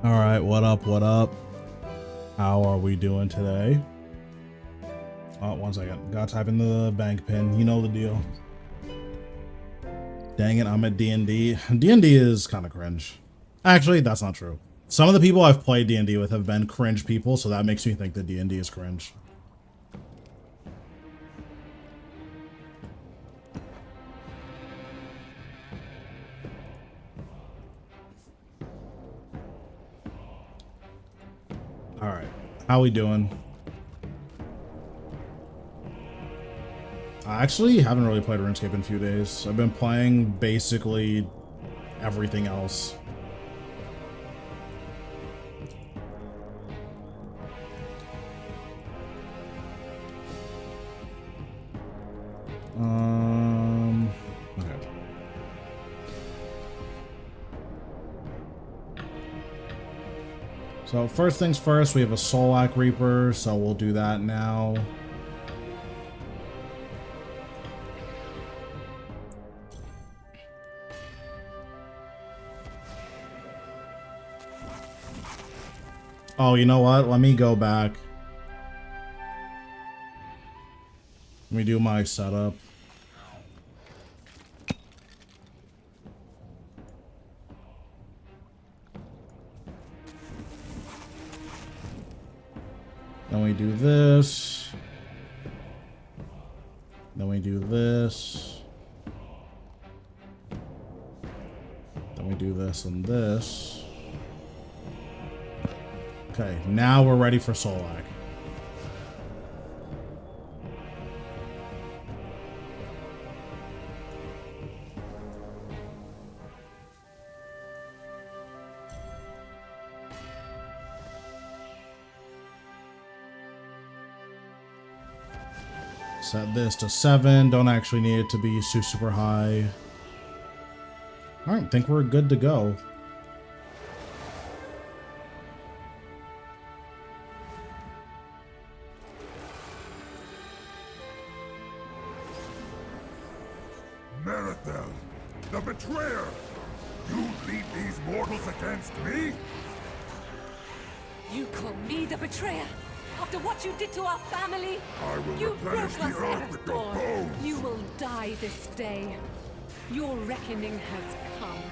All right, what up? What up? How are we doing today? Oh, 1 second. Gotta type in the bank pin. You know the deal. Dang it, I'm at D&D. D&D is kind of cringe. Actually, that's not true. Some of the people I've played D&D with have been cringe people, so that makes me think that D&D is cringe. All right, how we doing? I actually haven't really played RuneScape in a few days. I've been playing basically everything else. Okay. So first things first, we have a Solak Reaper, so we'll do that now. Oh, you know what? Let me go back. Let me do my setup. Then we do this. Then we do this. Then we do this and this. Okay, now we're ready for Solak. Set this to 7. Don't actually need it to be super high. Alright, I think we're good to go. Marathon, the betrayer! You lead these mortals against me? You call me the betrayer? After what you did to our family? I will You replenish broke the us earth at with your door. bones! You will die this day. Your reckoning has come.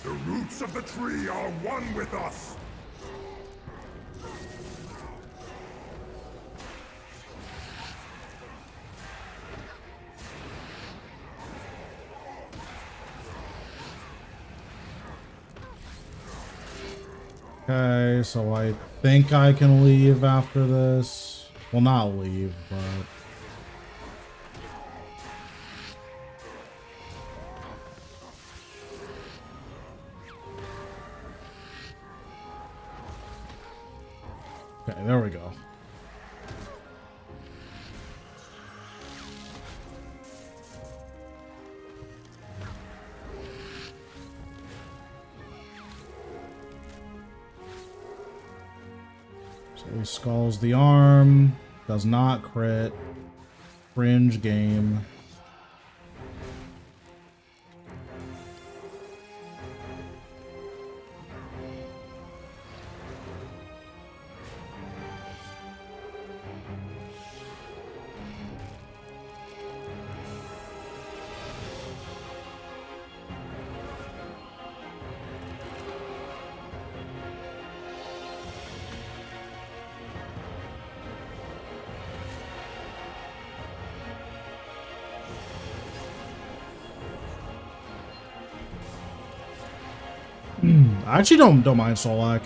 The roots of the tree are one with us! Okay, so I think I can leave after this. Well, not leave, but... Okay, there we go. So he skulls the arm, does not crit, cringe game. I actually don't mind Solak.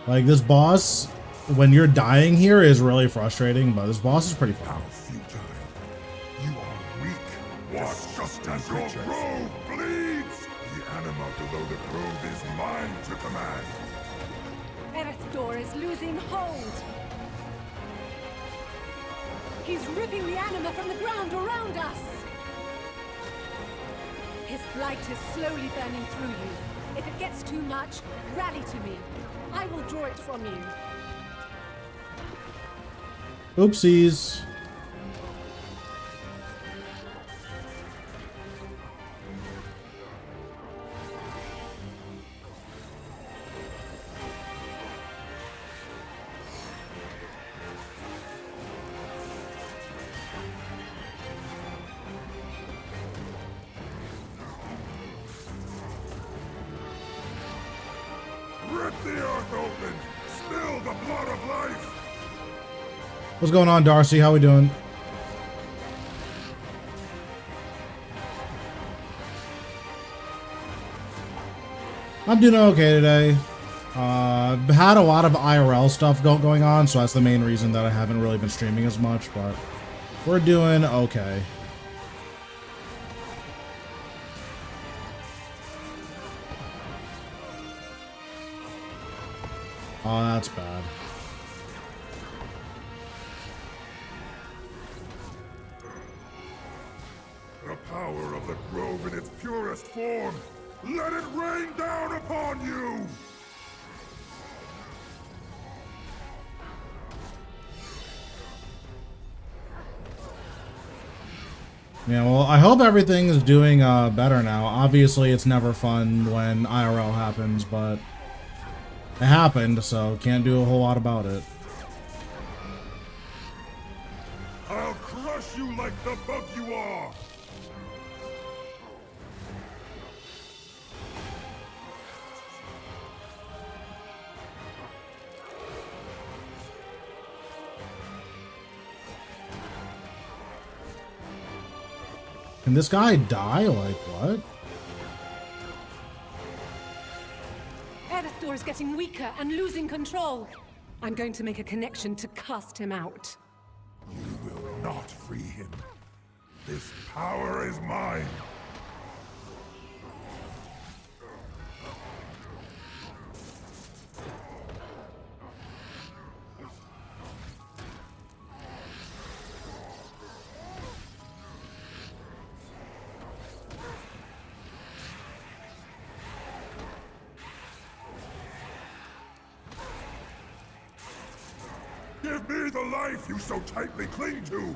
Like this boss, when you're dying here, is really frustrating. But this boss is pretty fun. How futile. You are weak. Watch just as your robe bleeds! The anima below the probe is mine to command. Erethdor is losing hold. He's ripping the anima from the ground around us. His blight is slowly burning through you. If it gets too much, rally to me. I will draw it from you. Oopsies. the earth open! Spill the blood of life! What's going on, Darcy? How we doing? I'm doing okay today. Had a lot of IRL stuff going on, so that's the main reason that I haven't really been streaming as much, but we're doing okay. Oh, that's bad. The power of the grove in its purest form! Let it rain down upon you! Yeah, well, I hope everything is doing better now. Obviously, it's never fun when IRL happens, but it happened, so can't do a whole lot about it. I'll crush you like the bug you are! Can this guy die? Like, what? Erethdor is getting weaker and losing control. I'm going to make a connection to cast him out. You will not free him. This power is mine. Give me the life you so tightly cling to!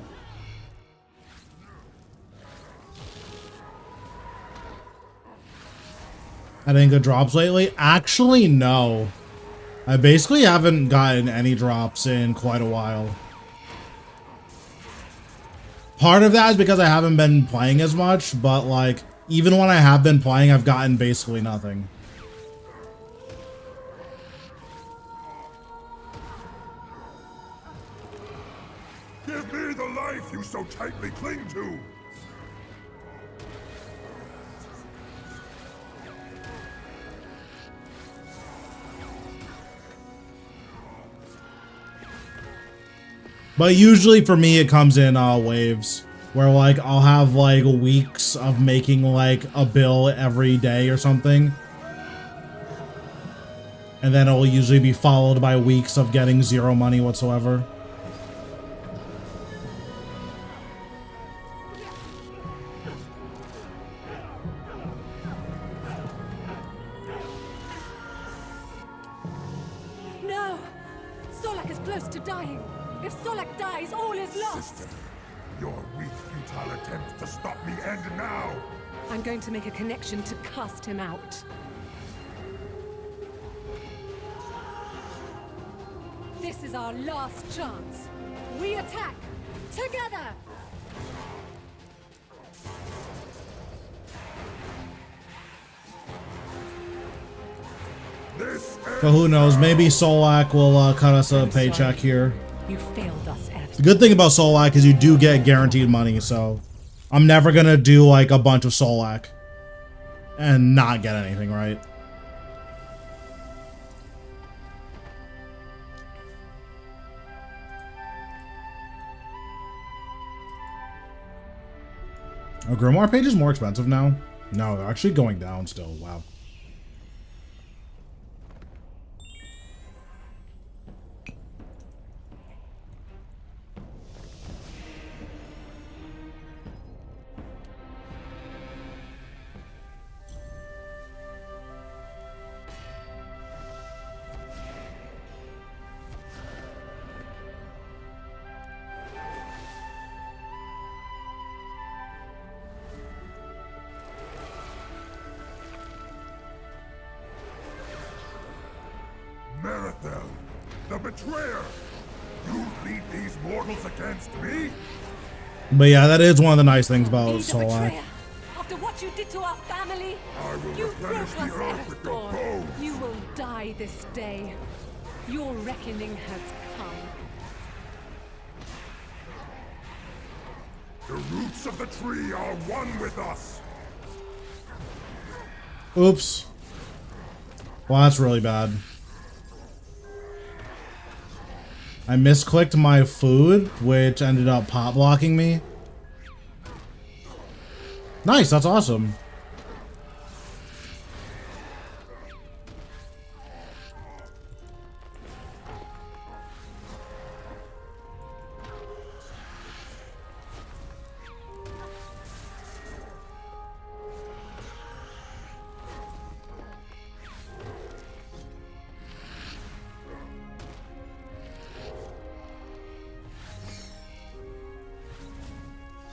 Any good drops lately? Actually, no. I basically haven't gotten any drops in quite a while. Part of that is because I haven't been playing as much, but like, even when I have been playing, I've gotten basically nothing. Give me the life you so tightly cling to! But usually for me, it comes in waves, where like I'll have like weeks of making like a bill every day or something. And then it'll usually be followed by weeks of getting zero money whatsoever. No! Solak is close to dying. If Solak dies, all is lost! Sister, your weak, futile attempt to stop me end now! I'm going to make a connection to cast him out. This is our last chance. We attack! Together! This But who knows, maybe Solak will cut us a paycheck here. You failed us, Ed. The good thing about Solak is you do get guaranteed money, so I'm never gonna do like a bunch of Solak and not get anything, right? Are Grimoire pages more expensive now? No, they're actually going down still. Wow. Merithel, the betrayer! You lead these mortals against me? But yeah, that is one of the nice things about He's a Solak. betrayer. After what what you did to our family? I will You replenish broke the us, earth with your Earthborn. bones. You will die this day. Your reckoning has come. The roots of the tree are one with us. Oops. Well, that's really bad. I misclicked my food, which ended up pop blocking me. Nice, that's awesome.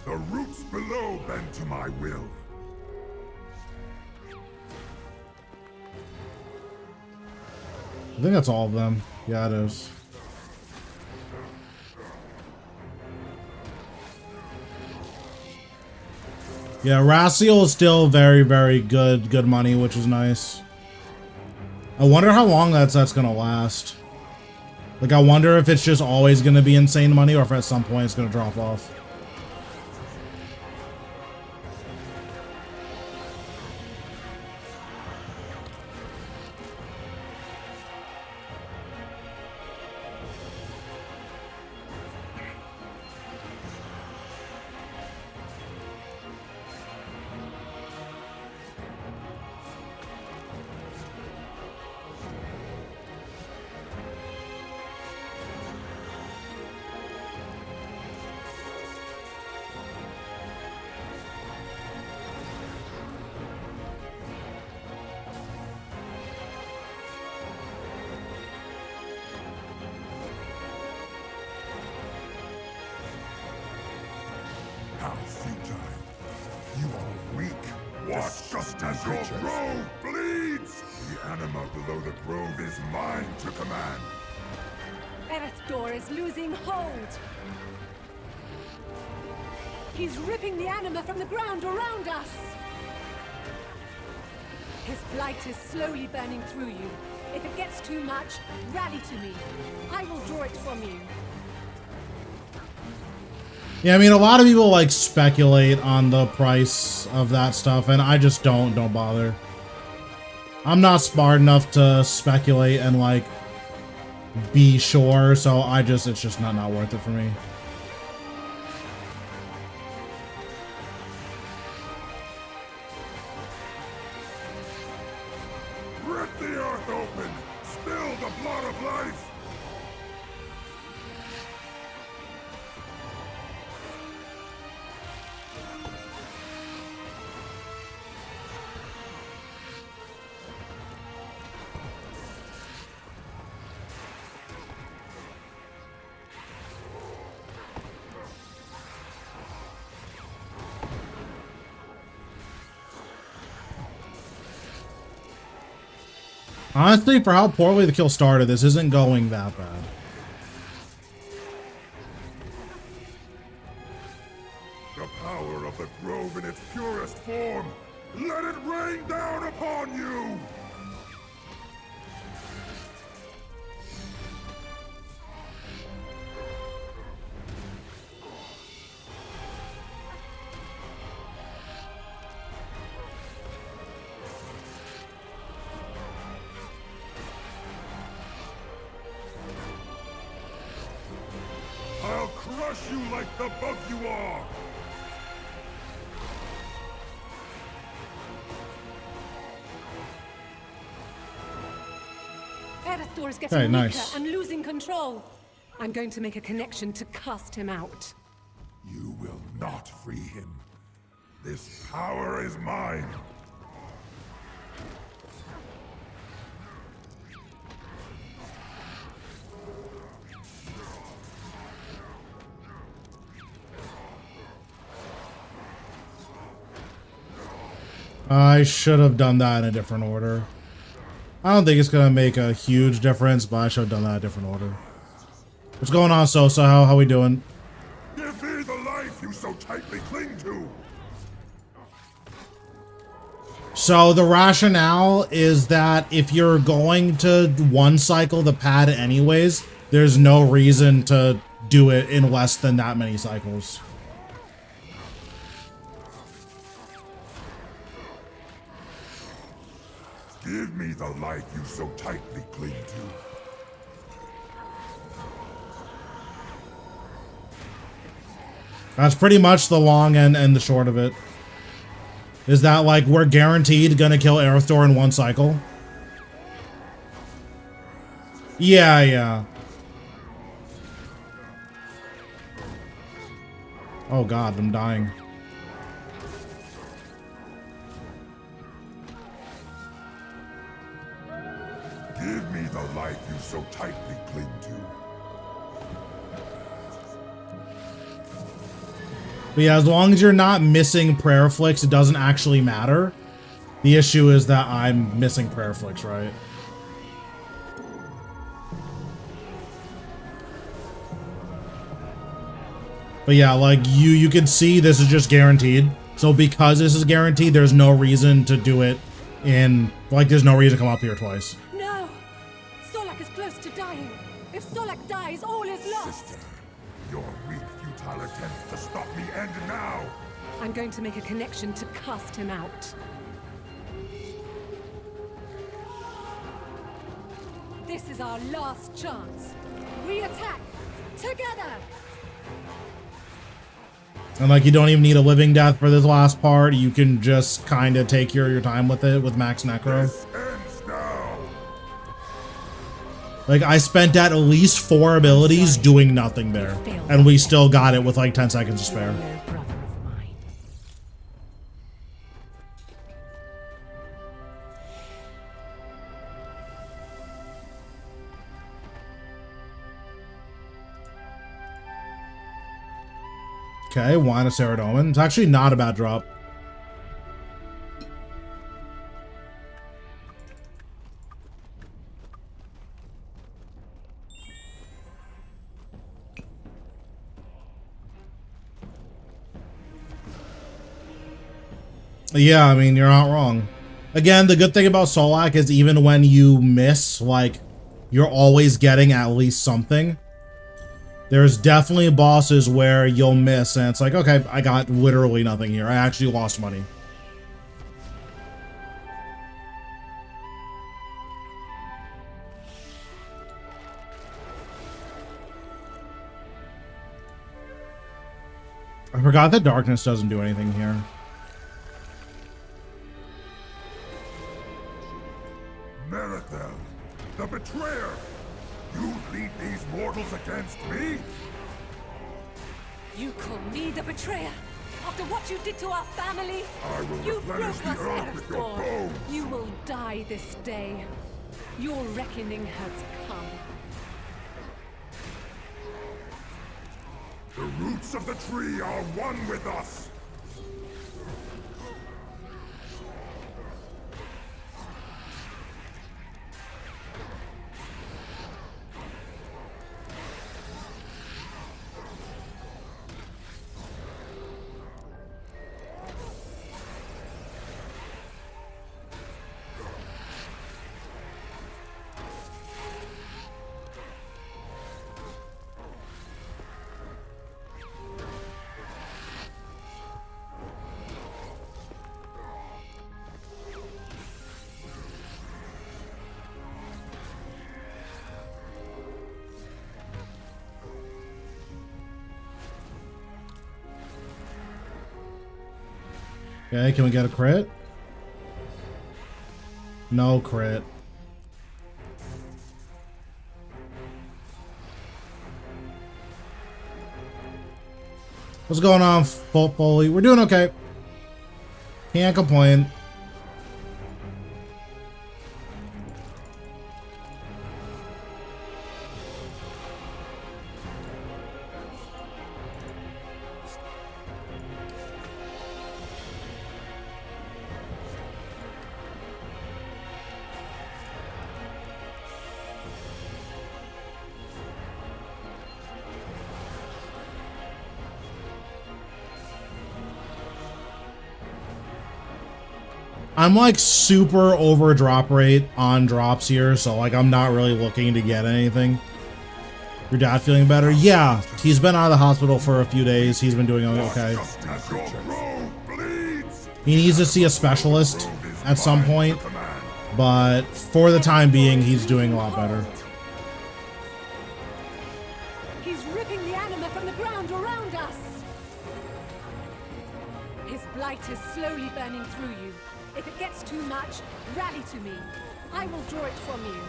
The roots below bend to my will. I think that's all of them. Yeah, it is. Yeah, Raciel is still very, very good money, which is nice. I wonder how long that's gonna last. Like, I wonder if it's just always gonna be insane money, or if at some point it's gonna drop off. How futile. You are weak. Watch just as your grove bleeds. The anima below the grove is mine to command. Erethdor is losing hold. He's ripping the anima from the ground around us. His blight is slowly burning through you. If it gets too much, rally to me. I will draw it from you. Yeah, I mean, a lot of people like speculate on the price of that stuff, and I just don't bother. I'm not smart enough to speculate and like be sure, so it's just not worth it for me. Rip the earth open. Spill the blood of life. Honestly, for how poorly the kill started, this isn't going that bad. The power of the grove in its purest form. Let it rain down upon you. I'll crush you like the bug you are! Erethdor is getting Okay, weaker nice. and losing control. I'm going to make a connection to cast him out. You will not free him. This power is mine. I should have done that in a different order. I don't think it's gonna make a huge difference, but I should have done that in a different order. What's going on, Sosa? How we doing? Give me the life you so tightly cling to. So the rationale is that if you're going to one cycle the pad anyways, there's no reason to do it in less than that many cycles. Give me the life you so tightly cling to. That's pretty much the long end and the short of it. Is that like we're guaranteed gonna kill Aerithor in one cycle? Yeah, yeah. Oh god, I'm dying. Give me the life you so tightly cling to. But yeah, as long as you're not missing prayer flicks, it doesn't actually matter. The issue is that I'm missing prayer flicks, right? But yeah, like you can see this is just guaranteed. So because this is guaranteed, there's no reason to do it in, like there's no reason to come up here twice. No! Solak is close to dying. If Solak dies, all is lost. Sister, your weak, futile attempts to stop me end now. I'm going to make a connection to cast him out. This is our last chance. We attack together. And like you don't even need a living death for this last part. You can just kind of take your time with it with max necro. This ends now. Like I spent at least 4 abilities doing nothing there, and we still got it with like 10 seconds to spare. No brother of mine. Okay, Wine of Saradomin. It's actually not a bad drop. Yeah, I mean, you're not wrong. Again, the good thing about Solak is even when you miss, like, you're always getting at least something. There's definitely bosses where you'll miss and it's like, okay, I got literally nothing here. I actually lost money. I forgot that darkness doesn't do anything here. Merithel, the betrayer! You lead these mortals against me? You call me the betrayer? After what you did to our family? I will You replenish broke the us, earth with your Aerithor. bones! You will die this day. Your reckoning has come. The roots of the tree are one with us! Okay, can we get a crit? No crit. What's going on, Foley? We're doing okay. Can't complain. I'm like super over drop rate on drops here, so like I'm not really looking to get anything. Your dad feeling better? Yeah, he's been out of the hospital for a few days. He's been doing okay. He needs to see a specialist at some point, but for the time being, he's doing a lot better. He's ripping the anima from the ground around us. His blight is slowly burning through you. If it gets too much, rally to me. I will draw it from you.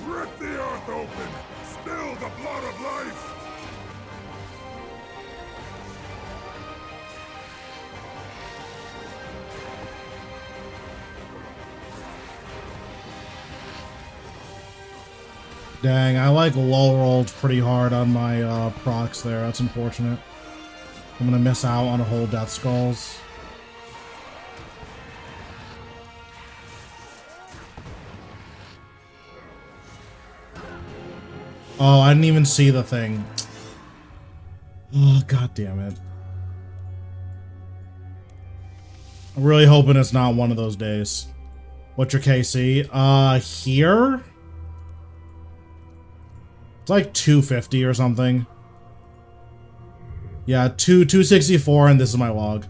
Rip the earth open! Spill the blood of life! Dang, I like low rolled pretty hard on my procs there. That's unfortunate. I'm gonna miss out on a whole Death Skulls. Oh, I didn't even see the thing. Oh, god damn it. I'm really hoping it's not one of those days. What's your KC? Here? It's like 250 or something. Yeah, 264, and this is my log.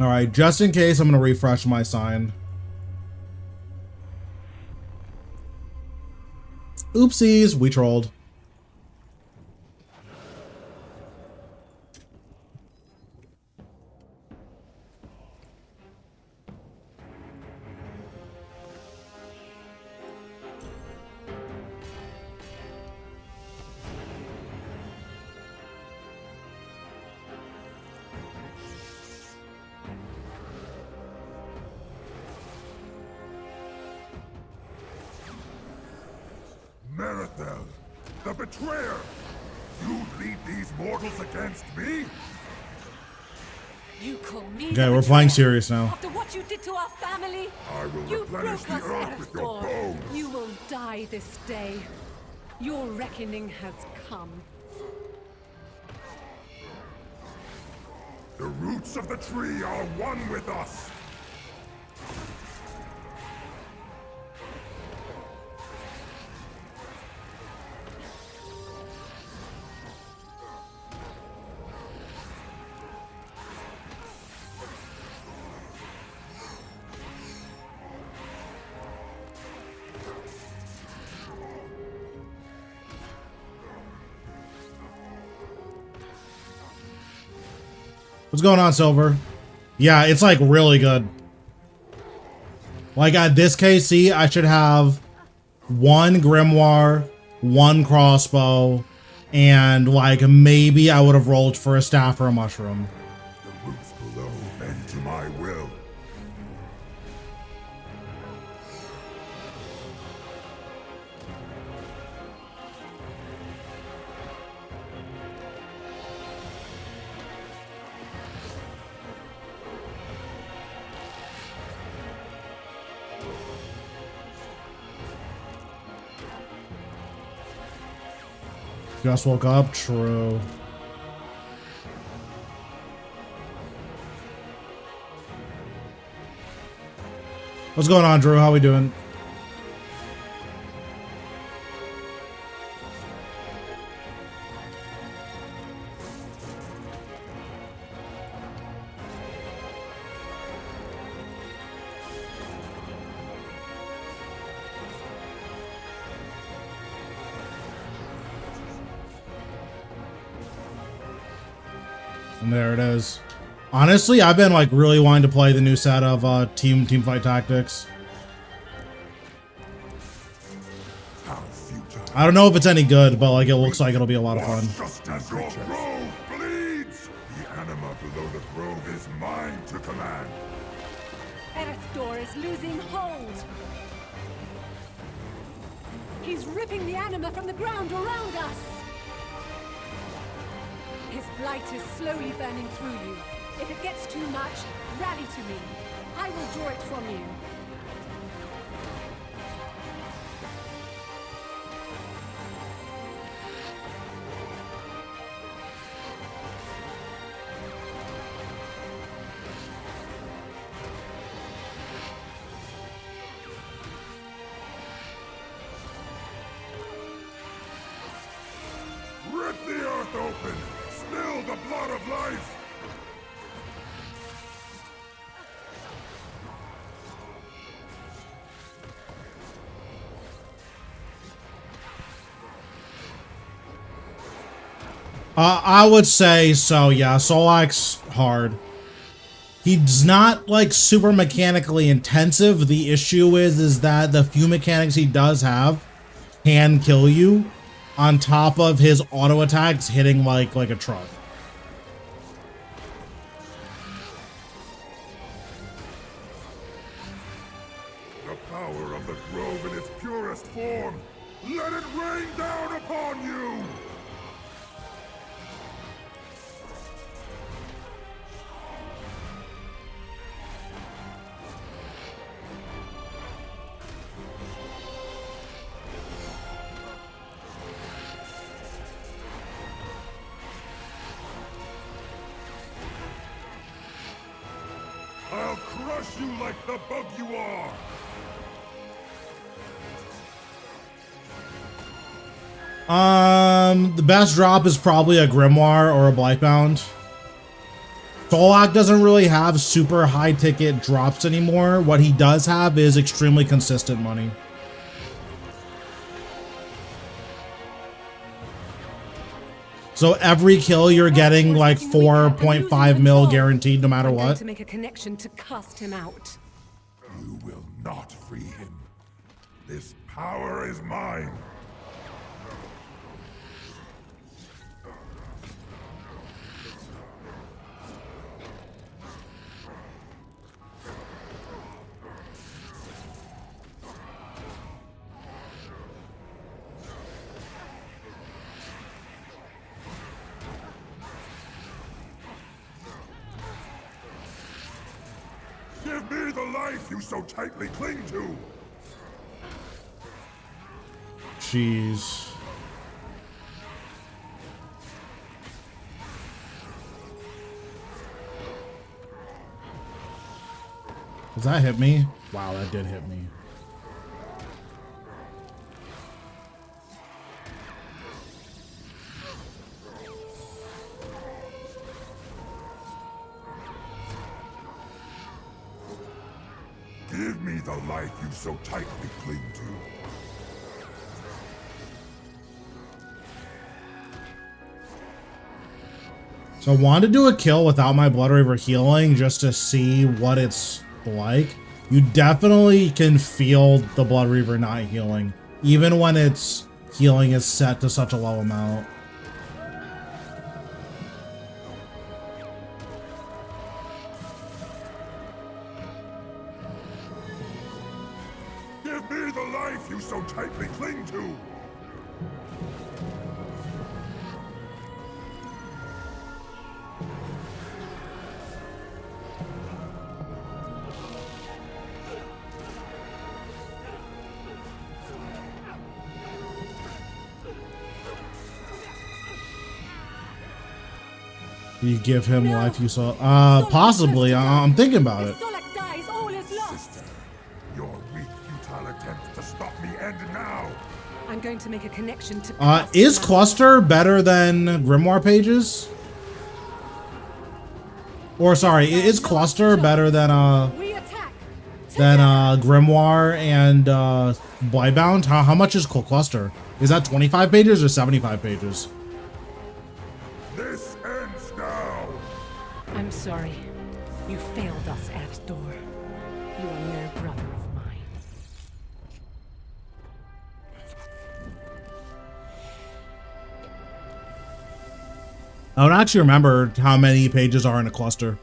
Alright, just in case, I'm gonna refresh my sign. Oopsies, we trolled. Merithel, the betrayer! You lead these mortals against me? You call me Okay, the we're playing betrayer? serious now. After what you did to our family? I will You replenish broke the us, earth with your Earthborn. bones! You will die this day. Your reckoning has come. The roots of the tree are one with us! What's going on, Silver? Yeah, it's like really good. Like at this KC, I should have one grimoire, one crossbow, and like maybe I would have rolled for a staff or a mushroom. The roots below bend to my will. Just woke up? True. What's going on, Drew? How we doing? And there it is. Honestly, I've been like really wanting to play the new set of Team Fight Tactics. I don't know if it's any good, but like it looks like it'll be a lot of fun. Just as your grove bleeds, the anima below the grove is mine to command. Earthdor is losing hold. He's ripping the anima from the ground around us. His blight is slowly burning through you. If it gets too much, rally to me. I will draw it from you. Rip the earth open! Spill the blood of life! I would say so, yeah. Solak's hard. He's not like super mechanically intensive. The issue is that the few mechanics he does have can kill you, on top of his auto attacks hitting like a truck. The power of the grove in its purest form! Let it rain down upon you! I'll crush you like the bug you are! The best drop is probably a Grimoire or a Blightbound. Solak doesn't really have super high ticket drops anymore. What he does have is extremely consistent money. So every kill you're getting like 4.5 mil guaranteed no matter what. To make a connection to cast him out. You will not free him. This power is mine. Give me the life you so tightly cling to! Jeez. Does that hit me? Wow, that did hit me. Give me the life you so tightly cling to. So I wanted to do a kill without my Blood Reaver healing just to see what it's like. You definitely can feel the Blood Reaver not healing, even when its healing is set to such a low amount. Give me the life you so tightly cling to! You give him life you saw. Possibly. I'm thinking about it. If Solak dies, all is lost. Sister, your weak, futile attempts to stop me end now! I'm going to make a connection to Is Cluster better than Grimoire pages? Or sorry, is Cluster better than We attack. Grimoire and Blightbound? How much is Cluster? Is that 25 pages or 75 pages? This ends now! I'm sorry. You failed us, Earthdor. You are no brother of mine. I don't actually remember how many pages are in a cluster.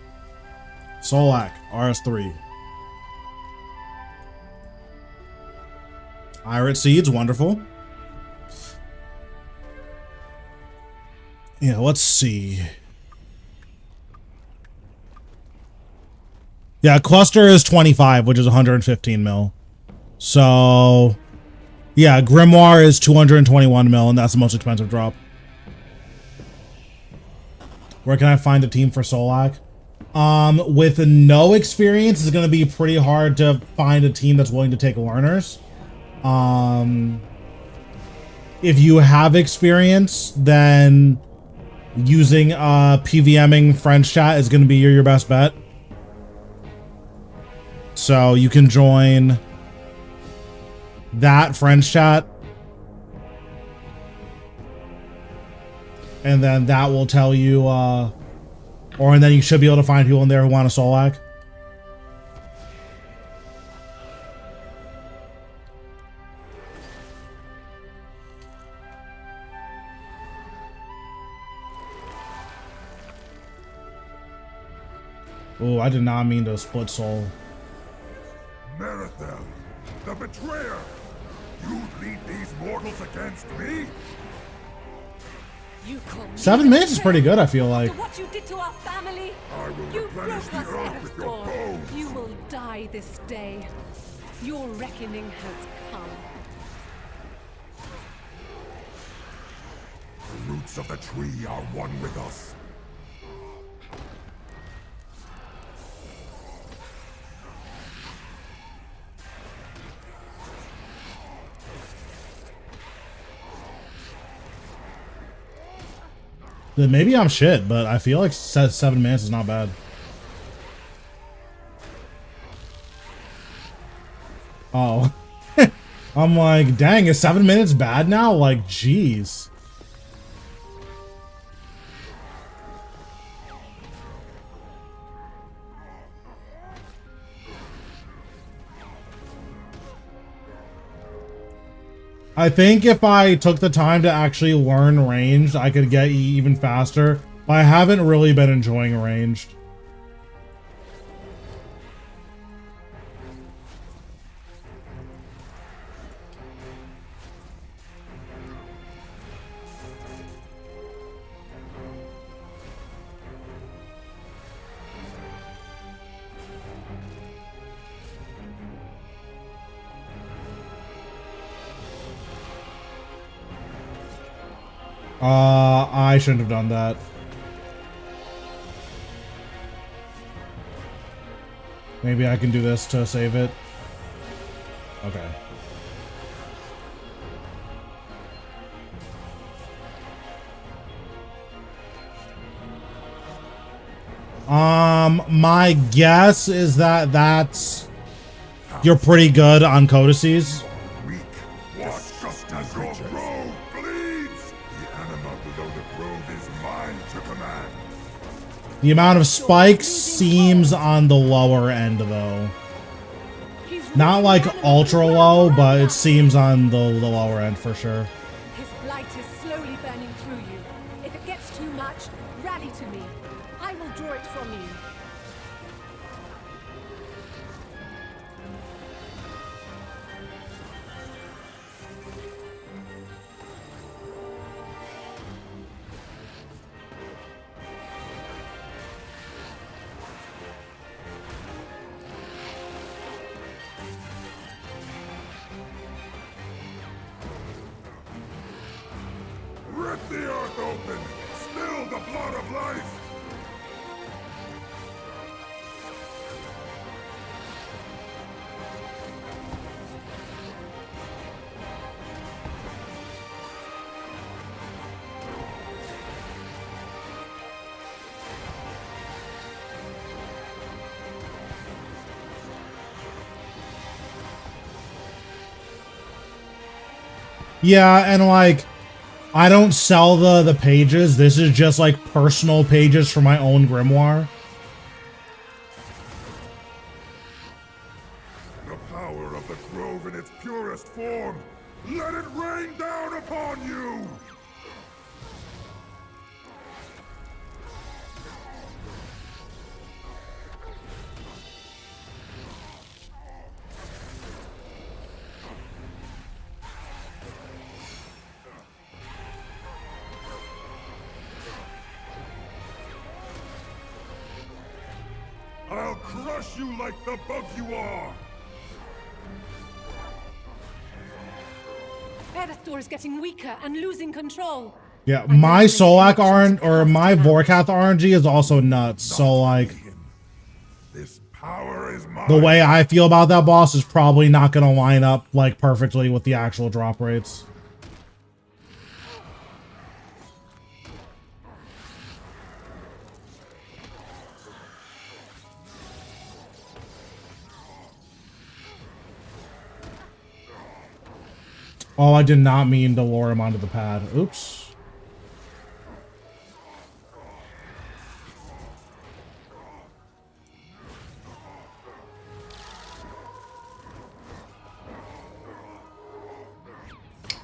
Solak, RS3. Irit Seeds, wonderful. Yeah, let's see. Yeah, cluster is 25, which is 115 mil. So, yeah, Grimoire is 221 mil, and that's the most expensive drop. Where can I find a team for Solak? With no experience, it's going to be pretty hard to find a team that's willing to take learners. If you have experience, then using PVMing French chat is going to be your best bet. So you can join that French chat, and then that will tell you, and then you should be able to find people in there who want a Solak. Oh, I did not mean to split soul. Marathel, the betrayer! You lead these mortals against me? You call me 7 minutes is pretty good, I feel like. after what you did to our family? I will You replenish broke the us earth at with its your door. bones! You will die this day. Your reckoning has come. The roots of the tree are one with us. Then maybe I'm shit, but I feel like 7 minutes is not bad. Oh. I'm like, dang, is 7 minutes bad now? Like, jeez. I think if I took the time to actually learn ranged, I could get even faster. But I haven't really been enjoying ranged. I shouldn't have done that. Maybe I can do this to save it. Okay. My guess is that you're pretty good on codices. Weak, was just as your grove bleeds! The anima below the grove is mine to command. The amount of spikes seems on the lower end, though. Not like ultra low, but it seems on the lower end for sure. His blight is slowly burning through you. If it gets too much, rally to me. I will draw it from you. Rip the earth open! Spill the blood of life! Yeah, and like, I don't sell the pages. This is just like personal pages for my own grimoire. The power of the grove in its purest form! Let it rain down upon you! I'll crush you like the bug you are! Erethdor is getting weaker and losing control. Yeah, my Solak RNG or my Vorkath RNG is also nuts. So like, This power is mine. the way I feel about that boss is probably not gonna line up like perfectly with the actual drop rates. Oh, I did not mean to lure him onto the pad. Oops.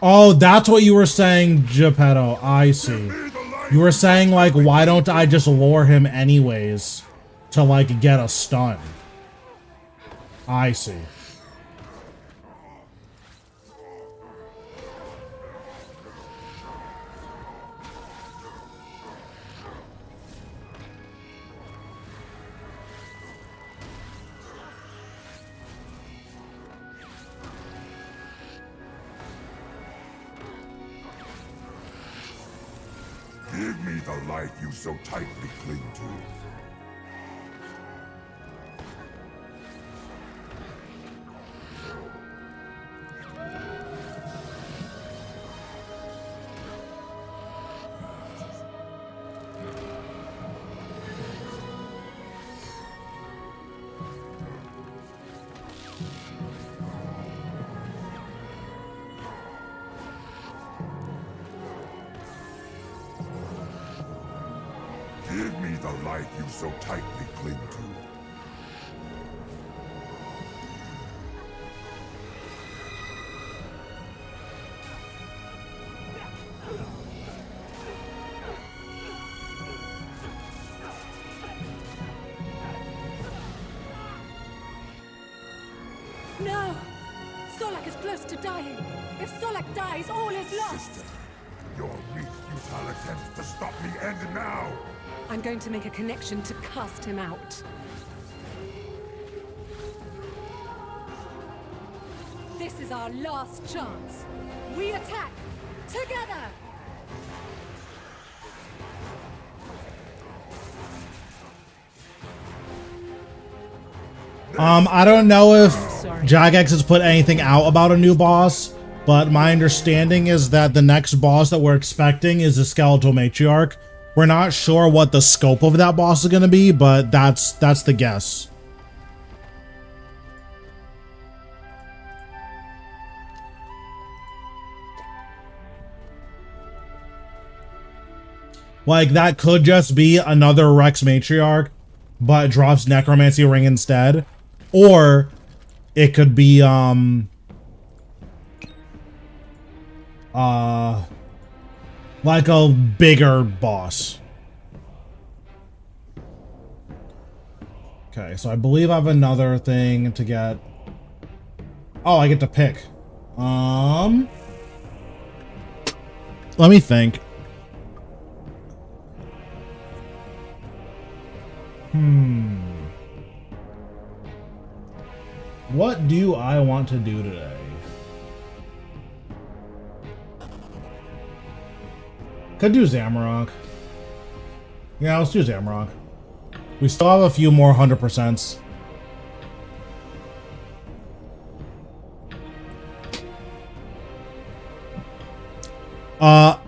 Oh, that's what you were saying, Geppetto. I see. You were saying, like, why don't I just lure him anyways to, like, get a stun? I see. Give me the life you so tightly cling to. Give me the life you so tightly cling to. No! Solak is close to dying. If Solak dies, all is lost. Sister, your weak, futile attempts to stop me end now! I'm going to make a connection to cast him out. This is our last chance. We attack together! I don't know if Jagex has put anything out about a new boss, but my understanding is that the next boss that we're expecting is the Skeletal Matriarch. We're not sure what the scope of that boss is going to be, but that's the guess. Like, that could just be another Rex Matriarch, but drops Necromancy Ring instead. Or it could be, like a bigger boss. Okay, so I believe I have another thing to get. Oh, I get to pick. Let me think. What do I want to do today? Could do Zamorak. Yeah, let's do Zamorak. We still have a few more 100%s.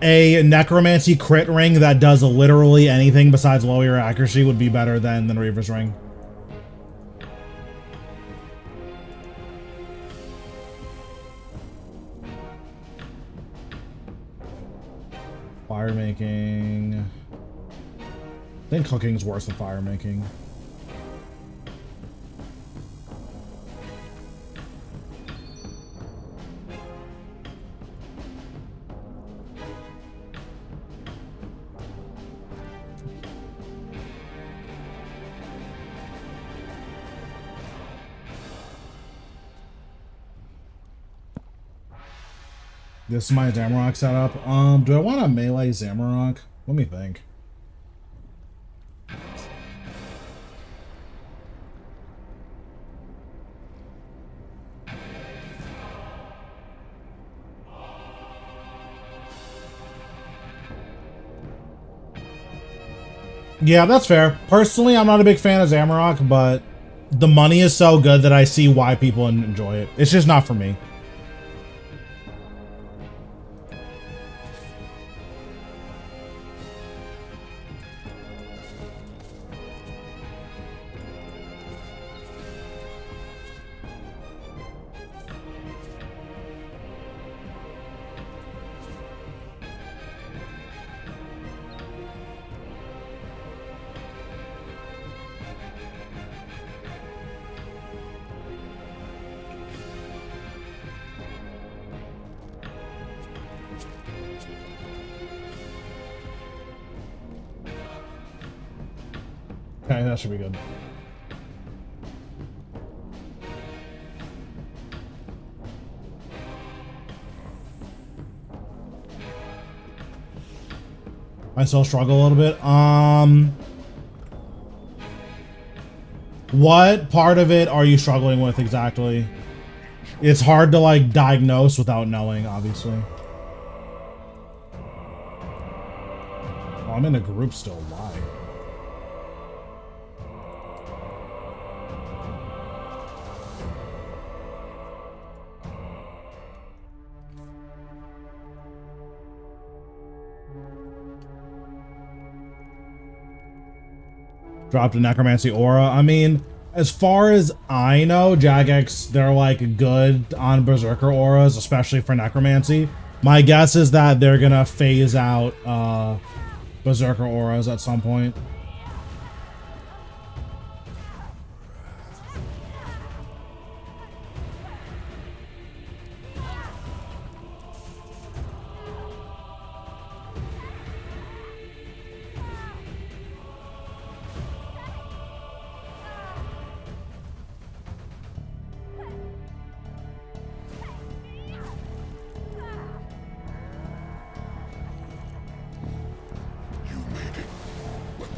A Necromancy crit ring that does literally anything besides lower your accuracy would be better than the Reaver's ring. Fire making. I think cooking's worse than fire making. This is my Zamorak setup. Do I want to melee Zamorak? Let me think. Yeah, that's fair. Personally, I'm not a big fan of Zamorak, but the money is so good that I see why people enjoy it. It's just not for me. Okay, that should be good. I still struggle a little bit. What part of it are you struggling with exactly? It's hard to like diagnose without knowing, obviously. Oh, I'm in a group still. Why? Dropped a necromancy aura. I mean, as far as I know, Jagex, they're like good on berserker auras, especially for necromancy. My guess is that they're gonna phase out berserker auras at some point.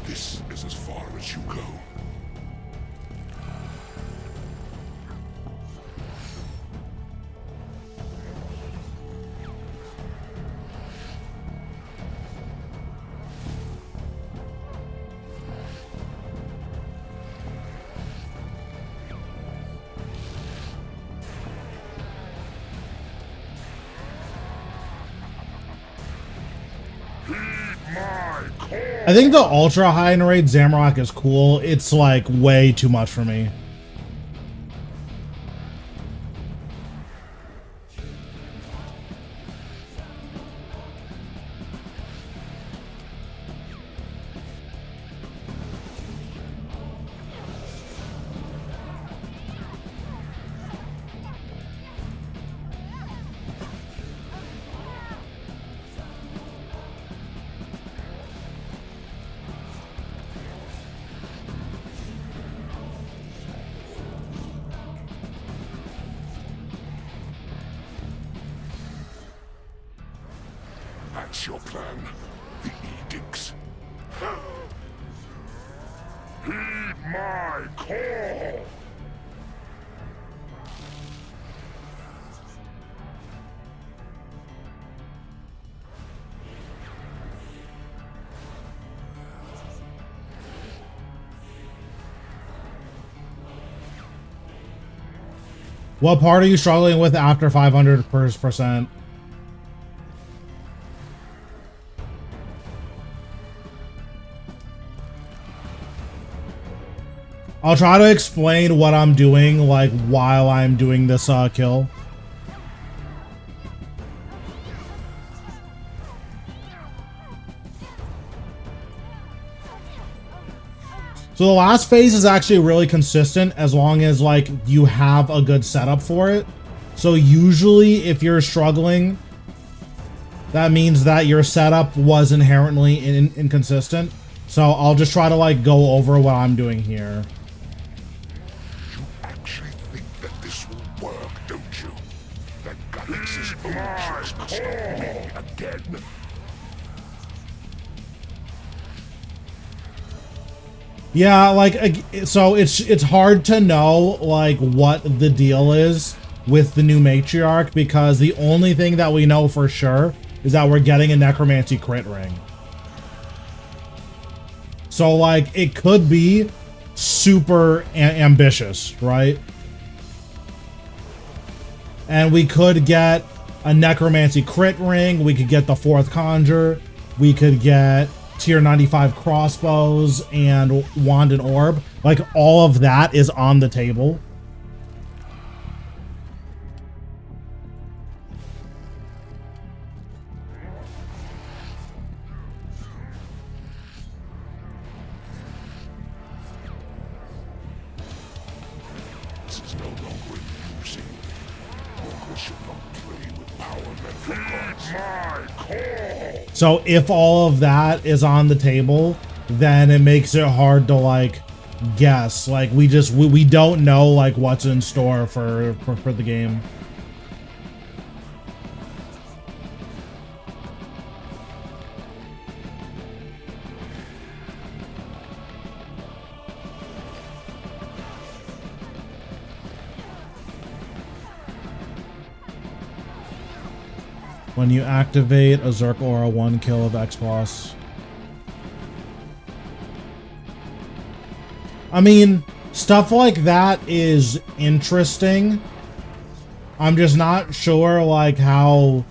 This is as far as you go. I think the ultra high in rate Zamorak is cool. It's like way too much for me. That's your plan. The edicts. Heed my call! What part are you struggling with after 500%? I'll try to explain what I'm doing, like, while I'm doing this kill. So the last phase is actually really consistent as long as, like, you have a good setup for it. So usually if you're struggling, that means that your setup was inherently inconsistent. So I'll just try to, like, go over what I'm doing here. Yeah, like, so it's hard to know, like, what the deal is with the new matriarch, because the only thing that we know for sure is that we're getting a necromancy crit ring. So like it could be super ambitious, right? And we could get a necromancy crit ring, we could get the 4th conjure, we could get tier 95 crossbows and wand and orb. Like all of that is on the table. So if all of that is on the table, then it makes it hard to like guess. Like we don't know like what's in store for the game. When you activate a Zerk Aura, 1 kill of X boss. I mean, stuff like that is interesting. I'm just not sure like how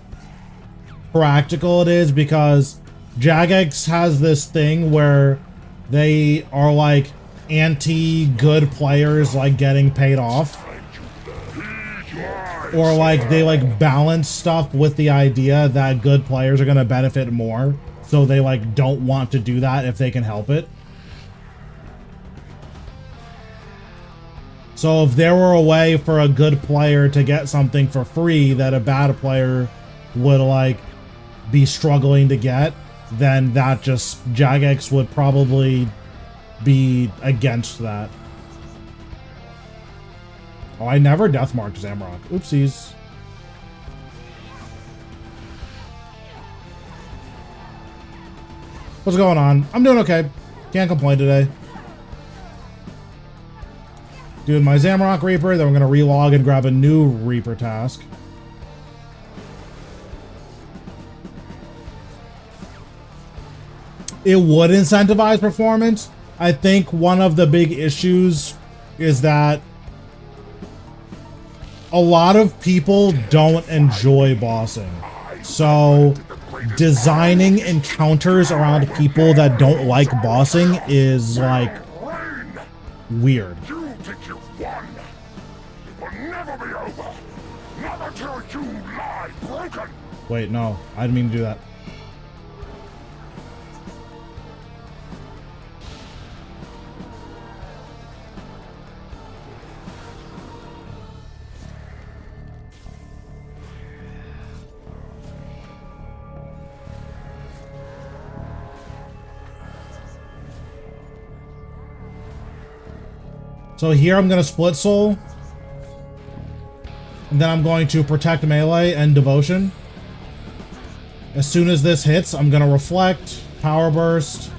practical it is, because Jagex has this thing where they are like anti-good players like getting paid off. Or like they like balance stuff with the idea that good players are going to benefit more, so they like don't want to do that if they can help it. So if there were a way for a good player to get something for free that a bad player would like be struggling to get, then that just Jagex would probably be against that. Oh, I never deathmarked Zamrock. Oopsies. What's going on? I'm doing okay. Can't complain today. Doing my Zamrock Reaper, then we're going to relog and grab a new Reaper task. It would incentivize performance. I think one of the big issues is that a lot of people don't enjoy bossing. So designing encounters around people that don't like bossing is like weird. You think you've won? It will never be over. Not until you lie broken. Wait, no, I didn't mean to do that. So here I'm going to split soul. And then I'm going to protect melee and devotion. As soon as this hits, I'm going to reflect, power burst,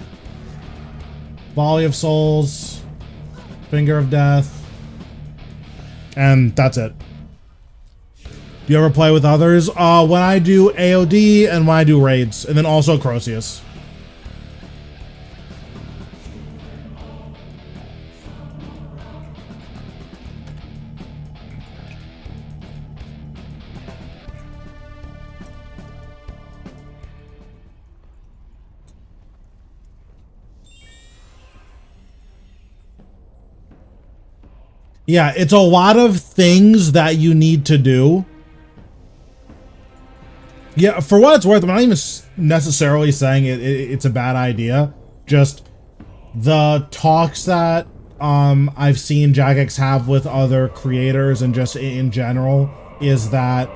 volley of souls, finger of death, and that's it. Do you ever play with others? When I do AOD and when I do raids, and then also Croceus. Yeah, it's a lot of things that you need to do. Yeah, for what it's worth, I'm not even necessarily saying it's a bad idea. Just the talks that I've seen Jagex have with other creators and just in general is that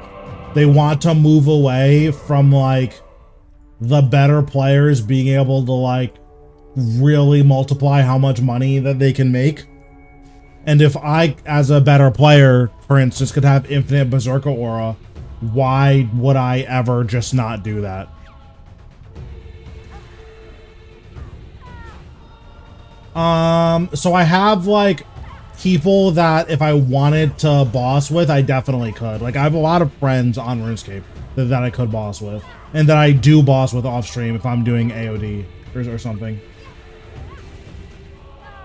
they want to move away from like the better players being able to like really multiply how much money that they can make. And if I, as a better player, for instance, could have infinite Berserker Aura, why would I ever just not do that? So I have, like, people that if I wanted to boss with, I definitely could. Like, I have a lot of friends on RuneScape that I could boss with. And that I do boss with off stream if I'm doing AOD or something.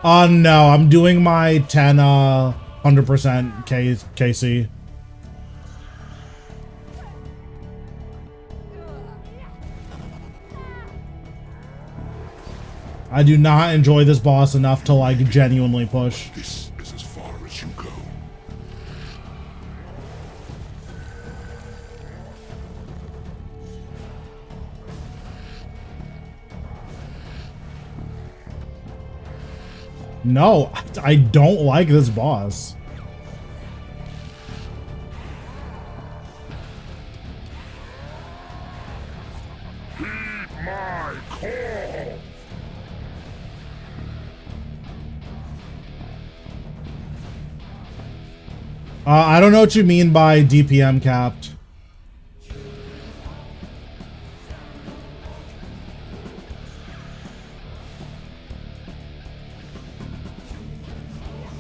No, I'm doing my 10, 100% KC. I do not enjoy this boss enough to, like, genuinely push. This is as far as you go. No, I don't like this boss. Heed my call. I don't know what you mean by DPM capped.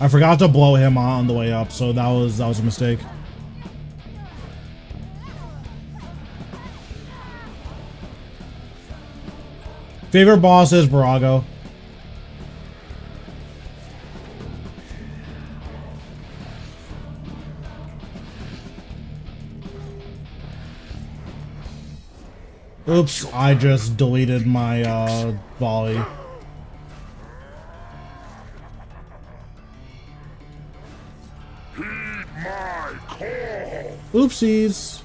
I forgot to blow him on the way up, so that was a mistake. Favorite boss is Virago. Oops, I just deleted my volley. My call. Oopsies.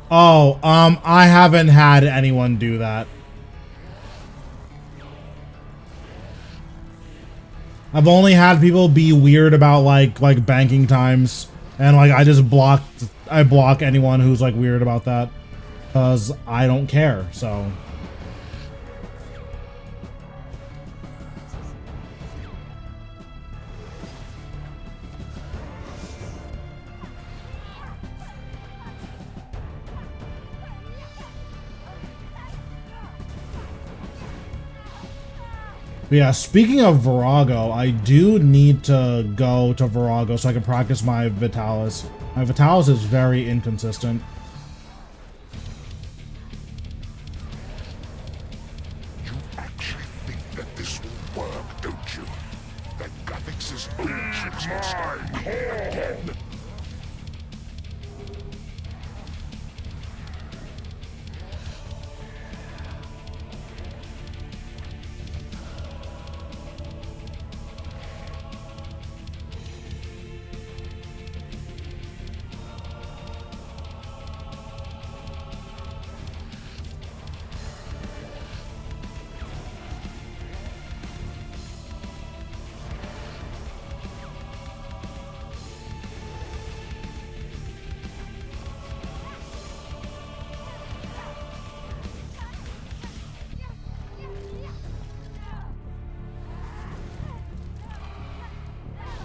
Oh, I haven't had anyone do that. I've only had people be weird about like banking times, and like I block anyone who's like weird about that, cause I don't care. So. But yeah, speaking of Virago, I do need to go to Virago so I can practice my Vitalis. My Vitalis is very inconsistent. You actually think that this will work, don't you? That Gathix's own tricks will stop me again.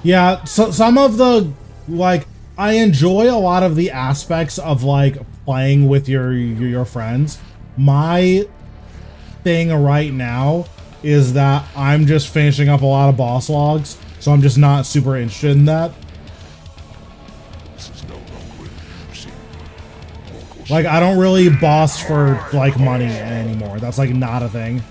Yeah, so some of the, like, I enjoy a lot of the aspects of, like, playing with your friends. My thing right now is that I'm just finishing up a lot of boss logs, so I'm just not super interested in that. This is no longer amusing. Like, I don't really boss for, like, money anymore. That's, like, not a thing.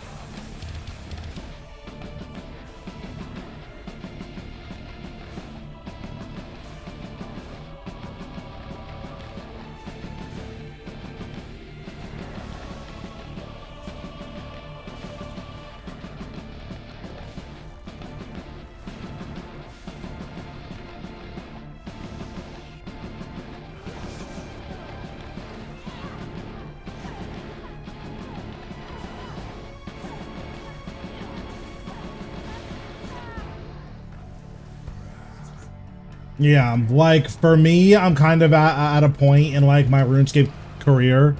Yeah, like, for me, I'm kind of at a point in, like, my RuneScape career.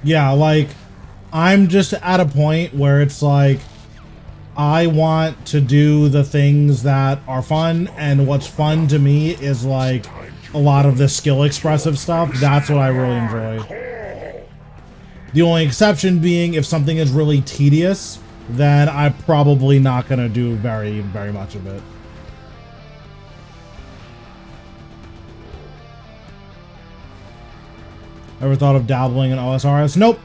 Yeah, like, I'm just at a point where it's like, I want to do the things that are fun, and what's fun to me is, like, a lot of the skill expressive stuff. That's what I really enjoy. The only exception being if something is really tedious, then I'm probably not going to do very, very much of it. Ever thought of dabbling in OSRS? Nope.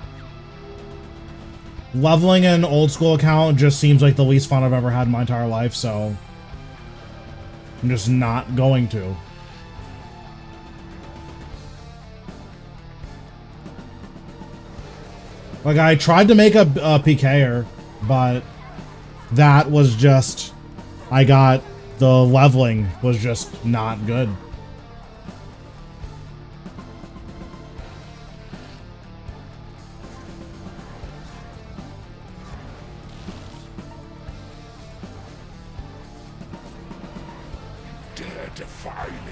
Leveling an old school account just seems like the least fun I've ever had in my entire life, so I'm just not going to. Like, I tried to make a PKer, but that was just, the leveling was just not good. Dare defy me.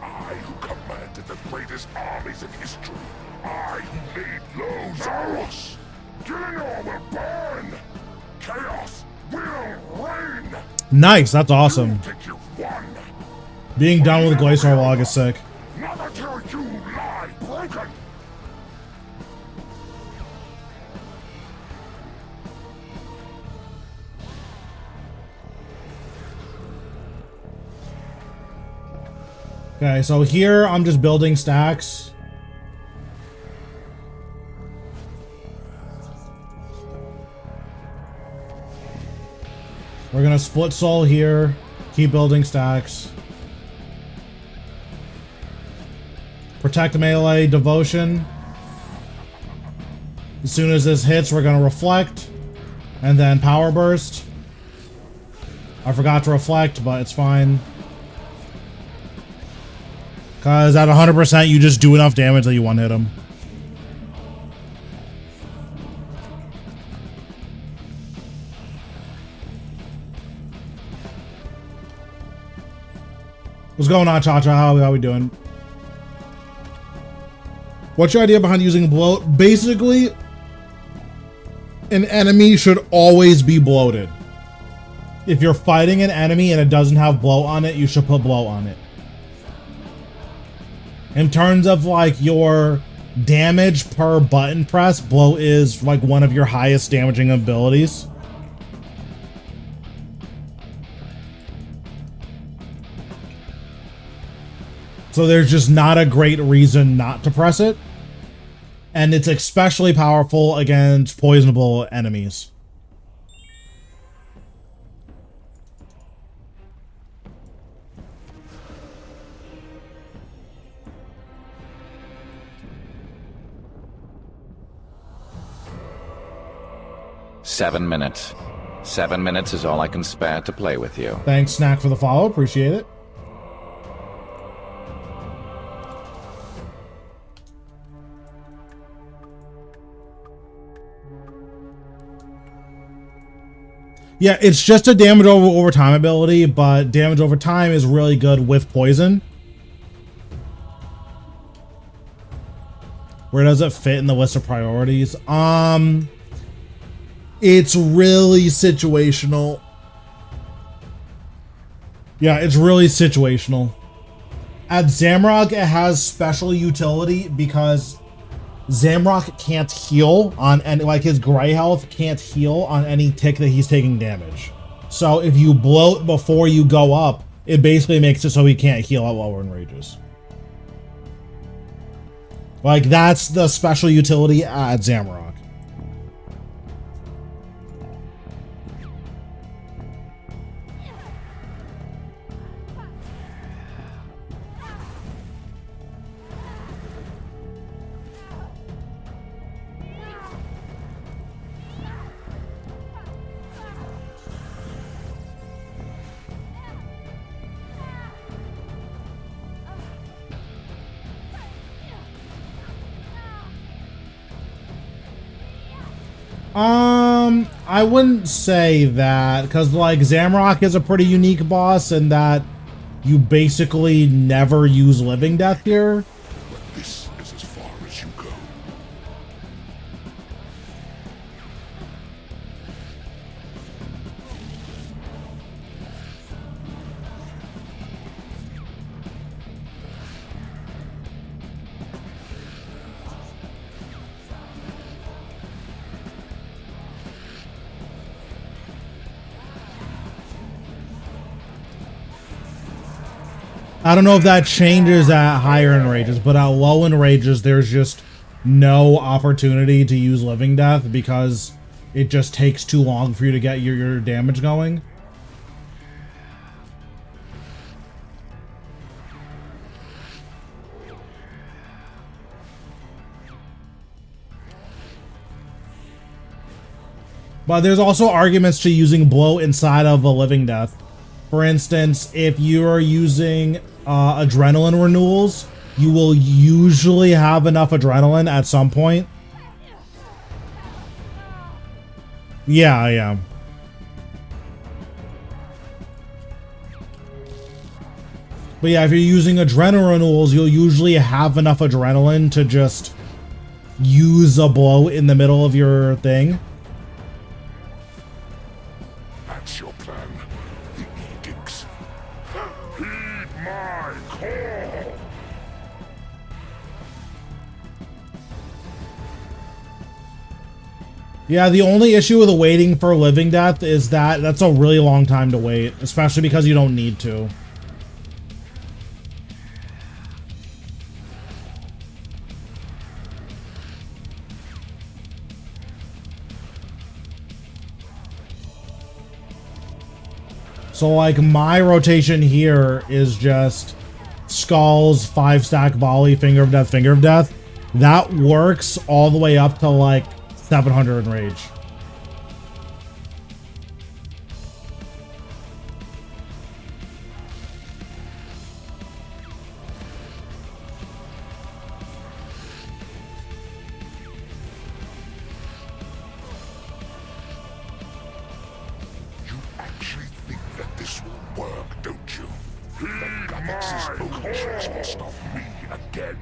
I who commanded the greatest armies in history. I who made low Zaros. Gillinor will burn. Chaos will reign. Nice, that's awesome. You think you've won. Being done with Glacier Log is sick. Not until you lie broken. Okay, so here I'm just building stacks. We're gonna split soul here, keep building stacks. Protect melee, devotion. As soon as this hits, we're gonna reflect, and then power burst. I forgot to reflect, but it's fine. Cause at 100%, you just do enough damage that you one hit him. What's going on, Cha-Cha? How we doing? What's your idea behind using bloat? Basically, an enemy should always be bloated. If you're fighting an enemy and it doesn't have bloat on it, you should put bloat on it. In terms of like your damage per button press, bloat is like one of your highest damaging abilities. So there's just not a great reason not to press it. And it's especially powerful against poisonable enemies. Seven minutes. 7 minutes is all I can spare to play with you. Thanks, Snack, for the follow. Appreciate it. Yeah, it's just a damage over time ability, but damage over time is really good with poison. Where does it fit in the list of priorities? It's really situational. Yeah, it's really situational. At Zamrock, it has special utility because Zamrock can't heal on any, like his gray health can't heal on any tick that he's taking damage. So if you bloat before you go up, it basically makes it so he can't heal at lower enrages. Like that's the special utility at Zamrock. I wouldn't say that, because like Zamrock is a pretty unique boss in that you basically never use Living Death here. This is as far as you go. I don't know if that changes at higher enrages, but at low enrages, there's just no opportunity to use Living Death because it just takes too long for you to get your damage going. But there's also arguments to using Blow inside of a Living Death. For instance, if you're using adrenaline renewals, you will usually have enough adrenaline at some point. Yeah, yeah. But yeah, if you're using adrenaline renewals, you'll usually have enough adrenaline to just use a blow in the middle of your thing. That's your plan. The edicts. Heed my call. Yeah, the only issue with waiting for Living Death is that that's a really long time to wait, especially because you don't need to. So like my rotation here is just Skulls, 5-stack volley, Finger of Death, Finger of Death. That works all the way up to like 700 enrage. You actually think that this will work, don't you? That Galaxy's illusions will stop me again?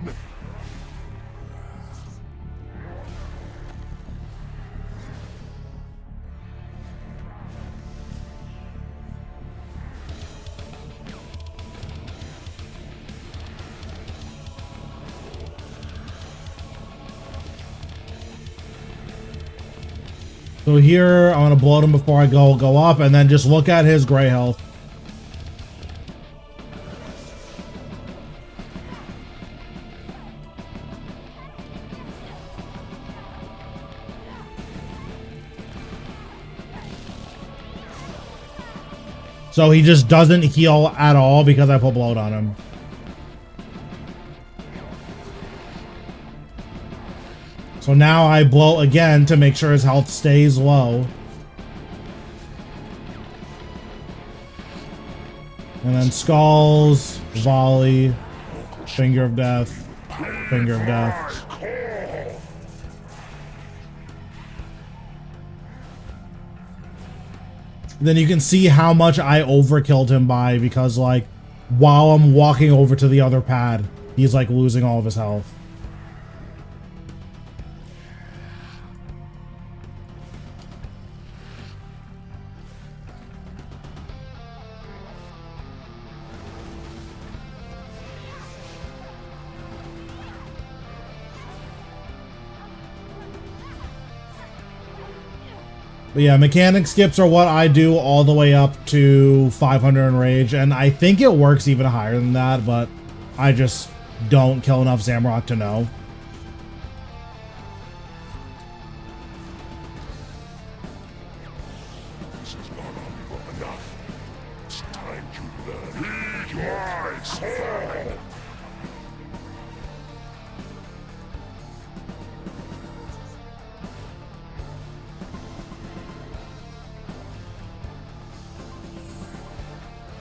So here, I'm gonna bloat him before I go up, and then just look at his gray health. So he just doesn't heal at all because I put bloat on him. So now I blow again to make sure his health stays low. And then Skulls, Volley, Finger of Death, Finger of Death. Then you can see how much I overkilled him by, because like while I'm walking over to the other pad, he's like losing all of his health. But yeah, mechanic skips are what I do all the way up to 500 enrage, and I think it works even higher than that, but I just don't kill enough Zamrock to know. This is not only enough. It's time to learn. Heed my call.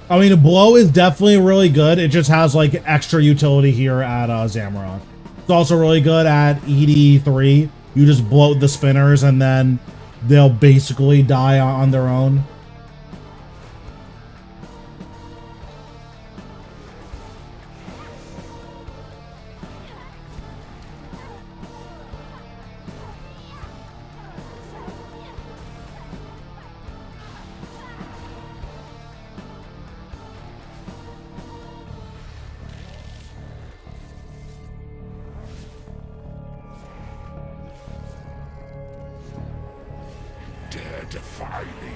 I mean, a blow is definitely really good. It just has like extra utility here at Zamrock. It's also really good at ED3. You just bloat the spinners and then they'll basically die on their own. Dare defy me.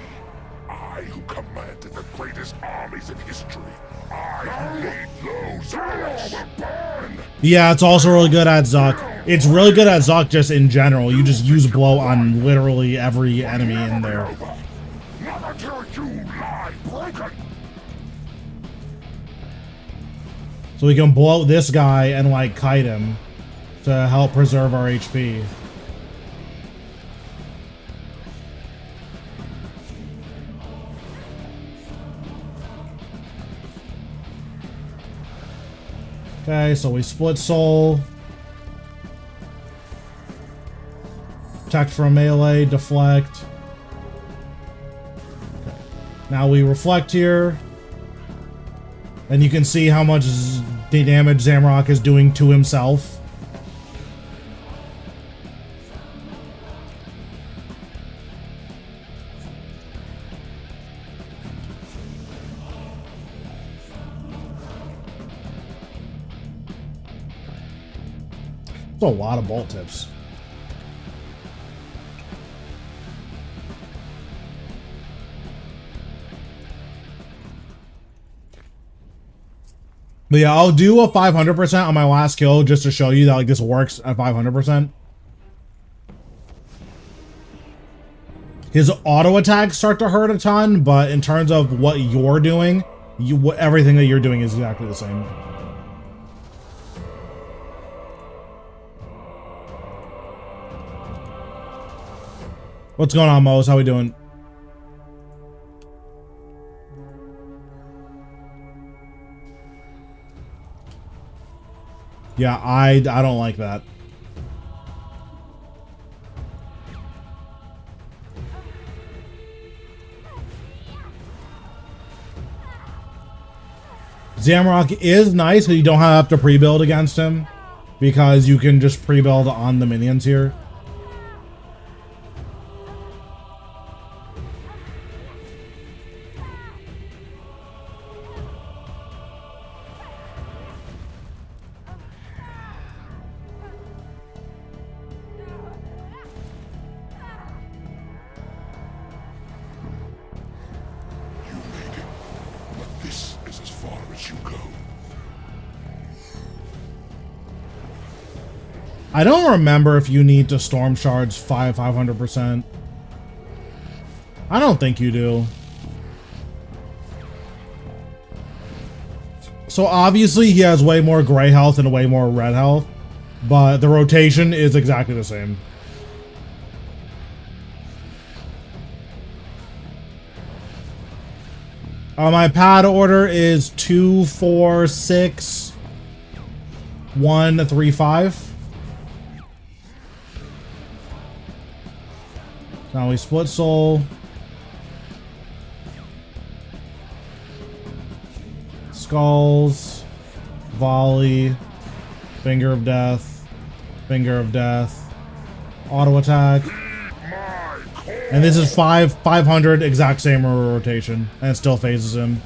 I who commanded the greatest armies in history. I who made low Zaros will burn. Yeah, it's also really good at Zuk. It's really good at Zuk just in general. You just use blow on literally every enemy in there. Not until you lie broken. So we can blow this guy and like kite him to help preserve our HP. Okay, so we split soul. Protect from melee, deflect. Okay. Now we reflect here. And you can see how much damage Zamrock is doing to himself. It's a lot of bolt tips. But yeah, I'll do a 500% on my last kill just to show you that like this works at 500%. His auto attacks start to hurt a ton, but in terms of what you're doing, everything that you're doing is exactly the same. What's going on, Mose? How we doing? Yeah, I don't like that. Zamrock is nice, but you don't have to pre-build against him because you can just pre-build on the minions here. I don't remember if you need to storm shards 500%. I don't think you do. So obviously he has way more gray health and way more red health, but the rotation is exactly the same. My pad order is 2, 4, 6, 1, 3, 5. Now we split soul. Skulls. Volley. Finger of death. Finger of death. Auto attack. And this is 500 exact same rotation. And it still phases him.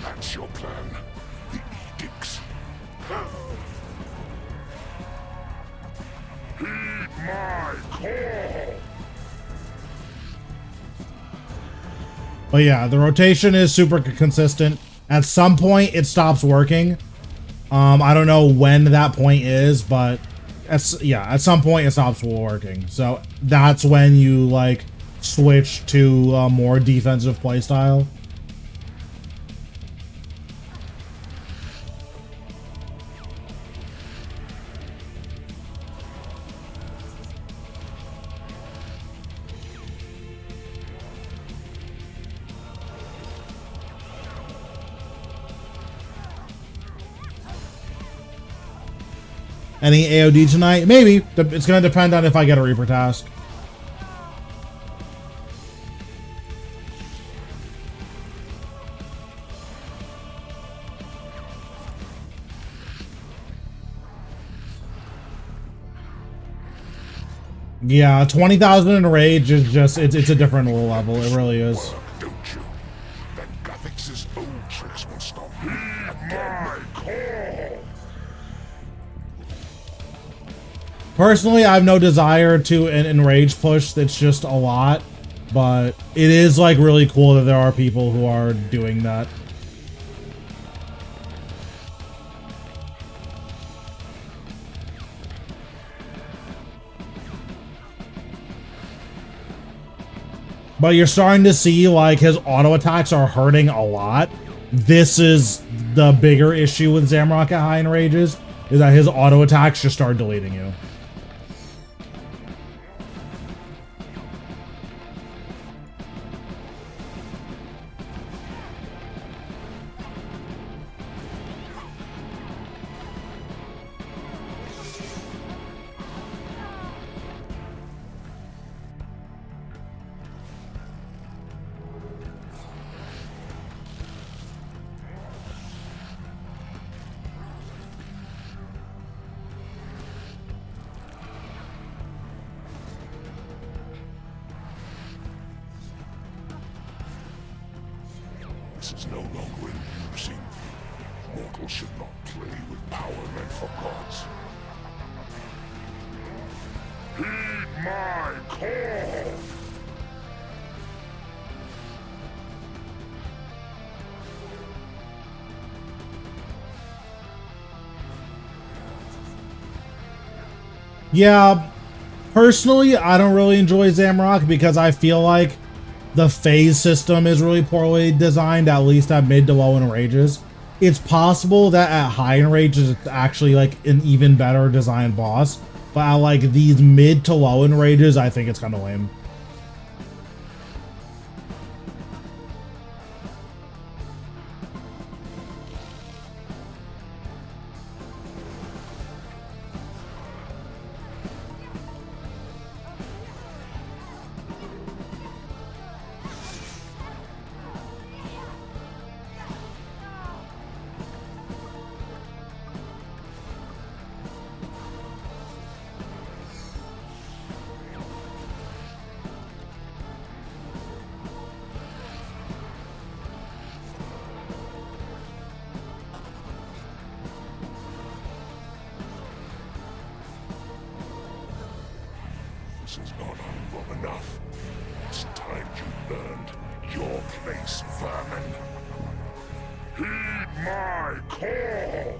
That's your plan. The edicts. Heed my call. But yeah, the rotation is super consistent. At some point, it stops working. I don't know when that point is, but at some point it stops working. So that's when you like switch to a more defensive playstyle. any AOD tonight? Maybe. It's going to depend on if I get a Reaper task. Yeah, 20,000 in rage is just, it's a different level. It really is. Don't you? Then Gathix's old tricks will stop. Heed my call. Personally, I have no desire to enrage push. That's just a lot, but it is like really cool that there are people who are doing that. But you're starting to see like his auto attacks are hurting a lot. This is the bigger issue with Zamrock at high enrages, is that his auto attacks just start deleting you. This is no longer amusing. Mortals should not play with power meant for gods. Heed my call! Yeah, personally, I don't really enjoy Zamrock because I feel like the phase system is really poorly designed, at least at mid to low enrages. It's possible that at high enrages it's actually like an even better designed boss, but at like these mid to low enrages, I think it's kind of lame. This is not long enough. It's time you learned your place, vermin. Heed my call!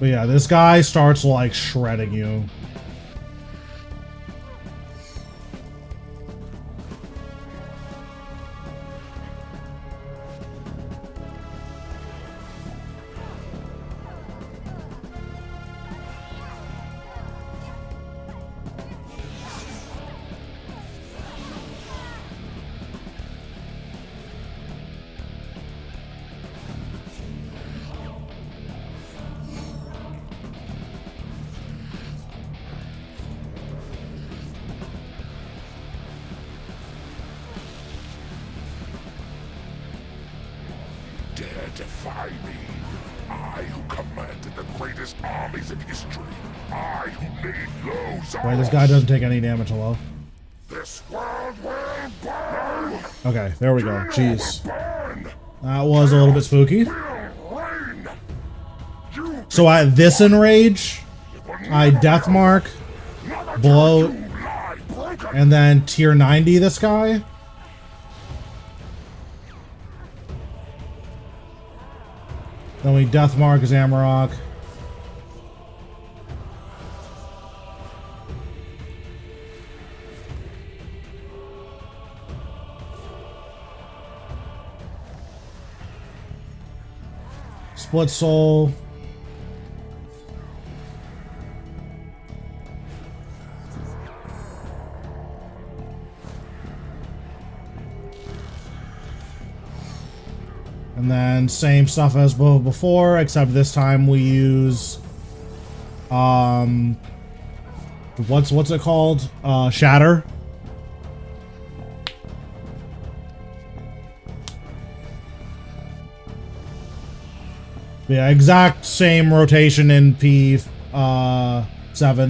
But yeah, this guy starts like shredding you. Dare defy me? I who commanded the greatest armies in history. I who made low Zaros. Wait, this guy doesn't take any damage, hello? This world will burn! Okay, there we go. Jeez. Burn! That was a little bit spooky. Will reign! You So at this enrage, I Deathmark, Bloat, lie, broken! and then tier 90 this guy. Then we Deathmark Zamorak. Split Soul. And then same stuff as before, except this time we use what's it called? Shatter. Yeah, exact same rotation in P7,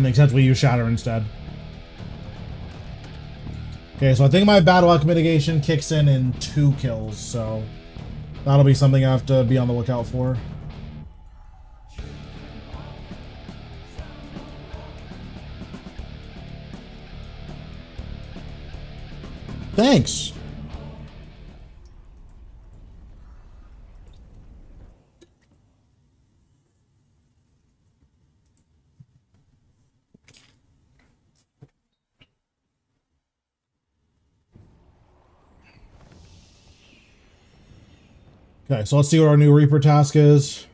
except we use Shatter instead. Okay, so I think my bad luck mitigation kicks in 2 kills, so that'll be something I have to be on the lookout for. Thanks. Okay, so let's see what our new Reaper task is.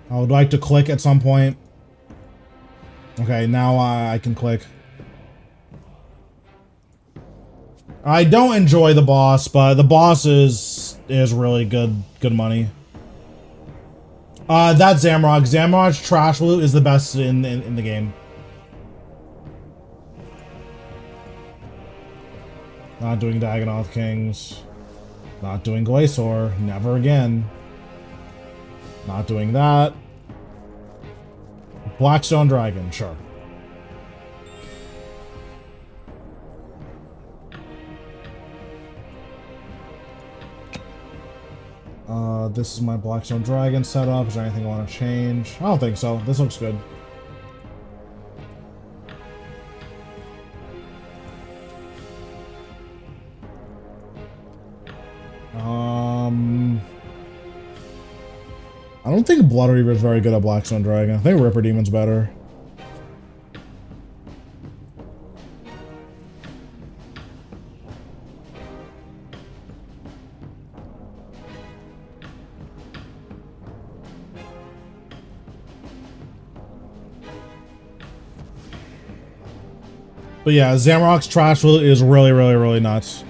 I would like to click at some point. Okay, now I can click. I don't enjoy the boss, but the boss is really good money. That's Zamorak. Zamorak's trash loot is the best in the game. Not doing Dagonoth Kings. Not doing Glacier. Never again. Not doing that. Blackstone Dragon, sure. This is my Blackstone Dragon setup. Is there anything I want to change? I don't think so. This looks good. I don't think Blood Reaver is very good at Blackstone Dragon. I think Ripper Demon's better. But yeah, Zamorak's trash loot is really nuts.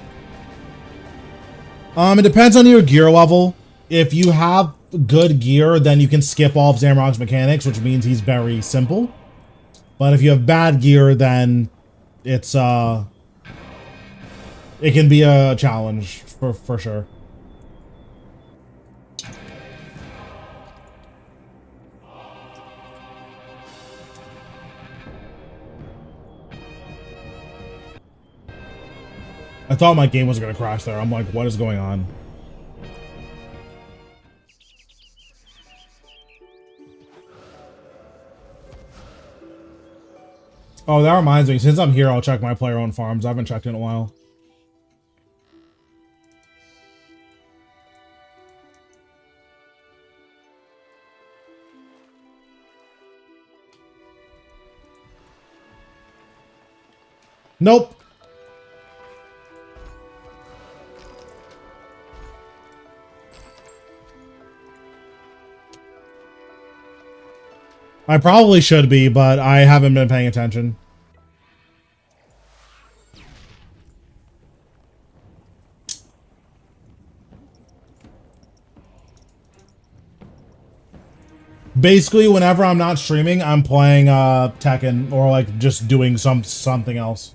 It depends on your gear level. If you have good gear, then you can skip all of Zamorak's mechanics, which means he's very simple. But if you have bad gear, then it's it can be a challenge for sure. I thought my game was gonna crash there. I'm like, what is going on? Oh, that reminds me. Since I'm here, I'll check my player-owned farms. I haven't checked in a while. Nope. I probably should be, but I haven't been paying attention. Basically, whenever I'm not streaming, I'm playing Tekken or like just doing something else.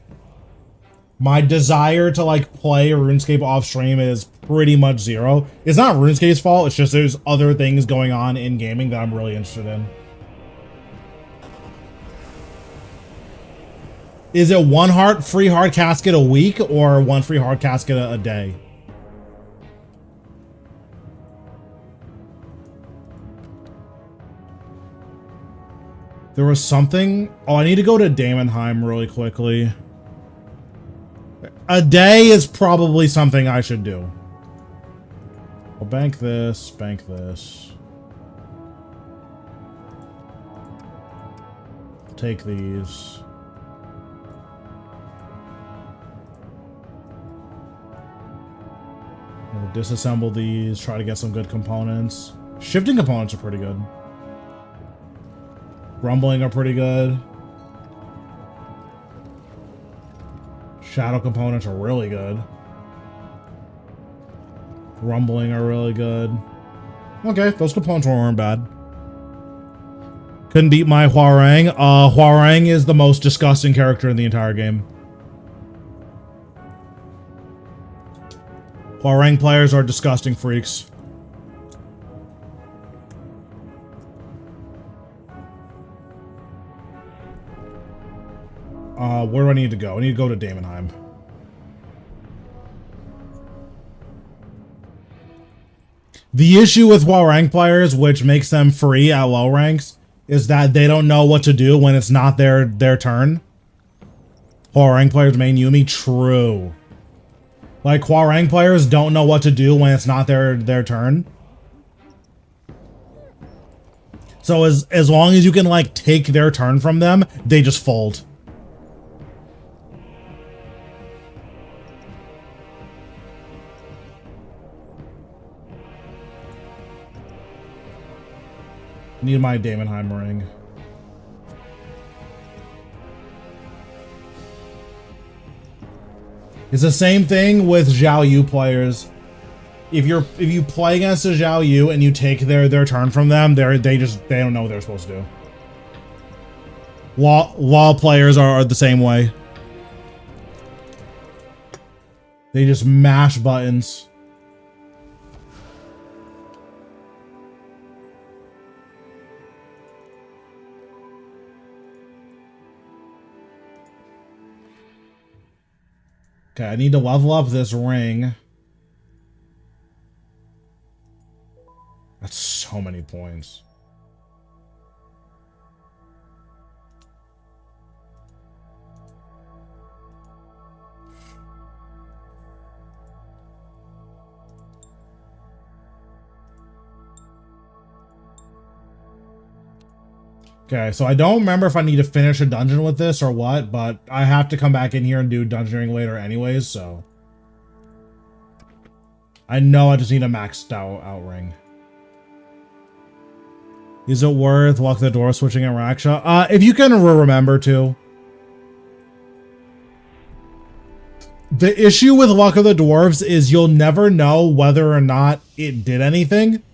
My desire to like play RuneScape off stream is pretty much zero. It's not RuneScape's fault, it's just there's other things going on in gaming that I'm really interested in. Is it one free hard casket a week or one free hard casket a day? There was something. Oh, I need to go to Daemonheim really quickly. A day is probably something I should do. I'll bank this, bank this. Take these. We'll disassemble these, try to get some good components. Shifting components are pretty good. Rumbling are pretty good. Shadow components are really good. Rumbling are really good. Okay, those components weren't bad. Couldn't beat my Hwoarang. Hwoarang is the most disgusting character in the entire game. Hwoarang players are disgusting freaks. Where do I need to go? I need to go to Daemonheim. The issue with Hwoarang players, which makes them free at low ranks, is that they don't know what to do when it's not their turn. Hwoarang players main Yumi, true. Like, Hwoarang players don't know what to do when it's not their turn. So as long as you can, like, take their turn from them, they just fold. Need my Daemonheim ring. It's the same thing with Zhao Yu players. If you play against a Zhao Yu and you take their turn from them, they don't know what they're supposed to do. Law players are the same way. They just mash buttons. Okay, I need to level up this ring. That's so many points. Okay, so I don't remember if I need to finish a dungeon with this or what, but I have to come back in here and do dungeoning later anyways, so. I know I just need a maxed out ring. Is it worth lock the door switching in Raksha? If you can remember to. The issue with Luck of the Dwarves is you'll never know whether or not it did anything.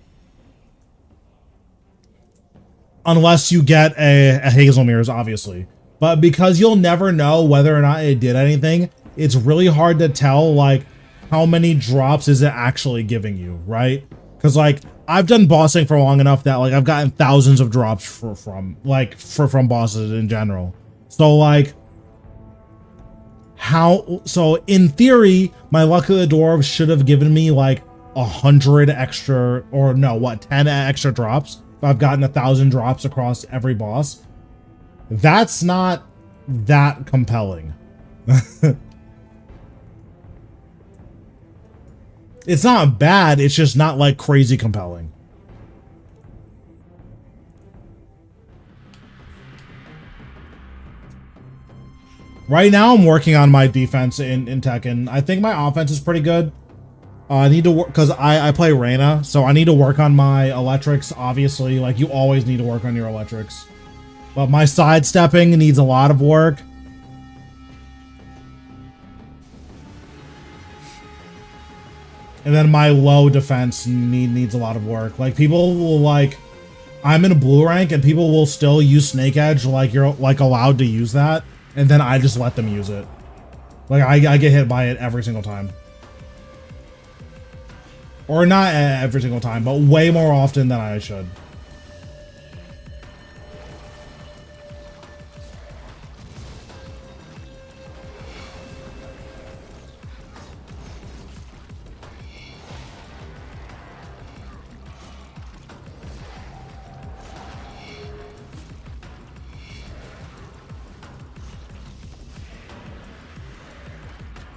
Unless you get a Hazelmere's, obviously. But because you'll never know whether or not it did anything, it's really hard to tell, like, how many drops is it actually giving you, right? Because, like, I've done bossing for long enough that, like, I've gotten thousands of drops from bosses in general. So, like, so in theory, my Luck of the Dwarves should have given me, like, 100 extra, or no, what, 10 extra drops? I've gotten 1,000 drops across every boss. That's not that compelling. It's not bad, it's just not like crazy compelling. Right now I'm working on my defense in Tekken. I think my offense is pretty good. I need to work, because I play Reyna, so I need to work on my electrics, obviously. Like, you always need to work on your electrics. But my sidestepping needs a lot of work. And then my low defense needs a lot of work. Like, people will, like, I'm in a blue rank, and people will still use Snake Edge, like, you're, like, allowed to use that. And then I just let them use it. Like, I get hit by it every single time. Or not every single time, but way more often than I should.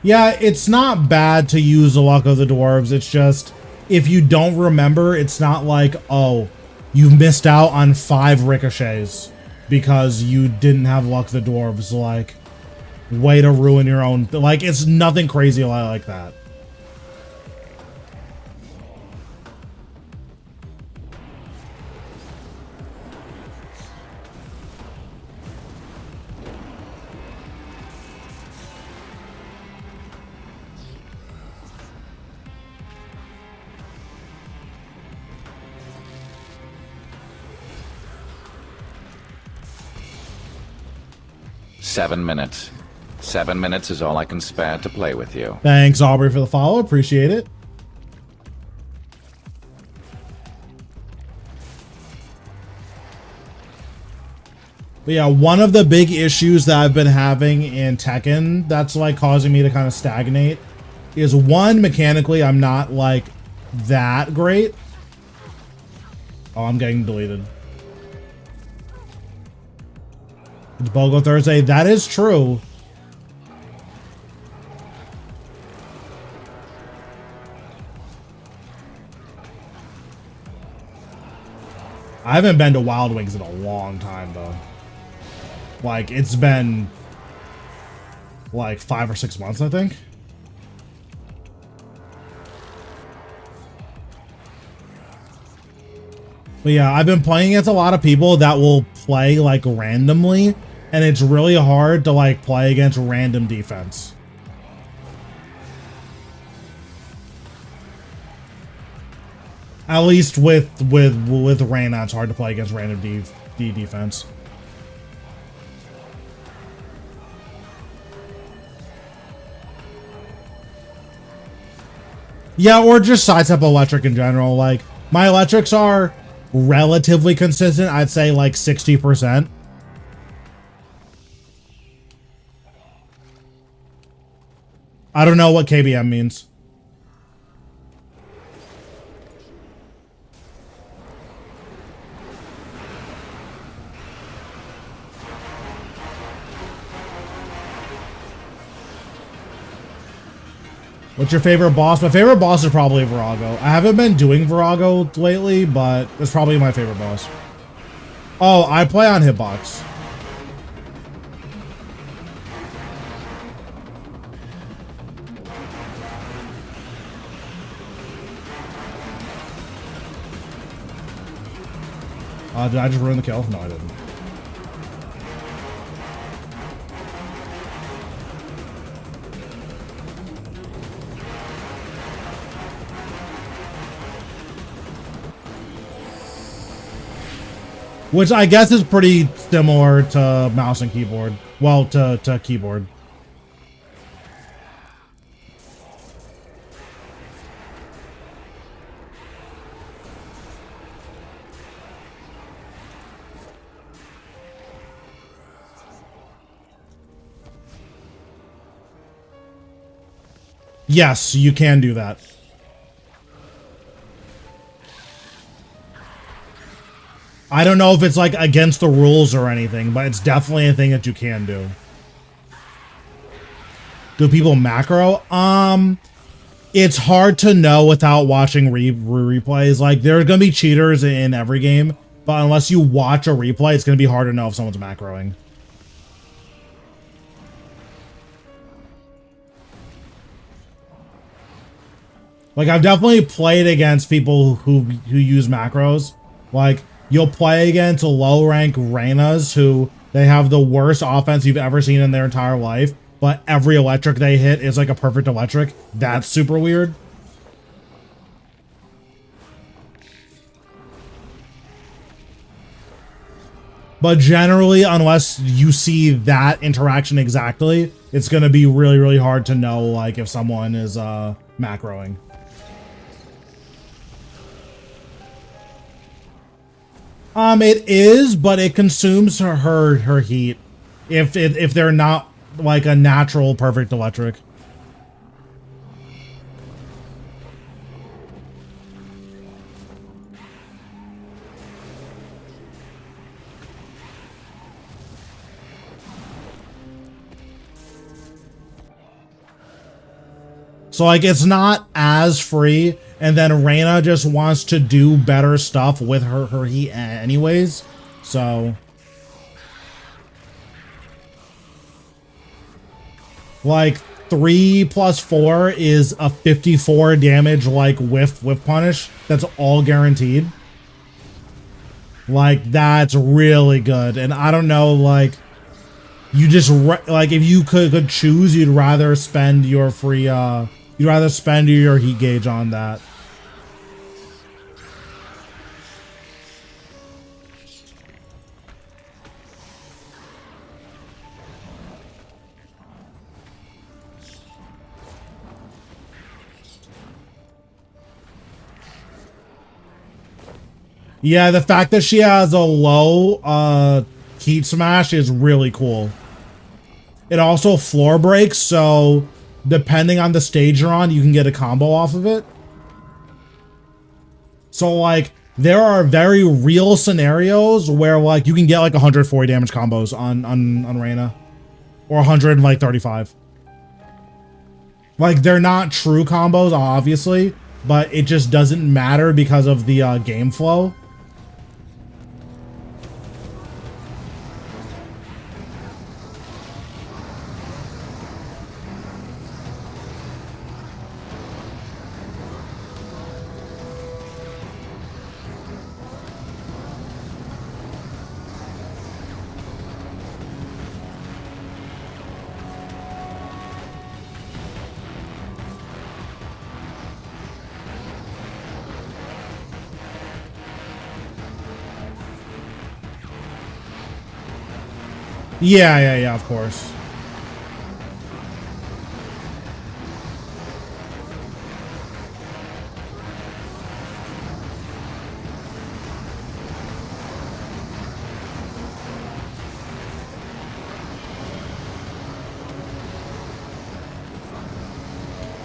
Yeah, it's not bad to use the Luck of the Dwarves. It's just, if you don't remember, it's not like, oh, you've missed out on 5 ricochets because you didn't have luck the dwarves. Like, way to ruin your own. Like, it's nothing crazy like that. Seven minutes. 7 minutes is all I can spare to play with you. Thanks, Aubrey, for the follow. Appreciate it. But yeah, one of the big issues that I've been having in Tekken that's like causing me to kind of stagnate is, one, mechanically, I'm not like that great. Oh, I'm getting deleted. It's BOGO Thursday. That is true. I haven't been to Wild Wings in a long time, though. Like, it's been like 5 or 6 months, I think. But yeah, I've been playing against a lot of people that will play like randomly, and it's really hard to like play against random defense. At least with Reyna, it's hard to play against random defense. Yeah, or just sidestep electric in general. Like, my electrics are relatively consistent. I'd say like 60%. I don't know what KBM means. What's your favorite boss? My favorite boss is probably Virago. I haven't been doing Virago lately, but it's probably my favorite boss. Oh, I play on Hitbox. Did I just ruin the kill? No, I didn't. Which I guess is pretty similar to mouse and keyboard. Well, to keyboard. Yes, you can do that. I don't know if it's like against the rules or anything, but it's definitely a thing that you can do. Do people macro? It's hard to know without watching replays. Like, there's gonna be cheaters in every game, but unless you watch a replay, it's gonna be hard to know if someone's macroing. Like, I've definitely played against people who use macros. Like, you'll play against low rank Reynas who they have the worst offense you've ever seen in their entire life, but every electric they hit is like a perfect electric. That's super weird. But generally, unless you see that interaction exactly, it's going to be really, really hard to know like if someone is macroing. It is, but it consumes her heat if they're not like a natural perfect electric. So like it's not as free. And then Reyna just wants to do better stuff with her heat anyways. So like 3 + 4 is a 54 damage like whiff punish. That's all guaranteed. Like that's really good. And I don't know, like you just like if you could choose, you'd rather spend your free you'd rather spend your heat gauge on that. Yeah, the fact that she has a low heat smash is really cool. It also floor breaks, so depending on the stage you're on, you can get a combo off of it. So like there are very real scenarios where like you can get like 140 damage combos on Reyna. Or 135. Like they're not true combos, obviously, but it just doesn't matter because of the game flow. Yeah, of course.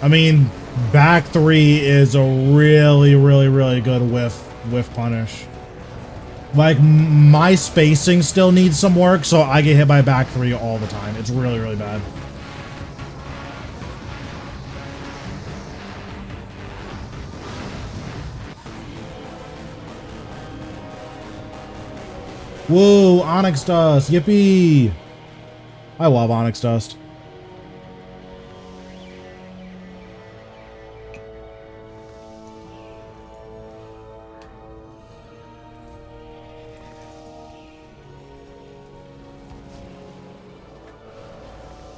I mean, back 3 is a really good whiff punish. Like, my spacing still needs some work, so I get hit by back 3 all the time. It's really bad. Whoa, Onyx Dust, yippee! I love Onyx Dust.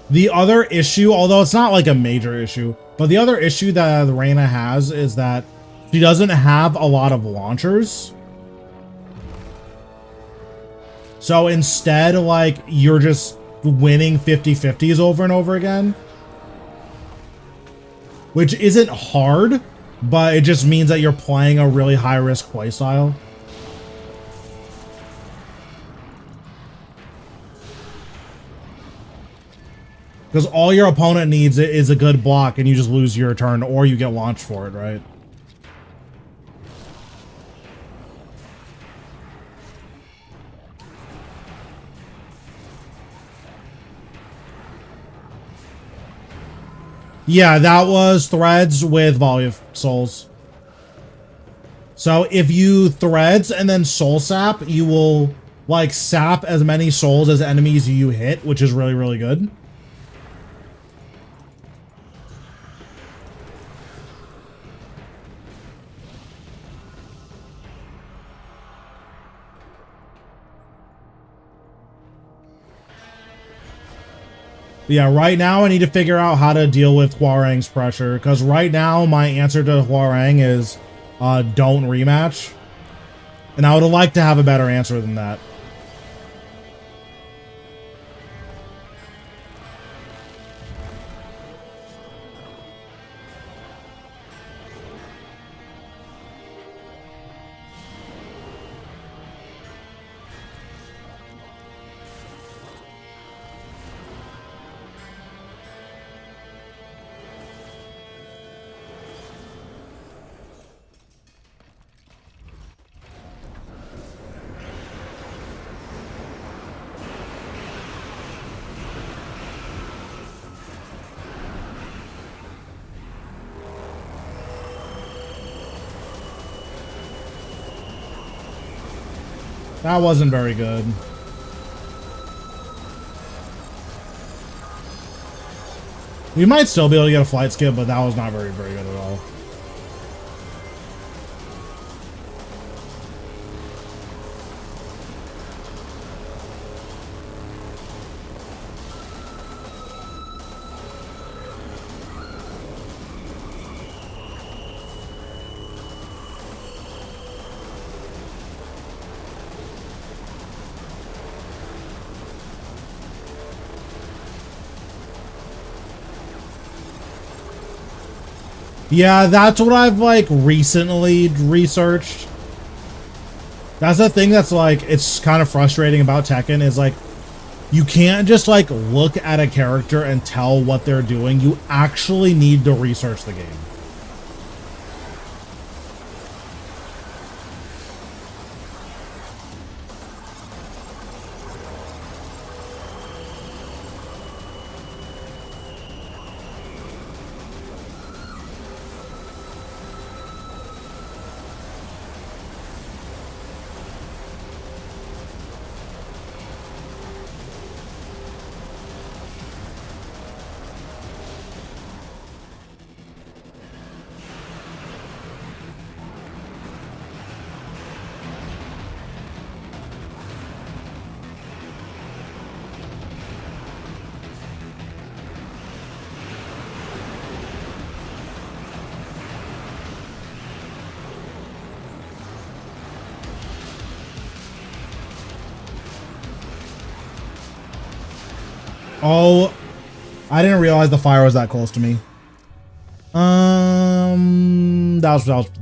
The other issue, although it's not like a major issue, but the other issue that Reyna has is that she doesn't have a lot of launchers. So instead, like, you're just winning 50-50s over and over again. Which isn't hard, but it just means that you're playing a really high-risk playstyle. Because all your opponent needs is a good block and you just lose your turn or you get launched for it, right? Yeah, that was threads with volley of souls. So if you threads and then soul sap, you will like sap as many souls as enemies you hit, which is really good. Yeah, right now I need to figure out how to deal with Hwoarang's pressure, because right now my answer to Hwoarang is don't rematch. And I would like to have a better answer than that. That wasn't very good. We might still be able to get a flight skip, but that was not very good at all. Yeah, that's what I've like recently researched. That's the thing that's like, it's kind of frustrating about Tekken is like, you can't just like look at a character and tell what they're doing. You actually need to research the game. Oh, I didn't realize the fire was that close to me. That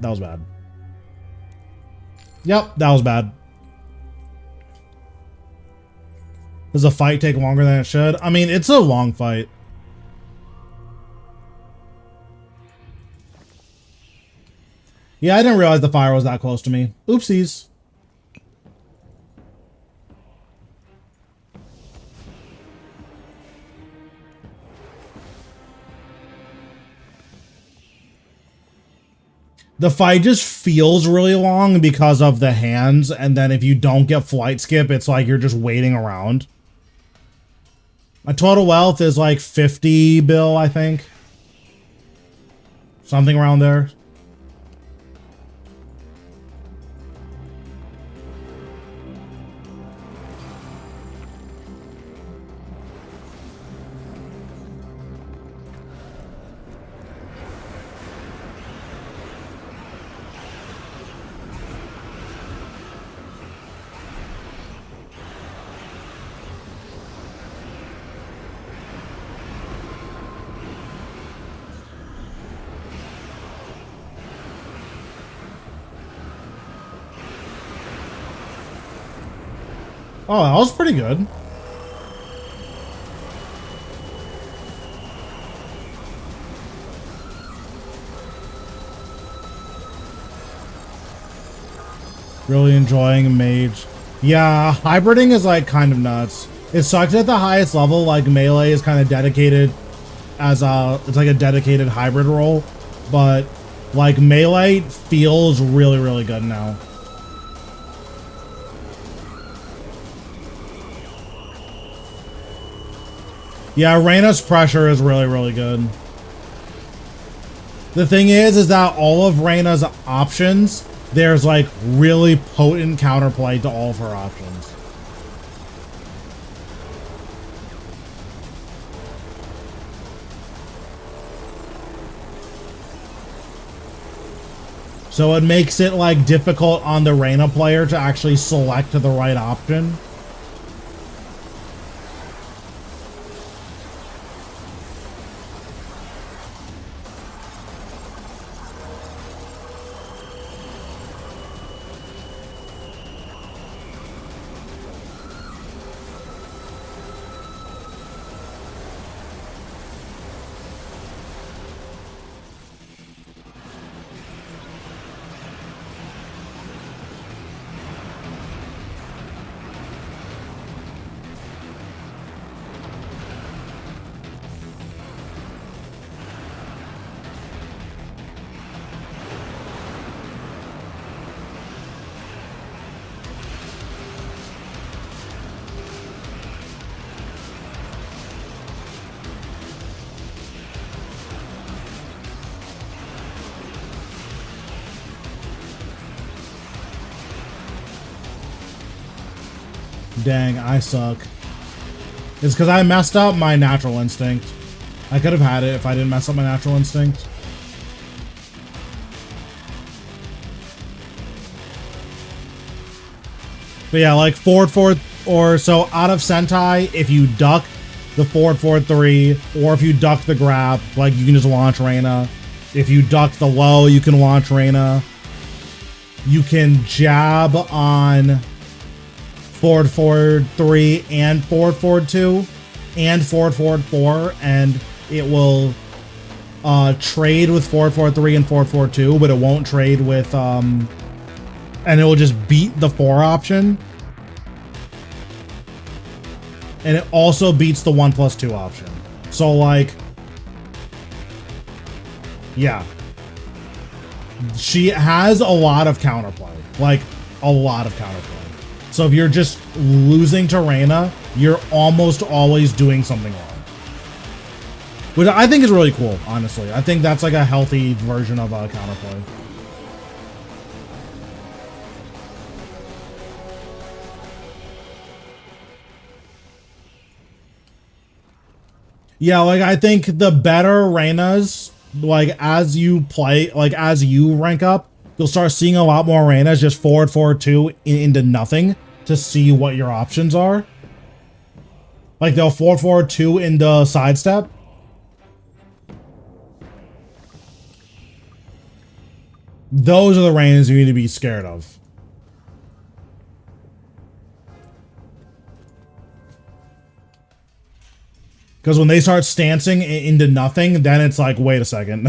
was bad. Yep, that was bad. Does the fight take longer than it should? I mean, it's a long fight. Yeah, I didn't realize the fire was that close to me. Oopsies. The fight just feels really long because of the hands, and then if you don't get flight skip, it's like you're just waiting around. My total wealth is like 50 bill, I think. Something around there. Oh, that was pretty good. Really enjoying Mage. Yeah, hybriding is like kind of nuts. It sucks at the highest level, like Melee is kind of dedicated as it's like a dedicated hybrid role, but like Melee feels really, really good now. Yeah, Reyna's pressure is really, really good. The thing is that all of Reyna's options, there's like really potent counterplay to all of her options. So it makes it like difficult on the Reyna player to actually select the right option. Dang, I suck. It's because I messed up my natural instinct. I could have had it if I didn't mess up my natural instinct. But yeah, like forward, or so out of Sentai, if you duck the forward 3, or if you duck the grab, like you can just launch Reina. If you duck the low, you can launch Reina. You can jab on forward 3 and forward 2 and forward 4, and it will trade with forward 3 and forward 2, but it won't trade with and it will just beat the 4 option. And it also beats the 1+2 option. So like, yeah. She has a lot of counterplay. Like, a lot of counterplay. So if you're just losing to Reina, you're almost always doing something wrong. Which I think is really cool, honestly. I think that's like a healthy version of counterplay. Yeah, like I think the better Reinas, like as you play, like as you rank up, you'll start seeing a lot more Reinas just forward 2 into nothing to see what your options are. Like they'll forward 2 into sidestep. Those are the Reinas you need to be scared of. Because when they start stancing into nothing, then it's like, wait a second.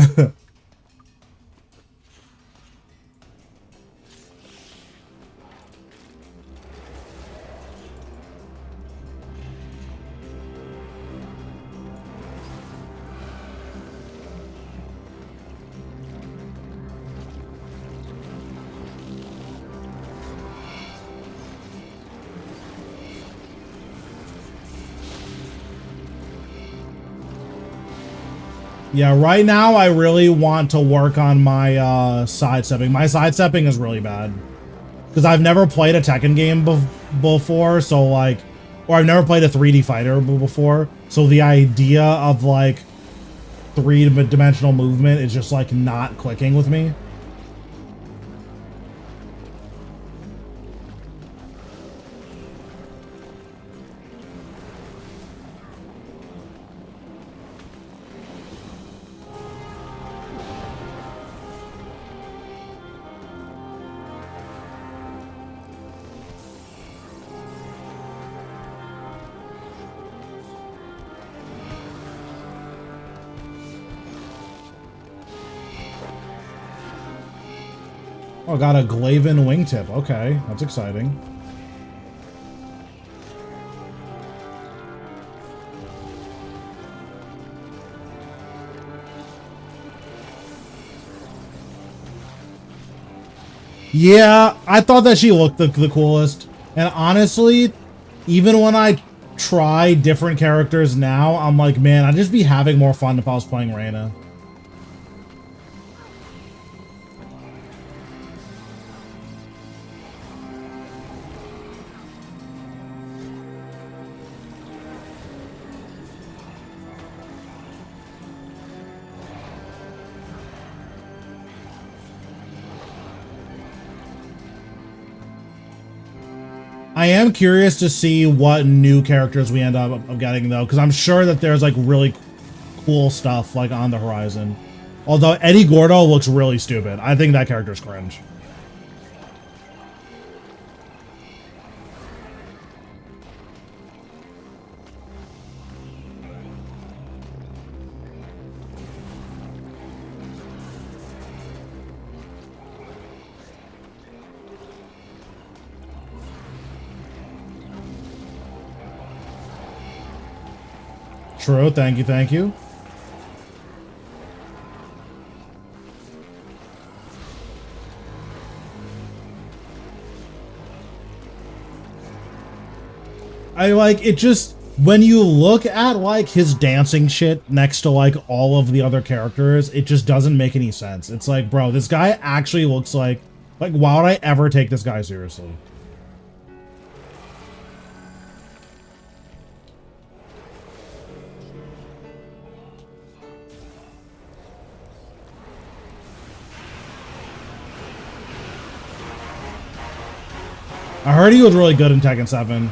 Yeah, right now I really want to work on my sidestepping. My sidestepping is really bad. Because I've never played a Tekken game before, so like... Or I've never played a 3D fighter before, so the idea of like 3-dimensional movement is just like not clicking with me. Oh, got a Glaven wingtip. Okay, that's exciting. Yeah, I thought that she looked the coolest. And honestly, even when I try different characters now, I'm like, man, I'd just be having more fun if I was playing Reina. I am curious to see what new characters we end up getting though, because I'm sure that there's like really cool stuff like on the horizon. Although Eddie Gordo looks really stupid. I think that character's cringe. True, thank you, thank you. I like it just when you look at like his dancing shit next to like all of the other characters, it just doesn't make any sense. It's like, bro, this guy actually looks like why would I ever take this guy seriously? I heard he was really good in Tekken 7.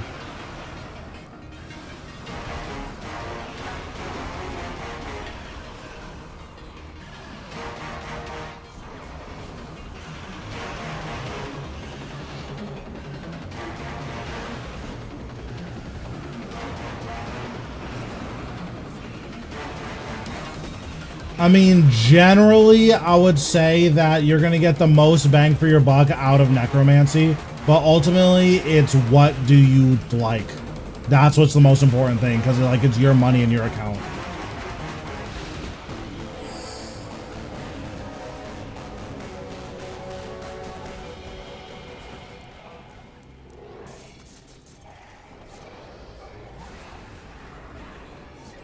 I mean, generally, I would say that you're going to get the most bang for your buck out of necromancy, but ultimately, it's what do you like. That's what's the most important thing, because like it's your money in your account.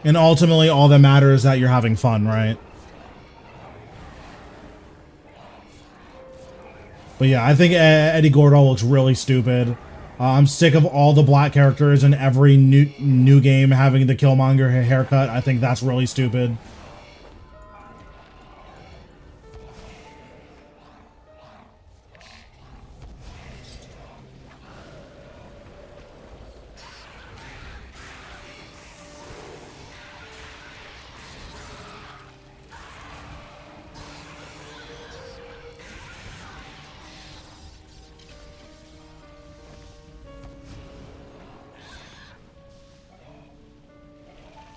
And ultimately, all that matters is that you're having fun, right? But yeah, I think Eddie Gordo looks really stupid. I'm sick of all the black characters in every new game having the Killmonger haircut. I think that's really stupid.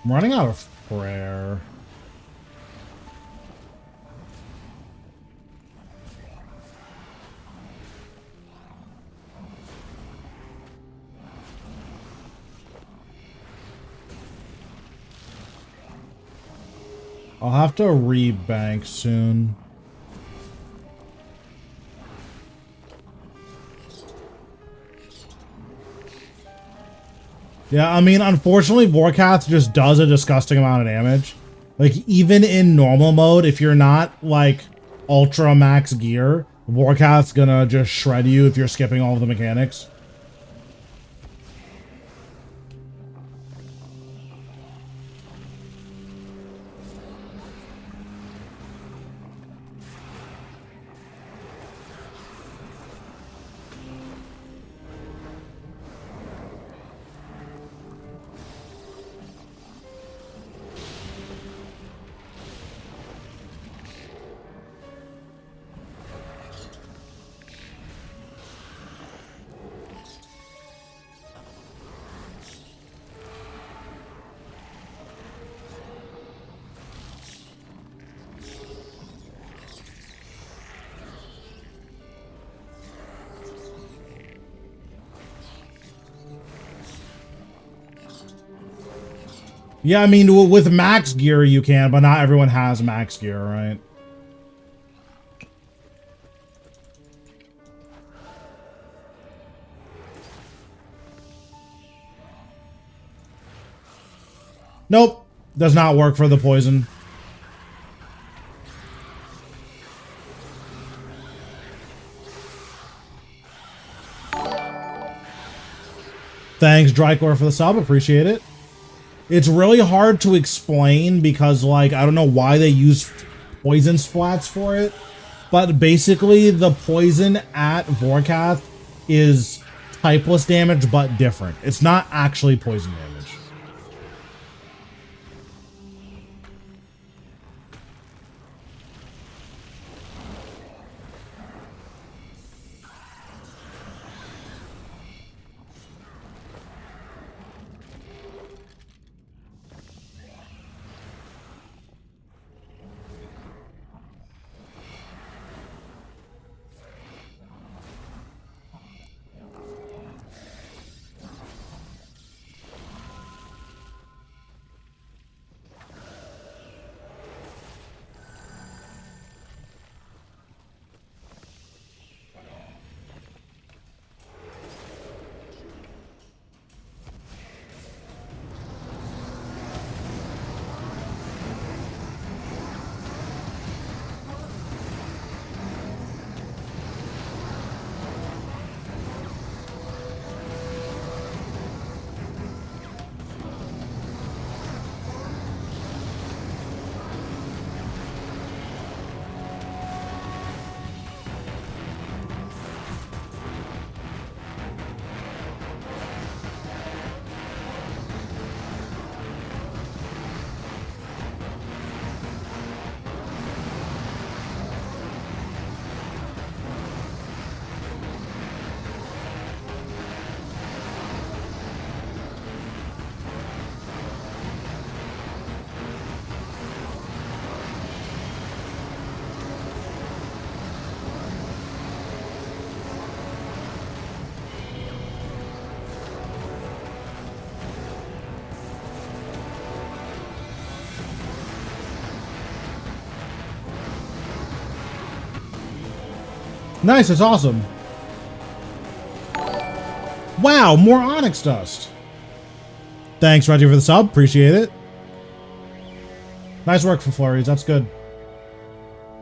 I'm running out of prayer. I'll have to rebank soon. Yeah, I mean, unfortunately, Vorkath just does a disgusting amount of damage. Like, even in normal mode, if you're not, like, ultra max gear, Vorkath's gonna just shred you if you're skipping all of the mechanics. Yeah, I mean, with max gear you can, but not everyone has max gear, right? Nope. Does not work for the poison. Thanks, Drykor, for the sub. Appreciate it. It's really hard to explain because, like, I don't know why they use poison splats for it. But basically, the poison at Vorkath is typeless damage, but different. It's not actually poison damage. Nice, it's awesome. Wow, more onyx dust. Thanks, Reggie, for the sub. Appreciate it. Nice work for flurries. That's good.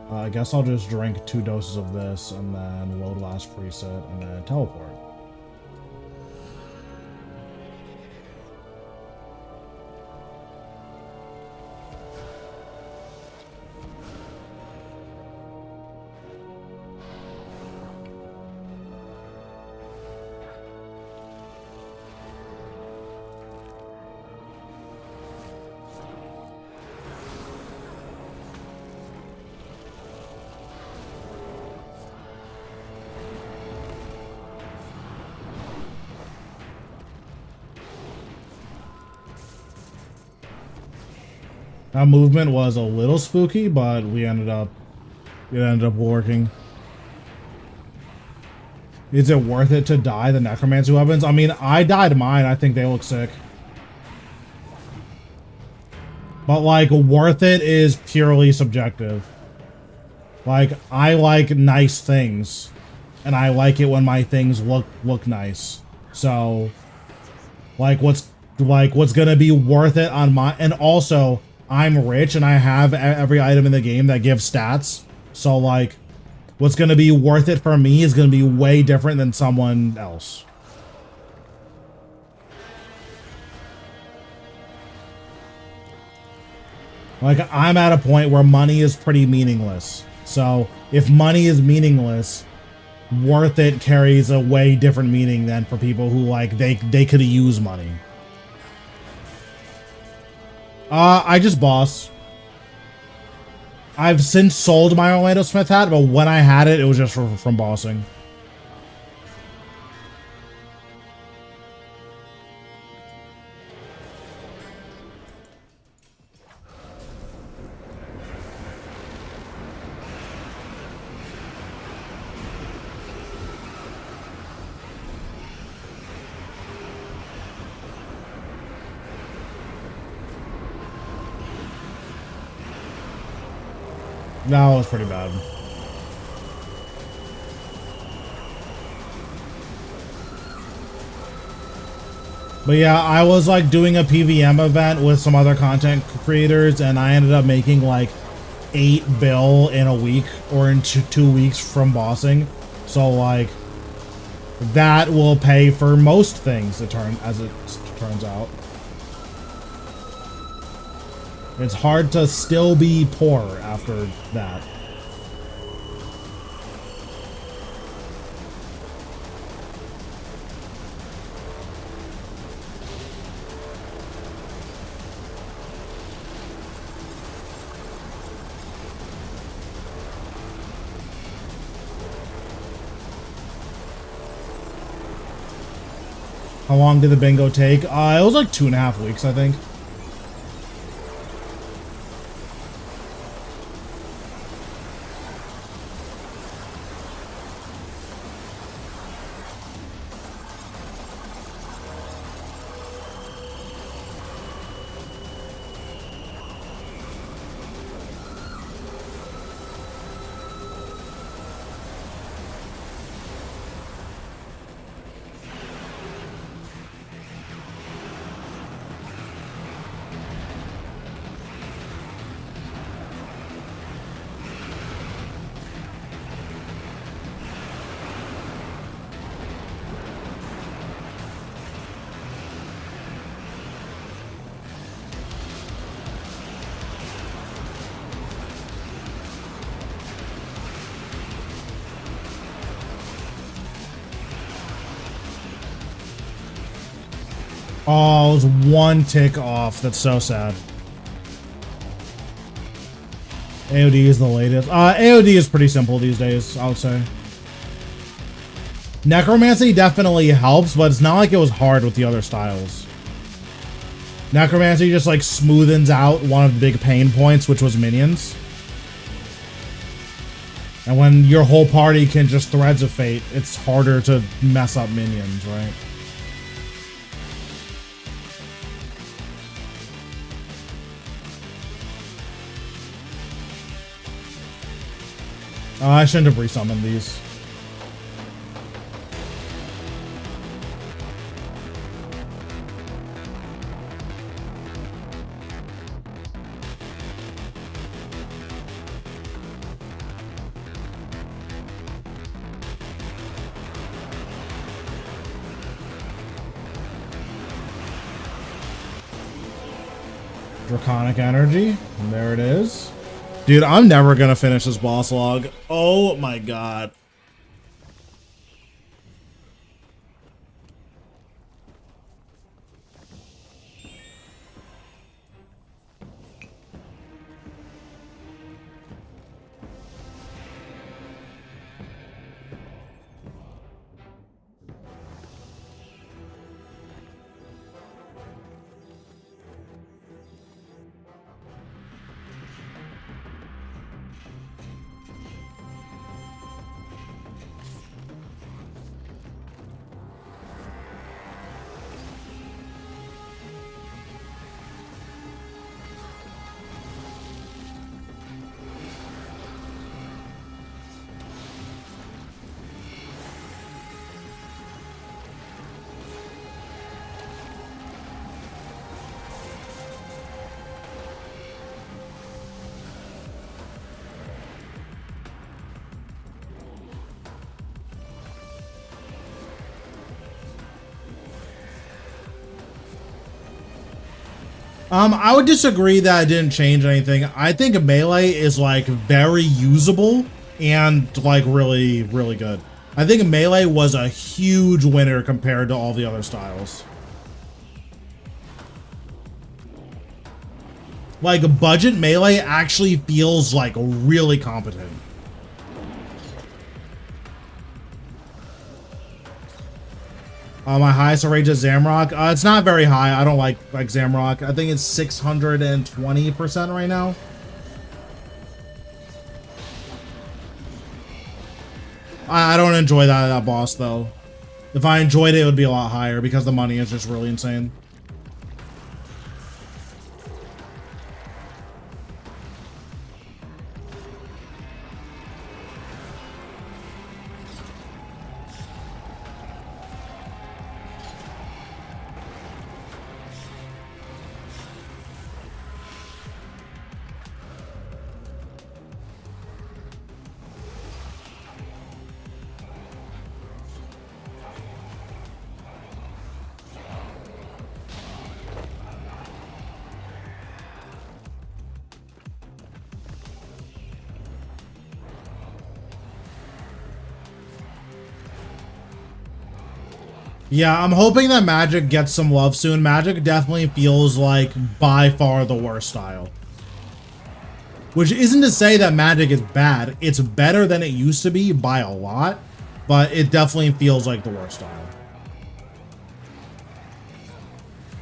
I guess I'll just drink 2 doses of this and then load last preset and then teleport. That movement was a little spooky, but it ended up working. Is it worth it to dye the necromancy weapons? I mean, I dyed mine. I think they look sick. But like, worth it is purely subjective. Like, I like nice things, and I like it when my things look nice. So, like, what's gonna be worth it on my, and also, I'm rich and I have every item in the game that gives stats. So like, what's going to be worth it for me is going to be way different than someone else. Like, I'm at a point where money is pretty meaningless. So if money is meaningless, worth it carries a way different meaning than for people who like, they could use money. I just boss. I've since sold my Orlando Smith hat, but when I had it, it was just from bossing. No, it was pretty bad. But yeah, I was like doing a PVM event with some other content creators, and I ended up making like 8 bill in a week or in 2 weeks from bossing. So like, that will pay for most things as it turns out. It's hard to still be poor after that. How long did the bingo take? It was like 2.5 weeks, I think. Oh, it was 1 tick off. That's so sad. AOD is the latest. AOD is pretty simple these days, I would say. Necromancy definitely helps, but it's not like it was hard with the other styles. Necromancy just like smoothens out one of the big pain points, which was minions. And when your whole party can just Threads of Fate, it's harder to mess up minions, right? I shouldn't have resummoned these. Draconic energy. And there it is. Dude, I'm never gonna finish this boss log. Oh my god. I would disagree that it didn't change anything. I think melee is like very usable and like really, really good. I think melee was a huge winner compared to all the other styles. Like budget melee actually feels like really competent. My highest rate is Zamrock. It's not very high. I don't like Zamrock. I think it's 620% right now. I don't enjoy that boss though. If I enjoyed it, it would be a lot higher because the money is just really insane. Yeah, I'm hoping that Magic gets some love soon. Magic definitely feels like by far the worst style. Which isn't to say that Magic is bad. It's better than it used to be by a lot, but it definitely feels like the worst style.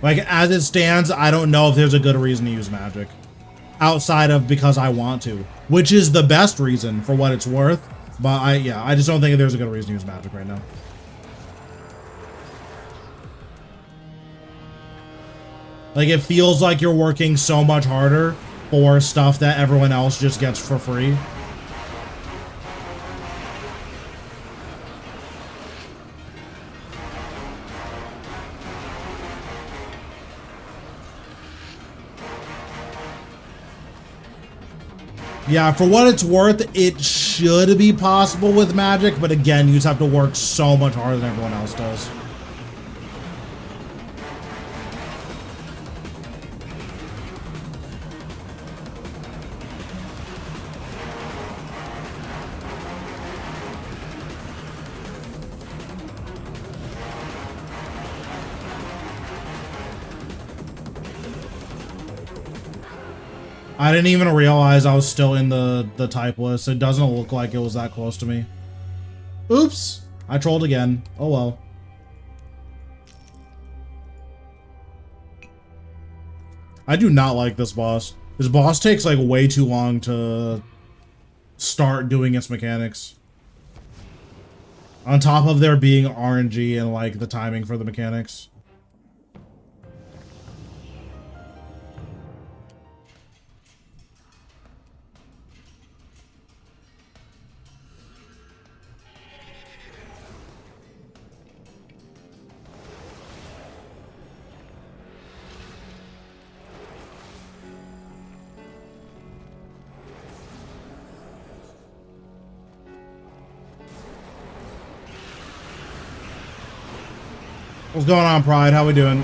Like, as it stands, I don't know if there's a good reason to use Magic. Outside of because I want to. Which is the best reason for what it's worth. But I just don't think there's a good reason to use Magic right now. Like, it feels like you're working so much harder for stuff that everyone else just gets for free. Yeah, for what it's worth, it should be possible with Magic, but again, you just have to work so much harder than everyone else does. I didn't even realize I was still in the type list. It doesn't look like it was that close to me. Oops! I trolled again. Oh well. I do not like this boss. This boss takes like way too long to start doing its mechanics. On top of there being RNG and like the timing for the mechanics. What's going on, Pride? How we doing?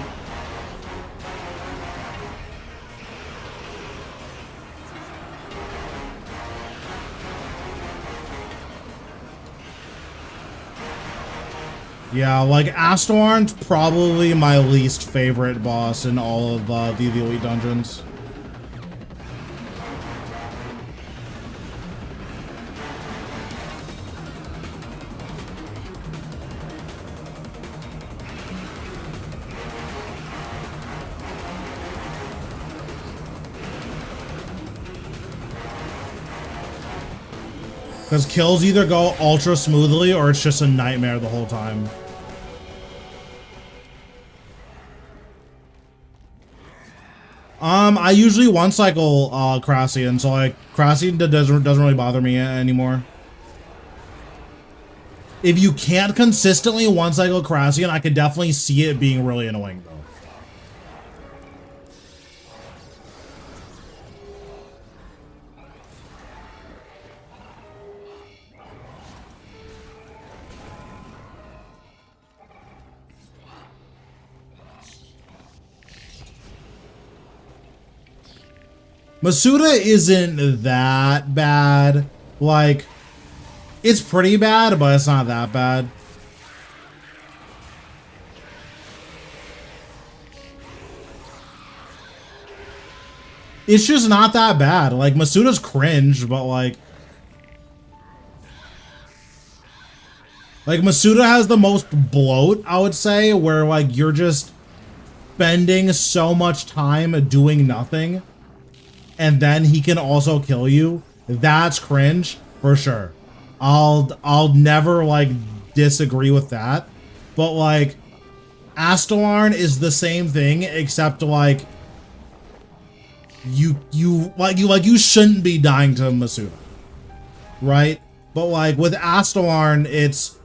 Yeah, like Astawarn's probably my least favorite boss in all of the Elite Dungeons. Because kills either go ultra smoothly or it's just a nightmare the whole time. I usually one cycle Crassian, so like Crassian doesn't really bother me anymore. If you can't consistently one cycle Crassian, I could definitely see it being really annoying though. Masuda isn't that bad. Like, it's pretty bad, but it's not that bad. It's just not that bad. Like, Masuda's cringe, but like Masuda has the most bloat, I would say, where like you're just spending so much time doing nothing. And then he can also kill you. That's cringe for sure. I'll never like disagree with that. But like Astalarn is the same thing, except like you shouldn't be dying to Masuda. Right? But like with Astalarn, it's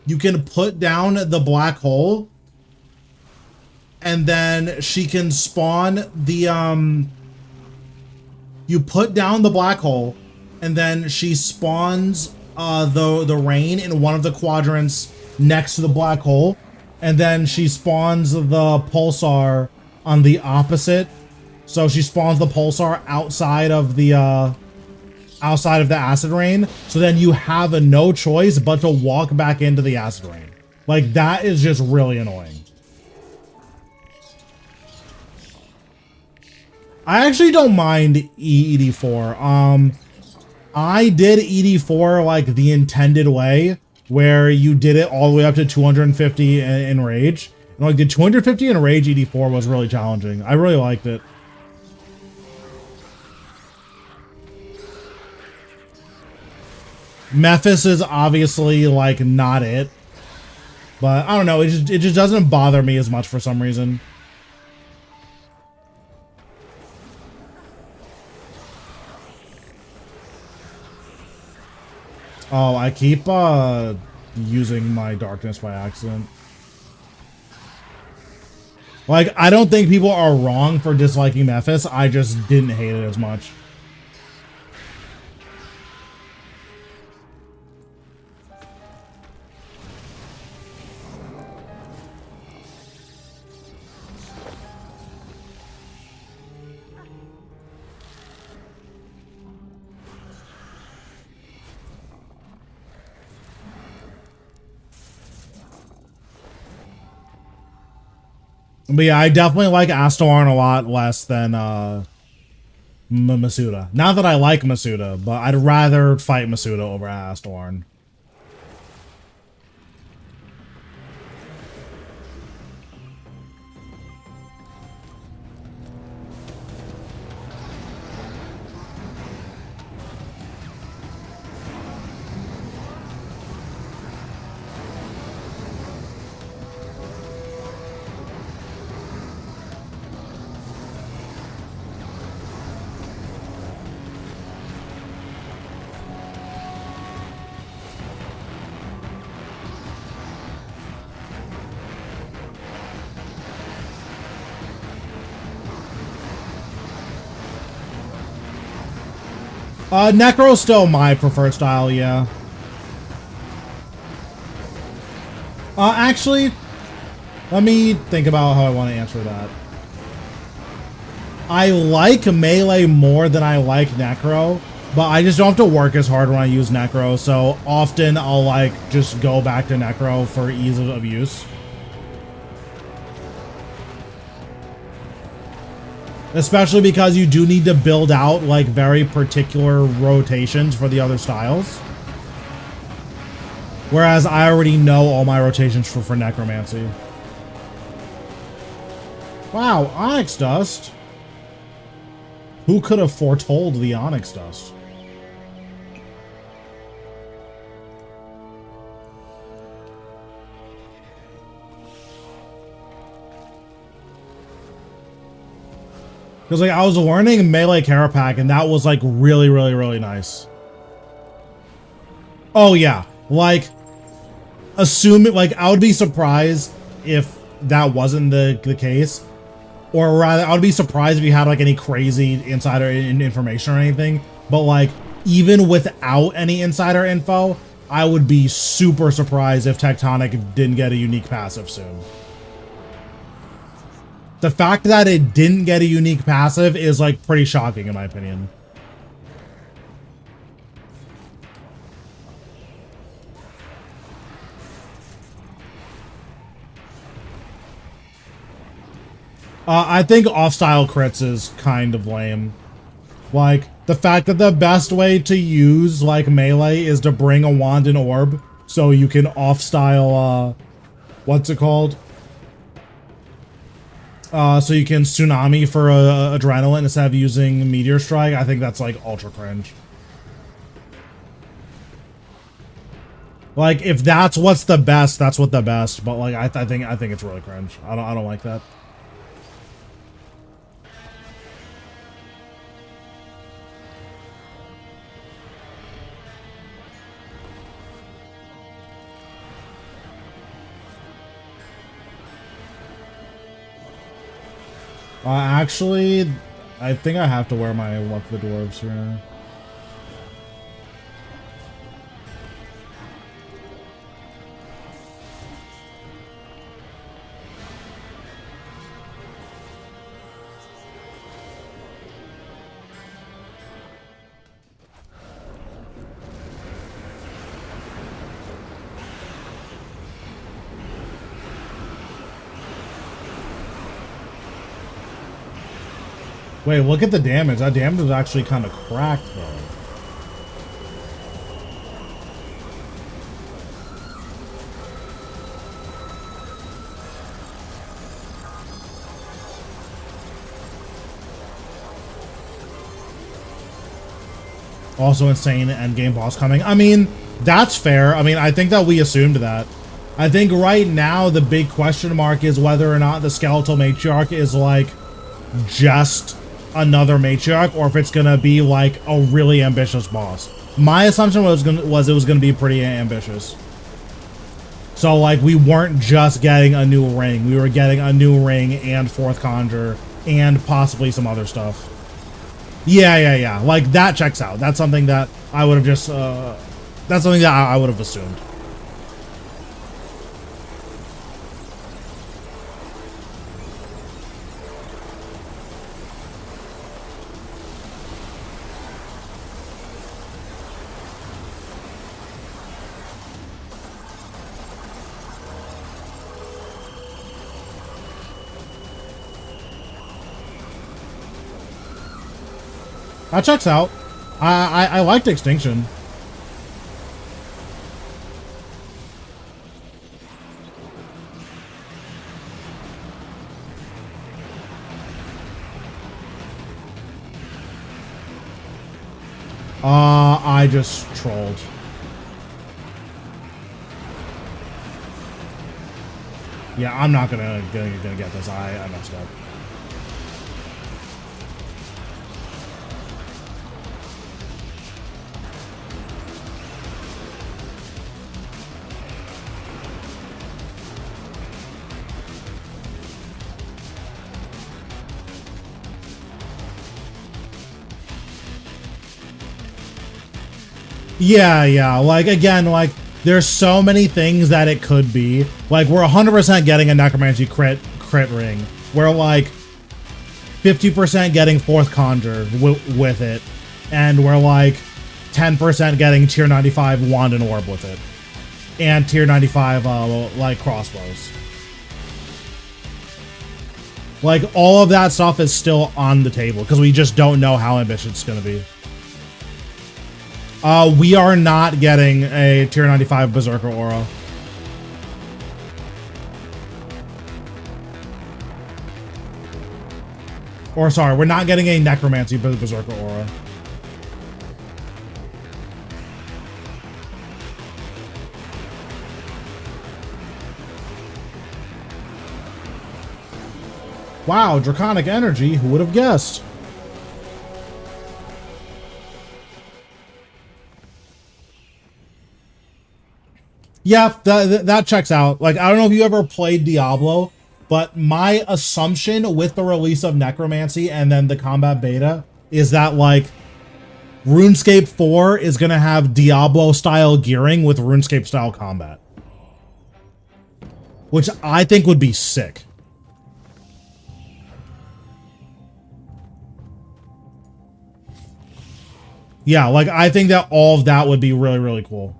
you can put down the black hole and then she can spawn the you put down the black hole, and then she spawns the rain in one of the quadrants next to the black hole, and then she spawns the pulsar on the opposite. So she spawns the pulsar outside of the acid rain. So then you have no choice but to walk back into the acid rain. Like that is just really annoying. I actually don't mind ED4. I did ED4 like the intended way, where you did it all the way up to 250 in rage. And like the 250 in rage ED4 was really challenging. I really liked it. Mephis is obviously like not it, but I don't know. It just doesn't bother me as much for some reason. Oh, I keep using my darkness by accident. Like, I don't think people are wrong for disliking Mephis. I just didn't hate it as much. But yeah, I definitely like Astalarn a lot less than Masuda. Not that I like Masuda, but I'd rather fight Masuda over Astalarn. Necro's still my preferred style, yeah. Actually, let me think about how I want to answer that. I like Melee more than I like Necro, But I just don't have to work as hard when I use Necro, so often I'll like just go back to Necro for ease of use. Especially because you do need to build out like very particular rotations for the other styles. Whereas I already know all my rotations for Necromancy. Wow, Onyx Dust. Who could have foretold the Onyx Dust? Because like I was learning melee Carapac and that was like really, really, really nice. Oh yeah, like assume it, like I would be surprised if that wasn't the case. Or rather, I would be surprised if you had like any crazy insider information or anything. But like even without any insider info, I would be super surprised if Tectonic didn't get a unique passive soon. The fact that it didn't get a unique passive is like pretty shocking in my opinion. I think off-style crits is kind of lame. Like, the fact that the best way to use, like, melee is to bring a wand and orb, so you can off-style, what's it called? So you can tsunami for adrenaline instead of using meteor strike. I think that's like ultra cringe. Like if that's what's the best, that's what the best. But like I think it's really cringe. I don't like that. Actually, I think I have to wear my Luck of the Dwarves here. Wait, look at the damage. That damage is actually kind of cracked, though. Also insane endgame boss coming. I mean, that's fair. I mean, I think that we assumed that. I think right now the big question mark is whether or not the Skeletal Matriarch is, like, just another matriarch, or if it's gonna be like a really ambitious boss. My assumption was it was gonna be pretty ambitious. So like we weren't just getting a new ring, we were getting a new ring and fourth conjure and possibly some other stuff. Yeah. Like that checks out. That's something that I would have just that's something that I would have assumed. That checks out. I liked Extinction. I just trolled. Yeah, I'm not gonna get this. I messed up. Yeah, like, again, like, there's so many things that it could be. Like, we're 100% getting a Necromancy crit ring. We're, like, 50% getting fourth conjure with it. and we're like 10% getting tier 95 wand and orb with it, and tier 95 like crossbows. Like, all of that stuff is still on the table because we just don't know how ambitious it's going to be. We are not getting a tier 95 Berserker aura. Or sorry, we're not getting a Necromancy Berserker aura. Wow, Draconic Energy, who would have guessed? Yeah, that checks out. Like, I don't know if you ever played Diablo, but my assumption with the release of Necromancy and then the combat beta is that, like, RuneScape 4 is going to have Diablo-style gearing with RuneScape-style combat. Which I think would be sick. Yeah, like, I think that all of that would be really, really cool.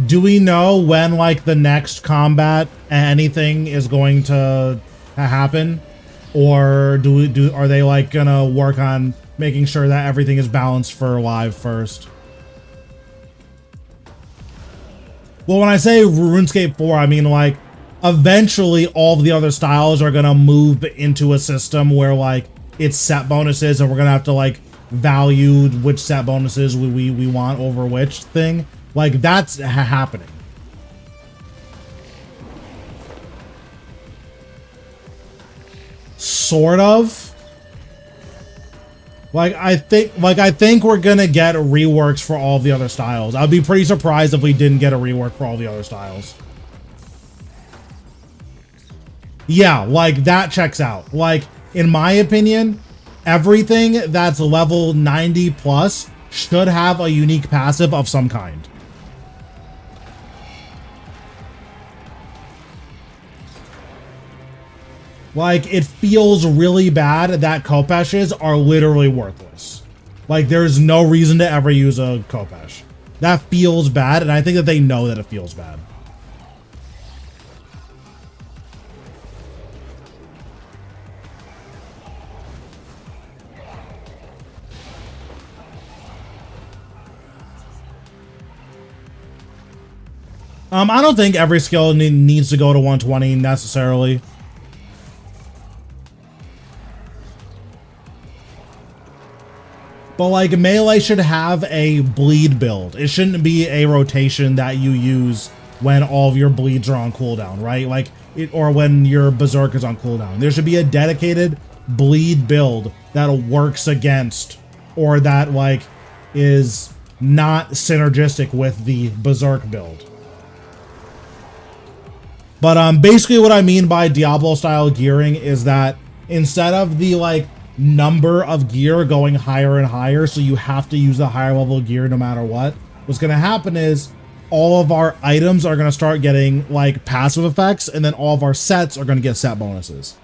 Do we know when, like, the next combat anything is going to happen, or are they, like, gonna work on making sure that everything is balanced for live first? Well, when I say RuneScape 4, I mean, like, eventually all of the other styles are gonna move into a system where, like, it's set bonuses, and we're gonna have to, like, value which set bonuses we want over which thing. Like, that's happening. Sort of. I think we're gonna get reworks for all the other styles. I'd be pretty surprised if we didn't get a rework for all the other styles. Yeah, like, that checks out. Like, in my opinion, everything that's level 90 plus should have a unique passive of some kind. Like, it feels really bad that Kopeshes are literally worthless. Like, there's no reason to ever use a Kopesh. That feels bad, and I think that they know that it feels bad. I don't think every skill needs to go to 120 necessarily. But, like, melee should have a bleed build. It shouldn't be a rotation that you use when all of your bleeds are on cooldown, right? Like, or when your berserk is on cooldown. There should be a dedicated bleed build that works against, or that, like, is not synergistic with the berserk build. But basically what I mean by Diablo style gearing is that instead of the, like, number of gear going higher and higher, so you have to use the higher level gear no matter what's going to happen is all of our items are going to start getting, like, passive effects, and then all of our sets are going to get set bonuses.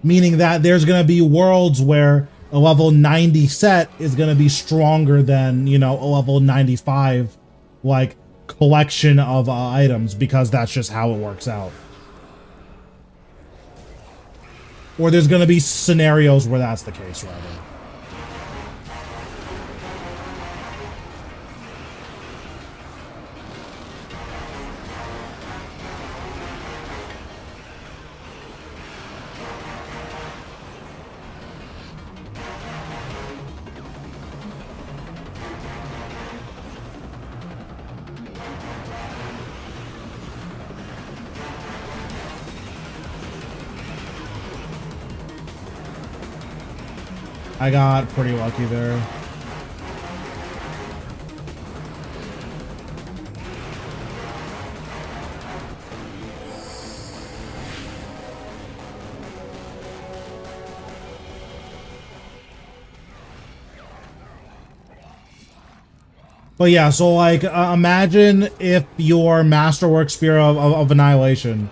Meaning that there's going to be worlds where a level 90 set is going to be stronger than, you know, a level 95, like, collection of items, because that's just how it works out. Or there's going to be scenarios where that's the case, rather. I got pretty lucky there. But yeah, so like, imagine if your Masterwork Spear of Annihilation,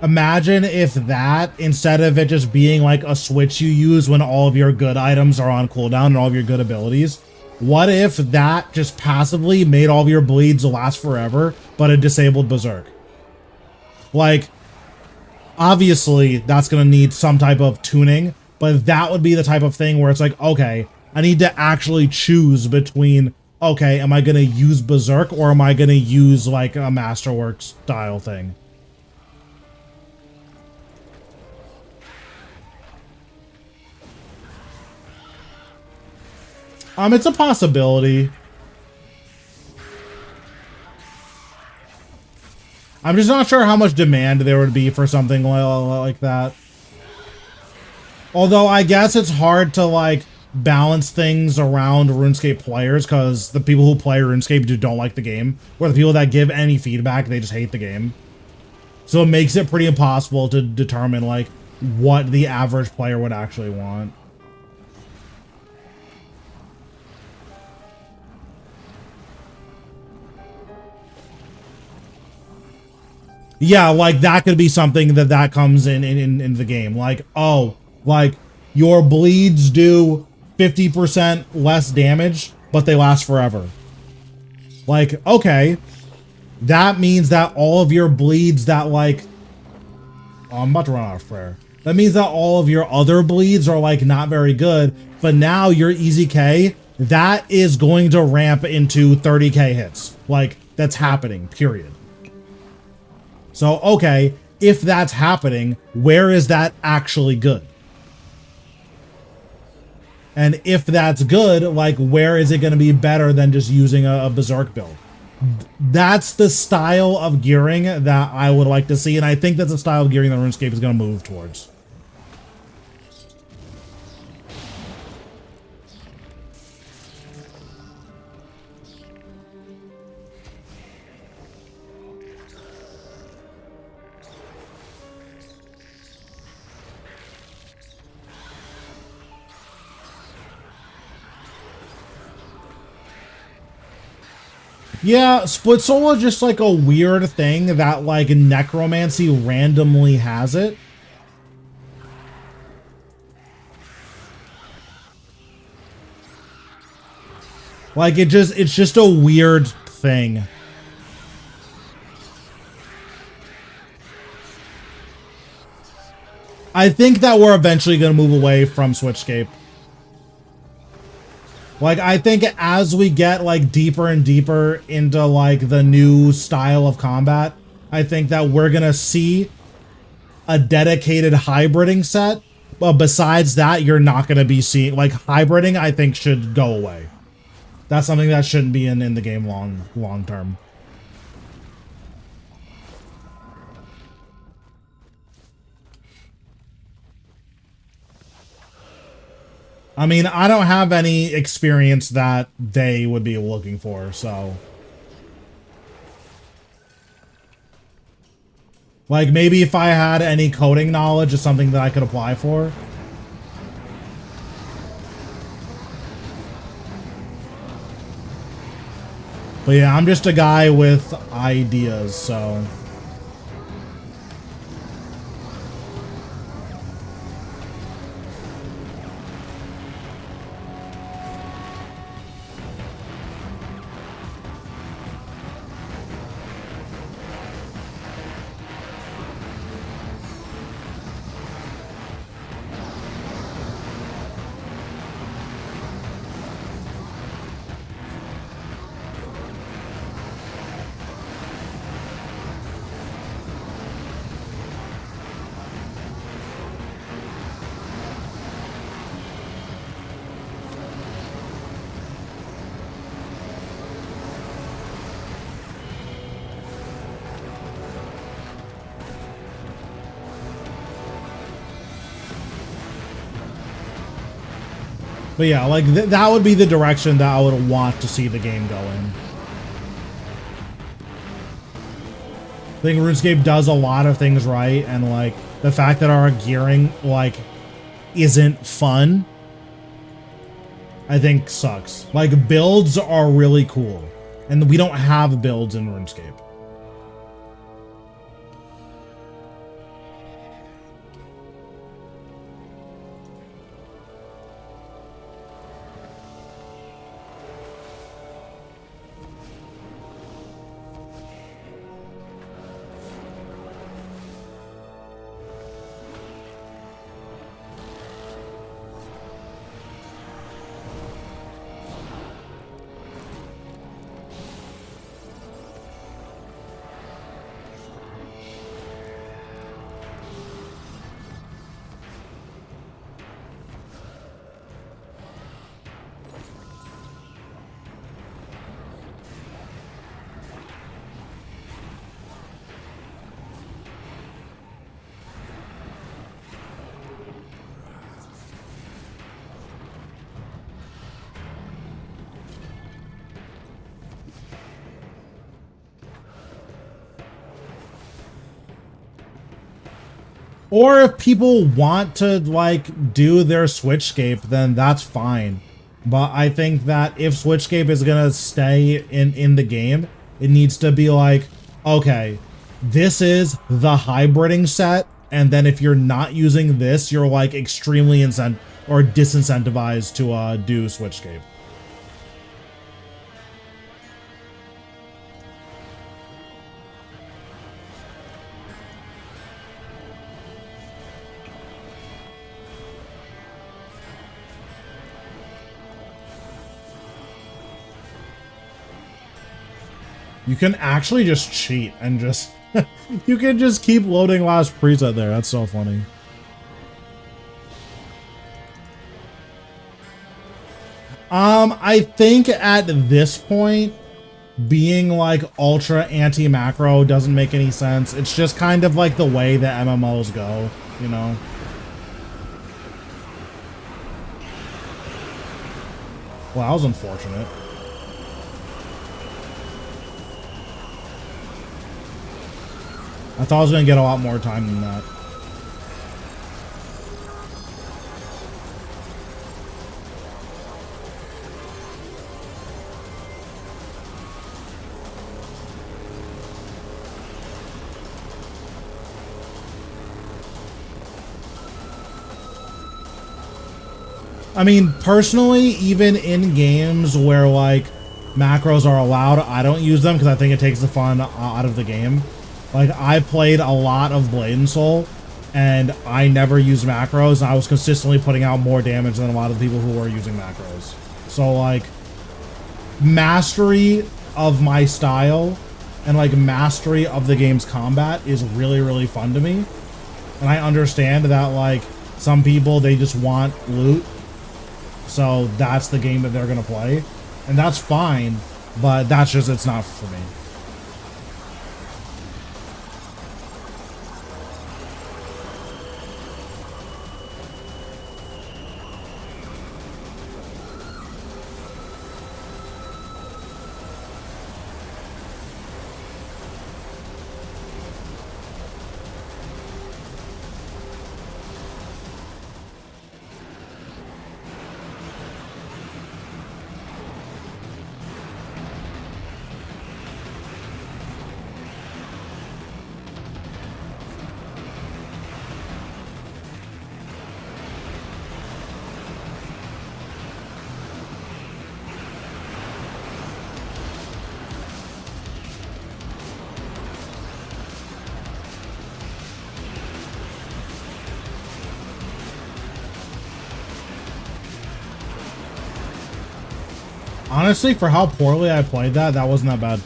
imagine if that, instead of it just being like a switch you use when all of your good items are on cooldown and all of your good abilities, what if that just passively made all of your bleeds last forever, but it disabled Berserk? Like, obviously that's going to need some type of tuning, but that would be the type of thing where it's like, okay, I need to actually choose between, okay, am I going to use Berserk or am I going to use like a Masterwork style thing? It's a possibility. I'm just not sure how much demand there would be for something like that. Although I guess it's hard to like balance things around RuneScape players, because the people who play RuneScape don't like the game, or the people that give any feedback, they just hate the game. So it makes it pretty impossible to determine like what the average player would actually want. Yeah, like that could be something that comes in the game. Like, oh, like your bleeds do 50% less damage, but they last forever. Like, okay, that means that all of your bleeds that like, oh, I'm about to run out of prayer. That means that all of your other bleeds are like not very good, but now your easy K, that is going to ramp into 30k hits. Like, that's happening, period. So, okay, if that's happening, where is that actually good? And if that's good, like, where is it going to be better than just using a Berserk build? That's the style of gearing that I would like to see, and I think that's the style of gearing that RuneScape is going to move towards. Yeah, Split Soul is just like a weird thing that like Necromancy randomly has it. Like it's just a weird thing. I think that we're eventually going to move away from Switchscape. Like, I think as we get, like, deeper and deeper into, like, the new style of combat, I think that we're gonna see a dedicated hybriding set. But besides that, you're not gonna be seeing... Like, hybriding, I think, should go away. That's something that shouldn't be in the game long term. I mean, I don't have any experience that they would be looking for, so... Like, maybe if I had any coding knowledge is something that I could apply for. But yeah, I'm just a guy with ideas, so... But yeah, like that would be the direction that I would want to see the game go in. I think RuneScape does a lot of things right, and like the fact that our gearing like isn't fun, I think sucks. Like builds are really cool, and we don't have builds in RuneScape. Or if people want to like do their Switchscape, then that's fine. But I think that if Switchscape is gonna stay in the game, it needs to be like, okay, this is the hybriding set, and then if you're not using this, you're like extremely disincentivized to do Switchscape. You can actually just cheat and just you can just keep loading last preset there. That's so funny. I think at this point, being like ultra anti-macro doesn't make any sense. It's just kind of like the way that MMOs go, you know? Well, that was unfortunate. I thought I was going to get a lot more time than that. I mean, personally, even in games where like macros are allowed, I don't use them because I think it takes the fun out of the game. Like, I played a lot of Blade and Soul, and I never used macros, and I was consistently putting out more damage than a lot of the people who were using macros. So, like, mastery of my style and, like, mastery of the game's combat is really, really fun to me. And I understand that, like, some people, they just want loot, so that's the game that they're gonna play. And that's fine, but that's just, it's not for me. Honestly, for how poorly I played that, that wasn't that bad.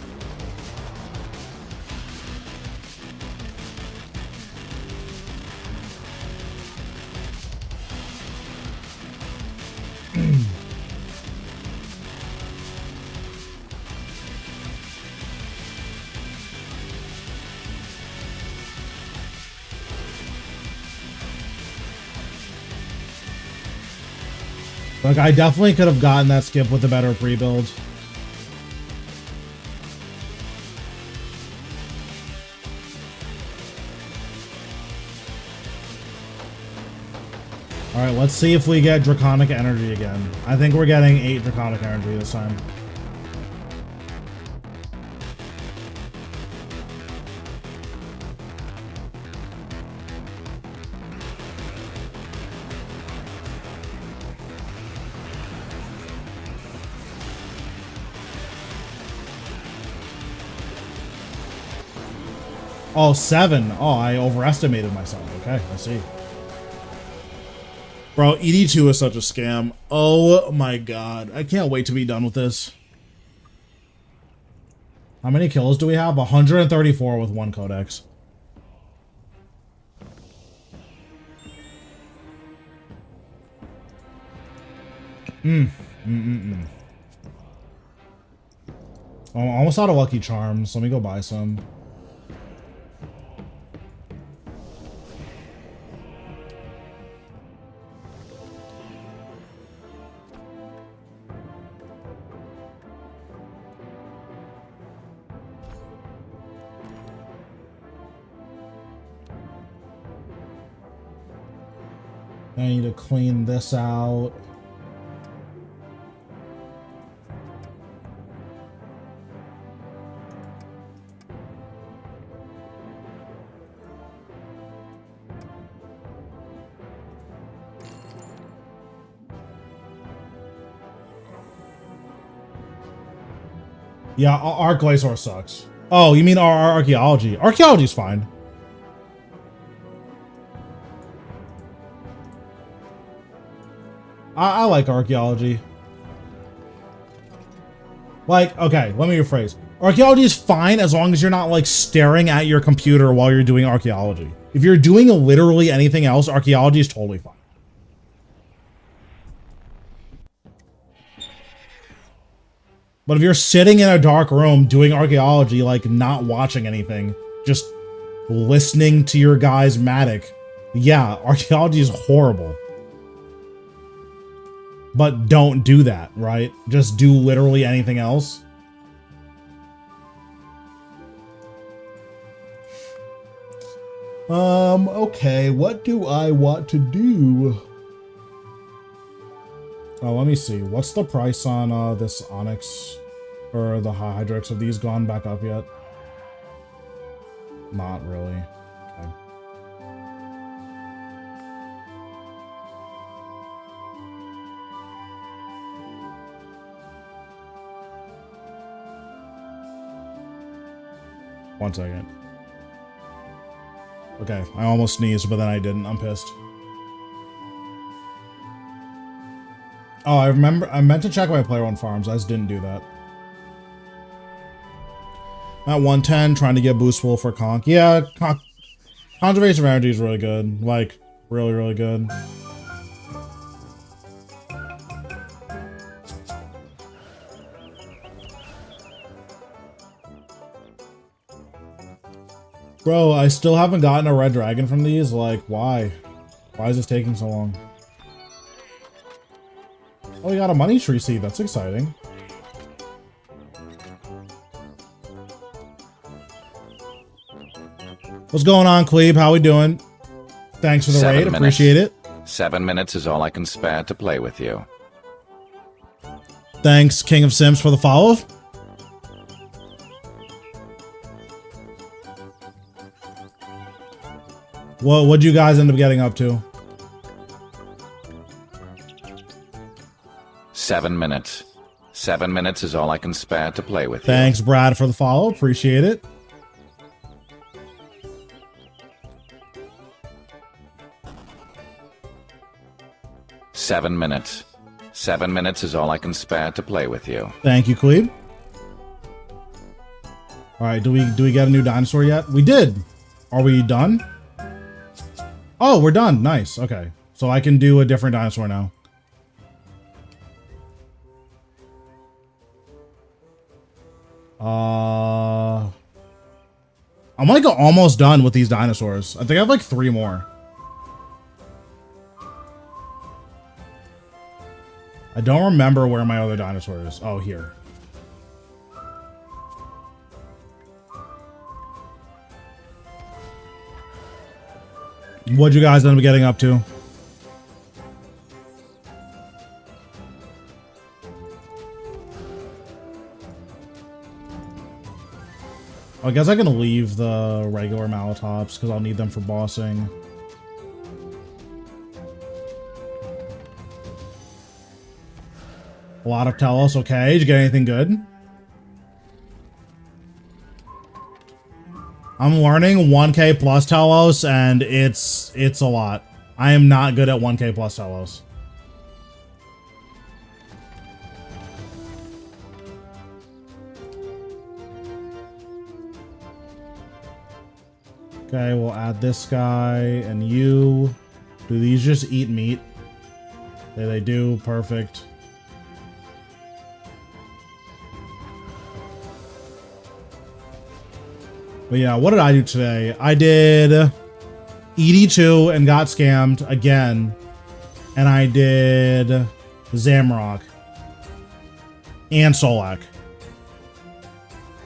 Like, I definitely could have gotten that skip with a better pre-build. Alright, let's see if we get Draconic Energy again. I think we're getting 8 Draconic Energy this time. Oh, 7. Oh, I overestimated myself. Okay, I see. Bro, ED2 is such a scam. Oh my god. I can't wait to be done with this. How many kills do we have? 134 with 1 codex. Oh, I'm almost out of Lucky Charms. Let me go buy some. I need to clean this out. Yeah, our Glacier sucks. Oh, you mean our archaeology? Archaeology's fine. I like archaeology. Like, okay, let me rephrase. Archaeology is fine as long as you're not like staring at your computer while you're doing archaeology. If you're doing literally anything else, archaeology is totally fine. But if you're sitting in a dark room doing archaeology, like not watching anything, just listening to your guy's Matic, yeah, archaeology is horrible. But don't do that, right? Just do literally anything else. Okay, what do I want to do? Oh, let me see. What's the price on this Onyx or the Hydrix? Have these gone back up yet? Not really. Okay. One second. Okay, I almost sneezed, but then I didn't. I'm pissed. Oh, I remember. I meant to check my player one farms. I just didn't do that. At 110, trying to get boostful for Conk. Yeah, Conservation of Energy is really good. Like, really, really good. Bro, I still haven't gotten a red dragon from these. Like, why? Why is this taking so long? Oh, we got a money tree seed. That's exciting. What's going on, Cleve? How we doing? Thanks for the raid. Appreciate it. 7 minutes is all I can spare to play with you. Thanks, King of Sims, for the follow. What'd you guys end up getting up to? 7 minutes. 7 minutes is all I can spare to play with you. Thanks, Brad, for the follow. Appreciate it. Seven minutes. 7 minutes is all I can spare to play with you. Thank you, Cleve. All right, do we get a new dinosaur yet? We did. Are we done? Oh, we're done. Nice. Okay, so I can do a different dinosaur now. I'm like almost done with these dinosaurs. I think I have like 3 more. I don't remember where my other dinosaur is. Oh, here. What'd you guys end up getting up to? I guess I can leave the regular Malatops because I'll need them for bossing. A lot of Telos. Okay, did you get anything good? I'm learning 1k plus Telos, and it's a lot. I am not good at 1k plus Telos. Okay, we'll add this guy and you. Do these just eat meat? Yeah, they do. Perfect. But yeah, what did I do today? I did ED2 and got scammed again. And I did Zamrock and Solak.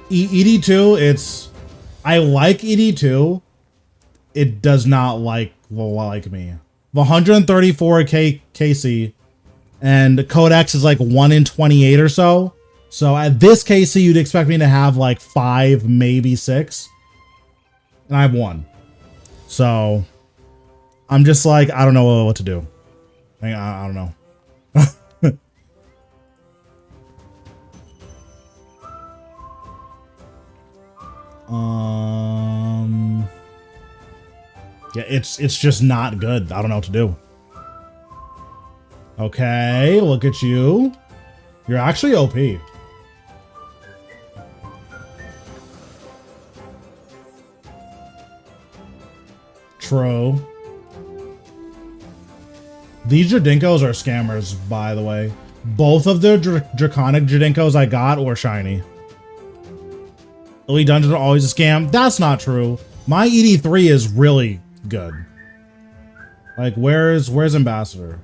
ED2, it's... I like ED2. It does not like me. 134 KC. And Codex is like 1 in 28 or so. So at this KC, you'd expect me to have like 5, maybe 6. And I have 1. So I'm just like, I don't know what to do. I don't know. Yeah, it's just not good. I don't know what to do. Okay, look at you. You're actually OP. True. These Jadinkos are scammers, by the way. Both of the Draconic Jadinkos I got were shiny. Elite Dungeons are always a scam. That's not true. My ED3 is really good. Like, where's Ambassador?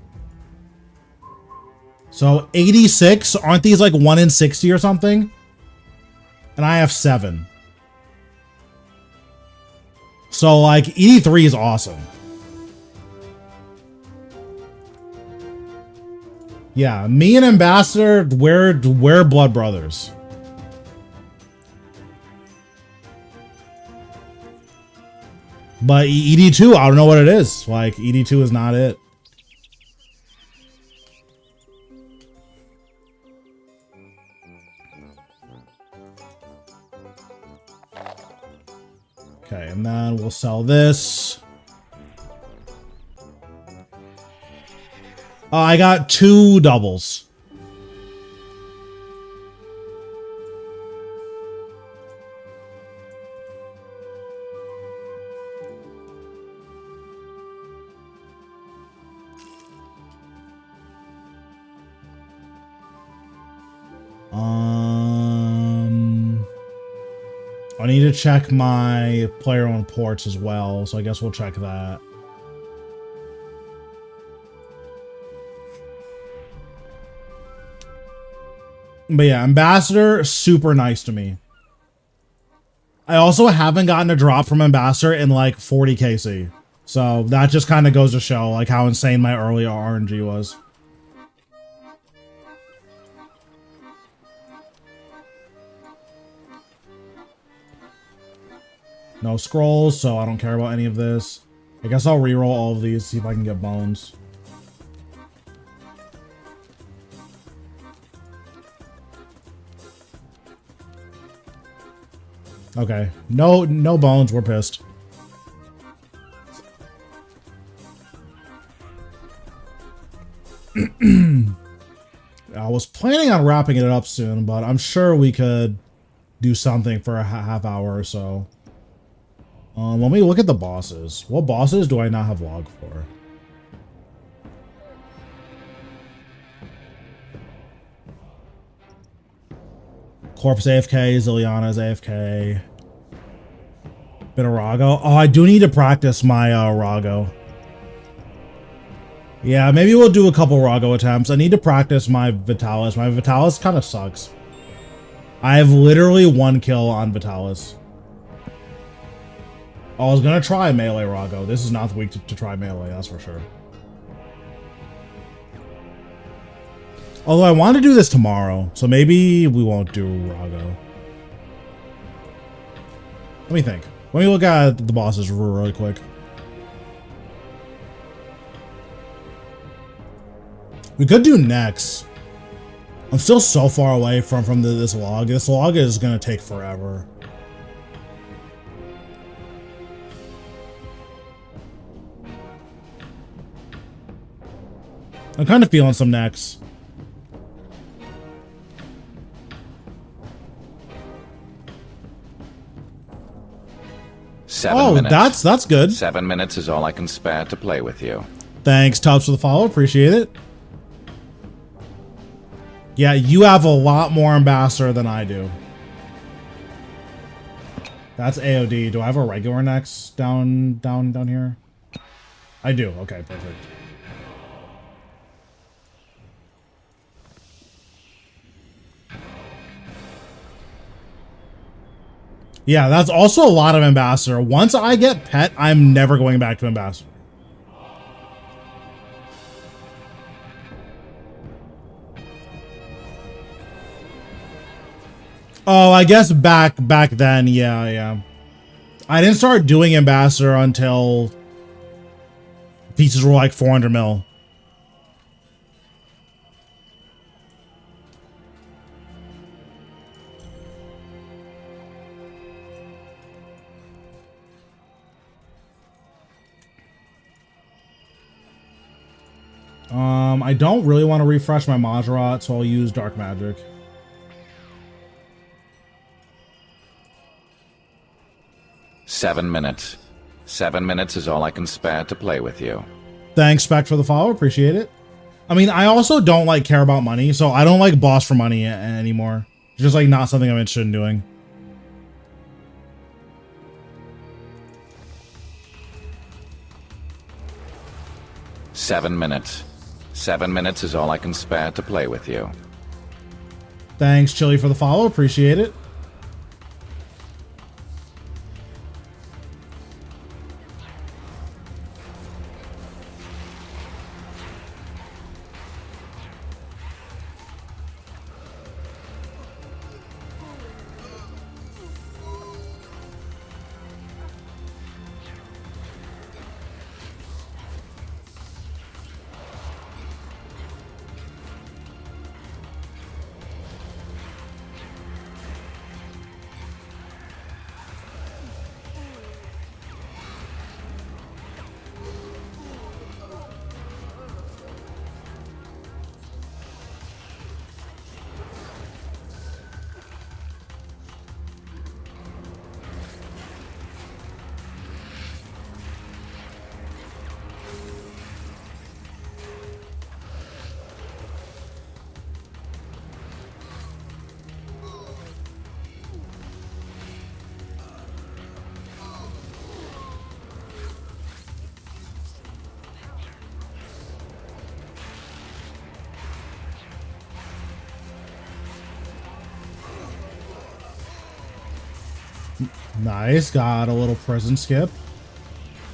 So 86, aren't these like 1 in 60 or something? And I have 7. So like ED3 is awesome. Yeah, me and Ambassador, we're blood brothers. But ED2, I don't know what it is. Like, ED2 is not it. Okay, and then we'll sell this. I got 2 doubles. I need to check my player-owned ports as well, so I guess we'll check that. But yeah, Ambassador, super nice to me. I also haven't gotten a drop from Ambassador in like 40 KC. So that just kind of goes to show like how insane my early RNG was. No scrolls, so I don't care about any of this. I guess I'll reroll all of these, see if I can get bones. Okay, no bones, we're pissed. I was planning on wrapping it up soon, but I'm sure we could do something for a half hour or so. Let me look at the bosses. What bosses do I not have log for? Corpse AFK, Zilliana's AFK. Bit of Rago. Oh, I do need to practice my Rago. Yeah, maybe we'll do a couple Rago attempts. I need to practice my Vitalis. My Vitalis kind of sucks. I have literally 1 kill on Vitalis. I was gonna try melee Rago. This is not the week to try melee, that's for sure. Although I want to do this tomorrow, so maybe we won't do Rago. Let me think. Let me look at the bosses really quick. We could do next. I'm still so far away from this log. This log is gonna take forever. I'm kind of feeling some necks. Seven minutes. That's good. 7 minutes is all I can spare to play with you. Thanks, Tubbs, for the follow. Appreciate it. Yeah, you have a lot more ambassador than I do. That's AOD. Do I have a regular next down here? I do. Okay, perfect. Yeah, that's also a lot of ambassador. Once I get pet, I'm never going back to ambassador. Oh, I guess back then, yeah. I didn't start doing ambassador until pieces were like 400 mil. I don't really want to refresh my Majorat, so I'll use Dark Magic. Seven minutes. 7 minutes is all I can spare to play with you. Thanks, Spec, for the follow. Appreciate it. I mean, I also don't like care about money, so I don't like boss for money anymore. It's just like not something I'm interested in doing. Seven minutes. 7 minutes is all I can spare to play with you. Thanks, Chili, for the follow. Appreciate it. Nice, got a little prison skip.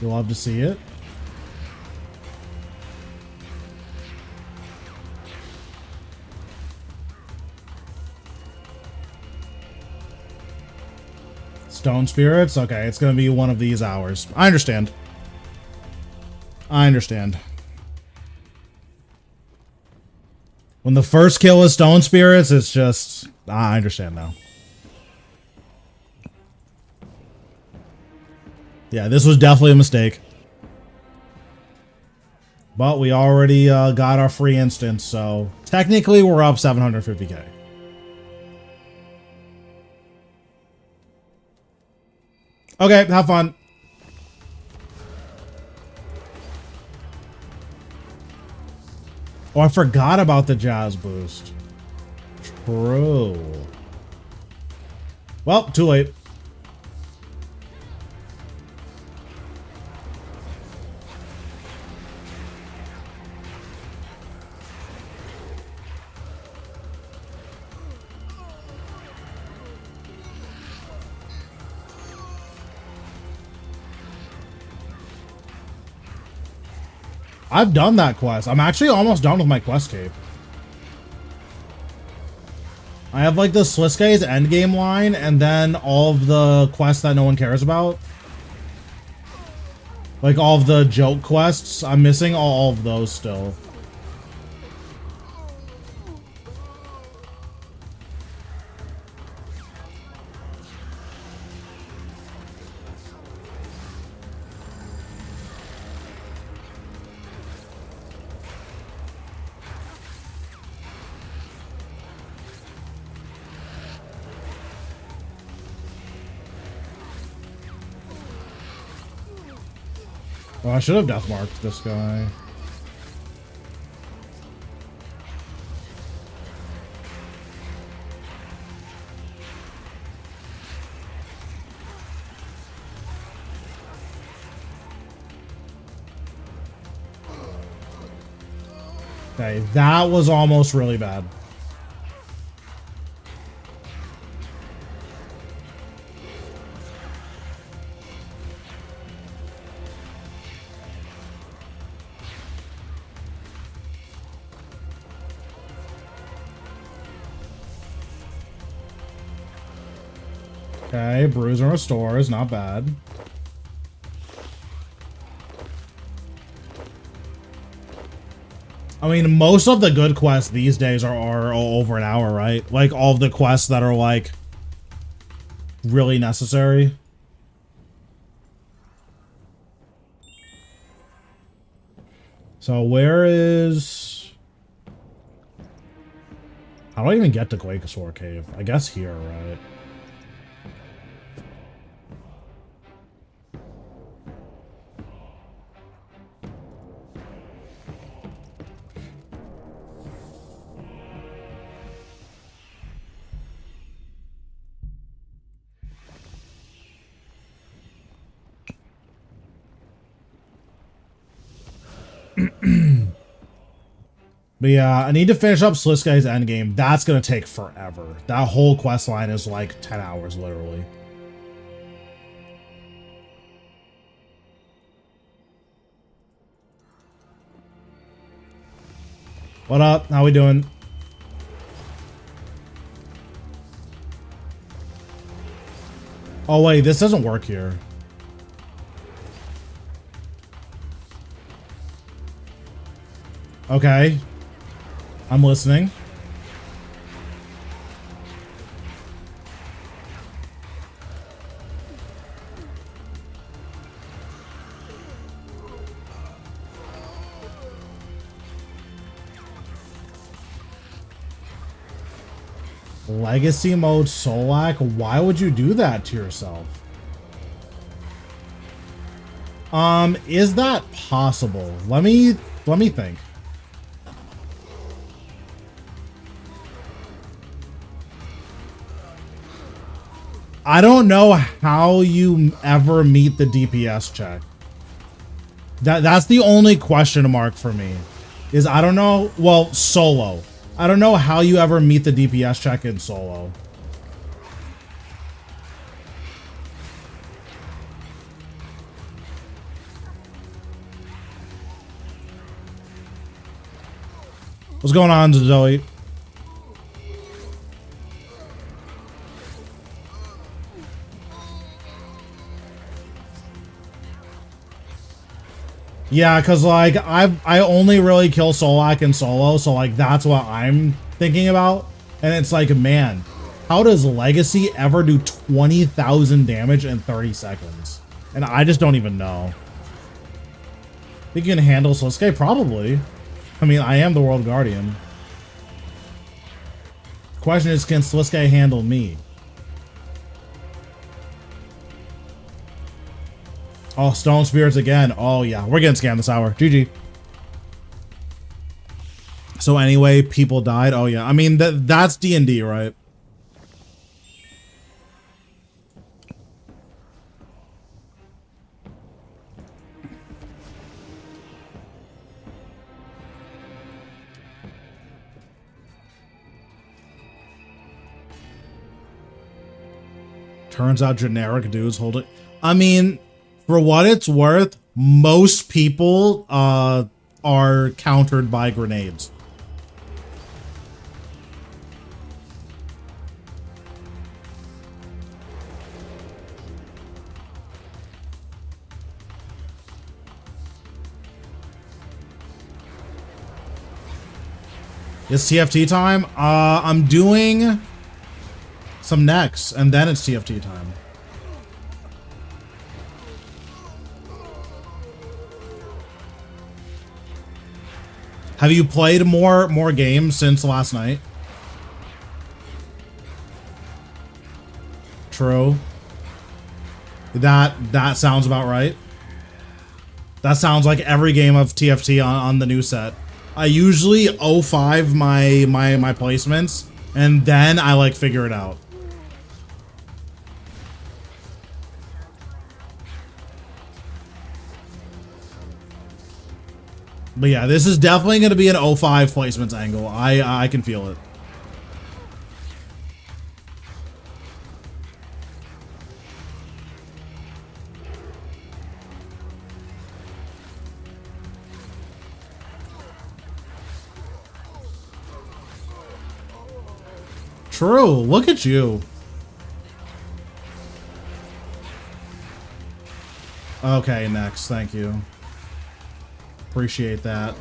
You'll love to see it. Stone spirits? Okay, it's gonna be one of these hours. I understand. I understand. When the first kill is stone spirits, it's just... I understand now. Yeah, this was definitely a mistake. But we already got our free instance, so technically we're up 750k. Okay, have fun. Oh, I forgot about the jazz boost. True. Well, too late. I've done that quest. I'm actually almost done with my quest cape. I have like the Sliskay's endgame line and then all of the quests that no one cares about. Like all of the joke quests. I'm missing all of those still. Well, I should have deathmarked this guy. Okay, that was almost really bad. Okay, Bruise and Restore is not bad. I mean, most of the good quests these days are over an hour, right? Like, all of the quests that are, like, really necessary. So, where is... How do I even get to Quakesaur Cave? I guess here, right? But yeah, I need to finish up Sliskay's endgame. That's gonna take forever. That whole quest line is like 10 hours, literally. What up? How we doing? Oh wait, this doesn't work here. Okay. I'm listening. Legacy mode Solak? Why would you do that to yourself? Is that possible? Let me think. I don't know how you ever meet the DPS check. That's the only question mark for me. Is I don't know, well, solo. I don't know how you ever meet the DPS check in solo. What's going on, Zoe? Yeah, because, like, I only really kill Solak in solo, so, like, that's what I'm thinking about. And it's like, man, how does Legacy ever do 20,000 damage in 30 seconds? And I just don't even know. Think you can handle Sliskay? Probably. I mean, I am the World Guardian. Question is, can Sliskay handle me? Oh, Stone Spirits again. Oh, yeah. We're getting scammed this hour. GG. So anyway, people died. Oh, yeah. I mean, that's D&D, right? Turns out generic dudes hold it. I mean... For what it's worth, most people are are countered by grenades. It's TFT time? I'm doing some next, and then it's TFT time. Have you played more games since last night? True. That sounds about right. That sounds like every game of TFT on the new set. I usually 05 my placements, and then I like figure it out. But yeah, this is definitely going to be an 05 placements angle. I can feel it. True. Look at you. Okay, next. Thank you. Appreciate that.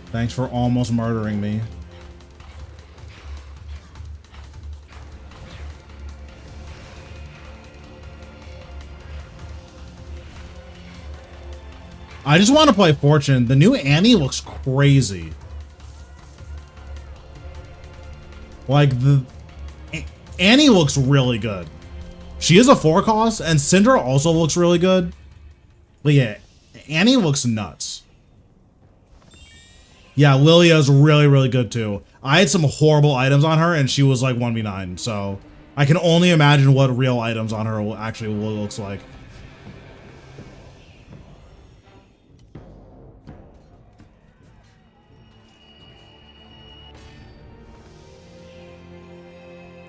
Thanks for almost murdering me. I just want to play Fortune. The new Annie looks crazy. Like, Annie looks really good. She is a 4-cost, and Syndra also looks really good. But yeah, Annie looks nuts. Yeah, Lilia is really, really good too. I had some horrible items on her, and she was like 1v9, so I can only imagine what real items on her actually looks like.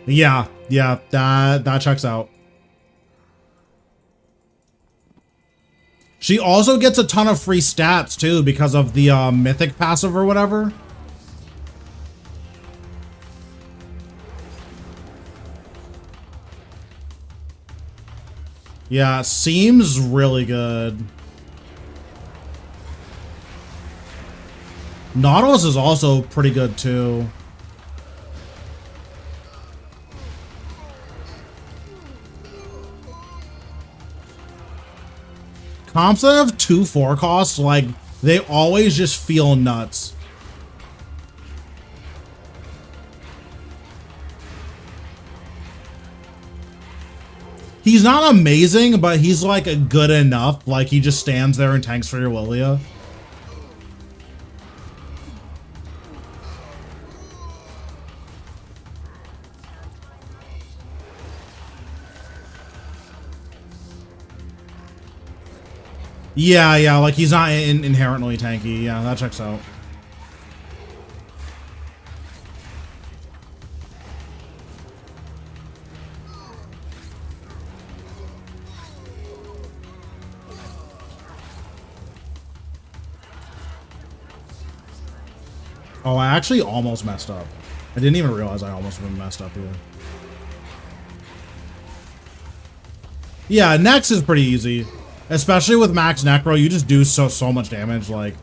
Yeah, that checks out. She also gets a ton of free stats too because of the mythic passive or whatever. Yeah, seems really good. Nautilus is also pretty good too. Comps that have 2 4-costs, like, they always just feel nuts. He's not amazing, but he's like good enough. Like, he just stands there and tanks for your Lilia. Yeah, like he's not inherently tanky. Yeah, that checks out. Oh, I actually almost messed up. I didn't even realize I almost messed up here. Yeah, next is pretty easy. Especially with max necro, you just do so much damage, like.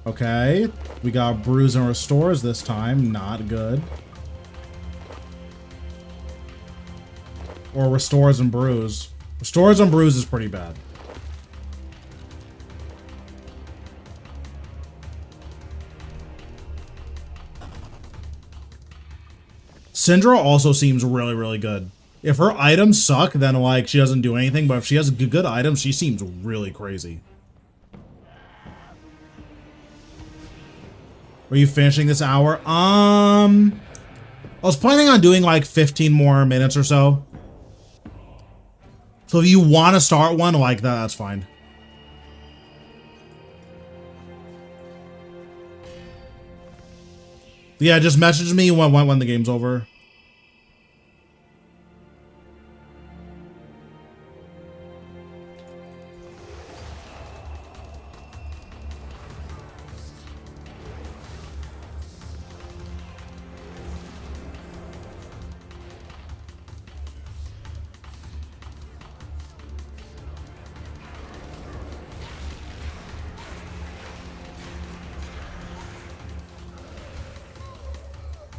Okay, we got Bruise and Restores this time, not good. Or Restores and Bruise. Restores and Bruise is pretty bad. Syndra also seems really, really good. If her items suck, then like she doesn't do anything, but if she has good items, she seems really crazy. Are you finishing this hour? I was planning on doing like 15 more minutes or so. So if you want to start one like that, that's fine. Yeah, just message me when the game's over.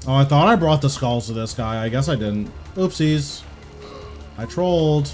Oh, I thought I brought the skulls to this guy. I guess I didn't. Oopsies. I trolled.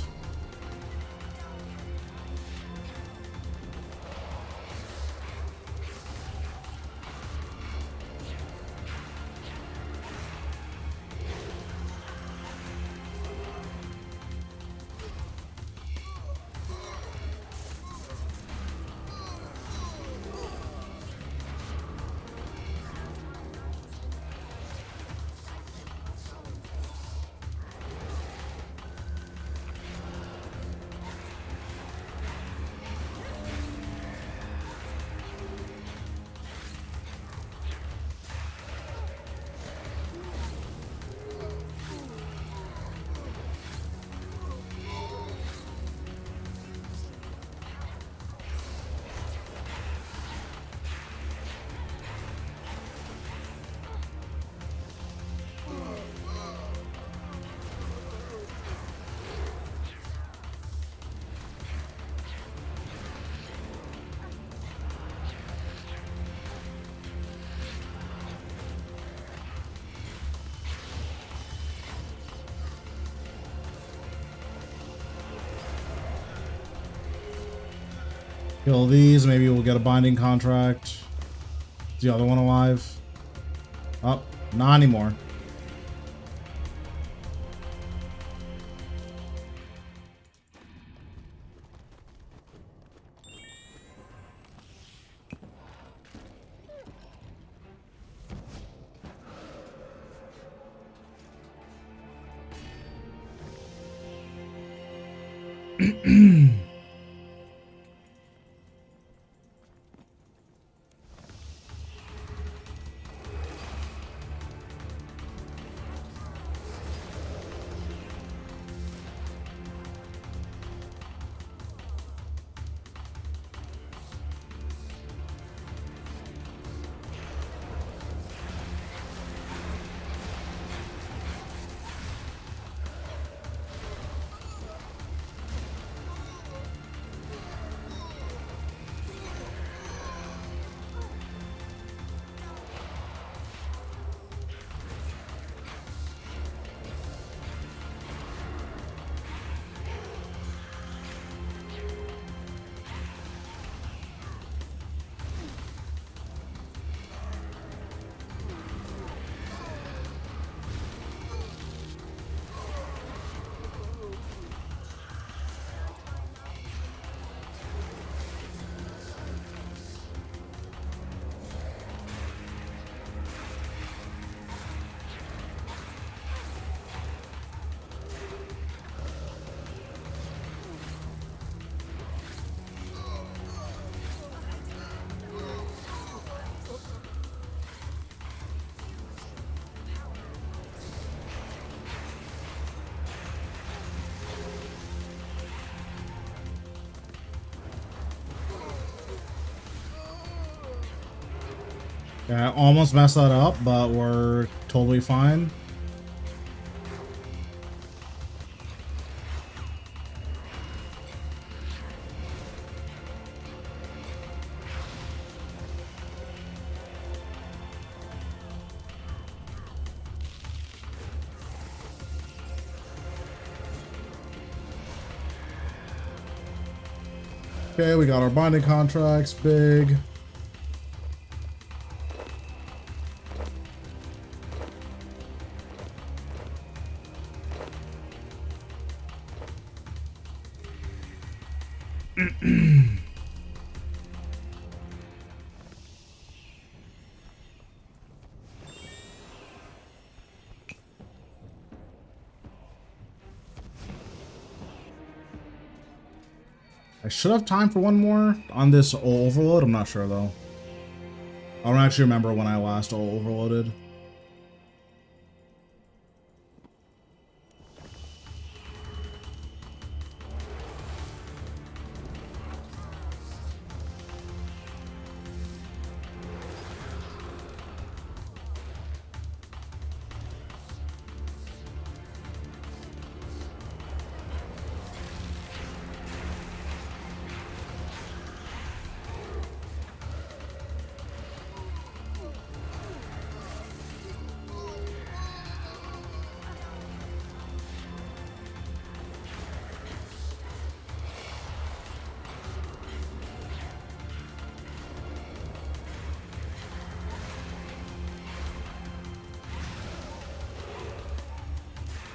Kill these, maybe we'll get a binding contract. Is the other one alive? Oh, not anymore. Yeah, I almost messed that up, but we're totally fine. Okay, we got our binding contracts, big. I should have time for one more on this overload. I'm not sure though. I don't actually remember when I last overloaded.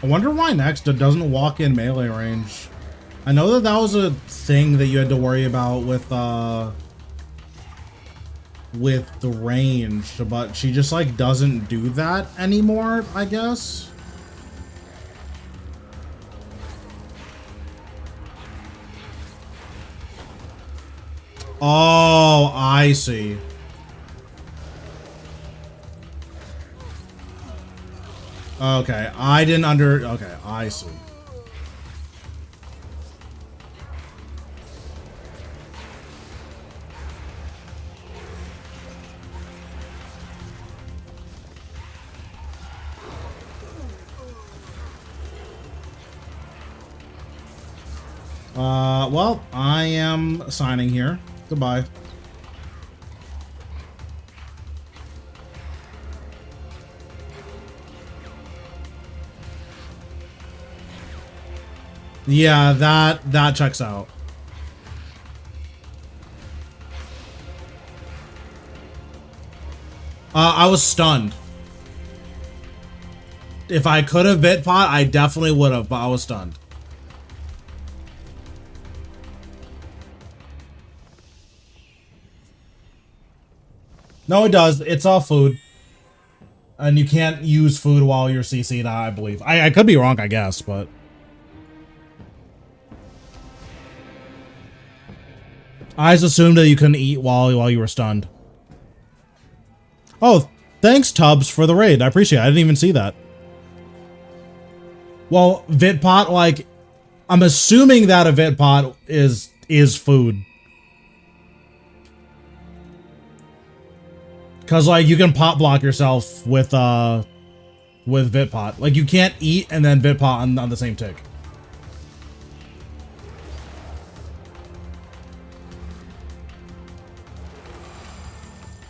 I wonder why next it doesn't walk in melee range. I know that that was a thing that you had to worry about with the range, but she just like doesn't do that anymore, I guess. Oh, I see. Okay, I didn't okay, I see. Well, I am signing here. Goodbye. Yeah, that checks out. I was stunned. If I could have bit pot, I definitely would have, but I was stunned. No, it does. It's all food. And you can't use food while you're CC'd, I believe. I could be wrong, I guess, but... I just assumed that you couldn't eat while you were stunned. Oh, thanks, Tubbs, for the raid. I appreciate it. I didn't even see that. Well, Vitpot, like... I'm assuming that a Vitpot is food. Cause like you can pop block yourself with Vitpot. Like you can't eat and then Vitpot on the same tick.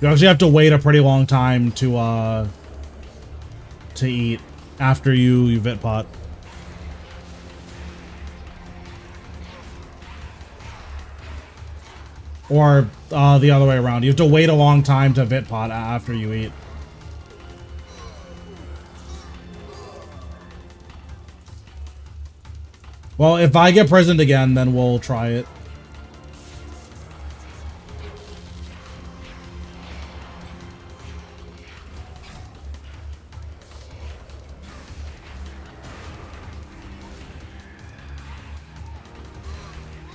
You actually have to wait a pretty long time to eat after you Vitpot. Or the other way around. You have to wait a long time to Vitpot after you eat. Well, if I get prisoned again, then we'll try it.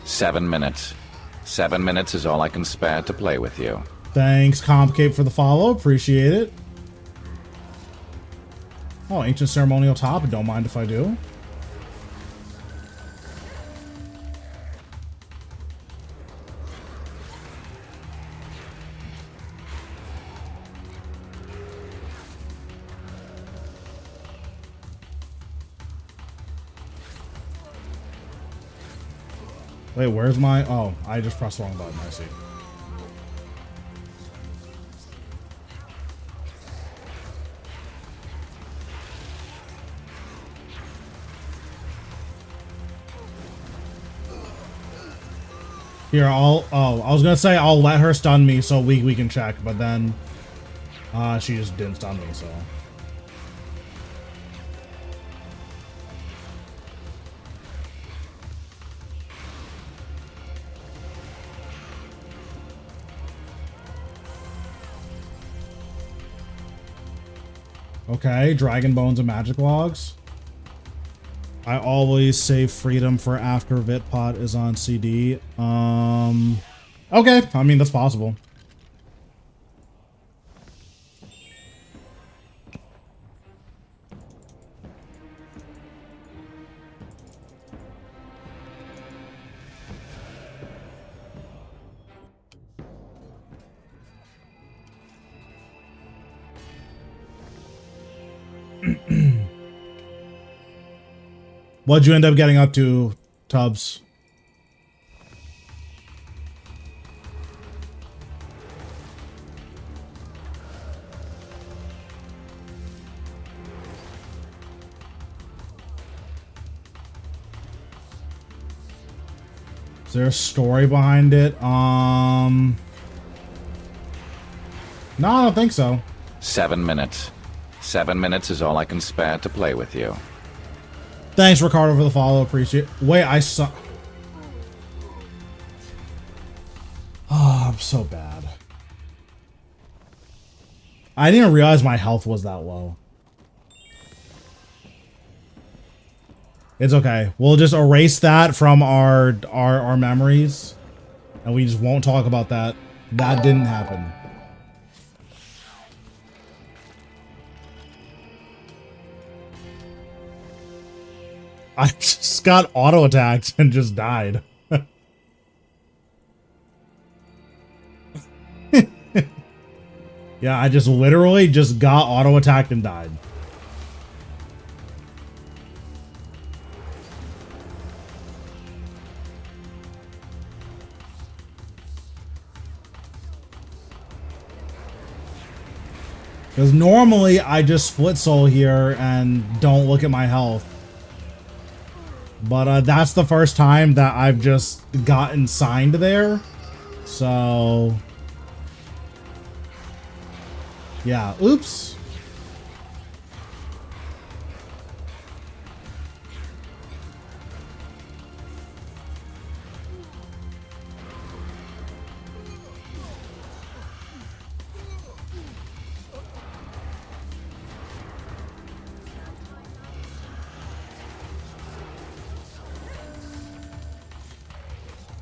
Seven minutes. 7 minutes is all I can spare to play with you. Thanks, Complicate, for the follow. Appreciate it. Oh, Ancient Ceremonial Top. Don't mind if I do. Wait, where's my... Oh, I just pressed the wrong button. I see. Here, oh, I was gonna say I'll let her stun me so we can check, but then she just didn't stun me, so... Okay, Dragon Bones and Magic Logs. I always save Freedom for after VitPod is on CD. Okay, I mean, that's possible. What'd you end up getting up to, Tubbs? Is there a story behind it? No, I don't think so. 7 minutes. 7 minutes is all I can spare to play with you. Thanks, Ricardo, for the follow. Appreciate it. Wait, I saw... Oh, I'm so bad. I didn't realize my health was that low. It's okay. We'll just erase that from our memories. And we just won't talk about that. That didn't happen. I just got auto-attacked and just died. Yeah, I just literally just got auto-attacked and died. Because normally I just split soul here and don't look at my health. But that's the first time that I've just gotten signed there. So... yeah, oops.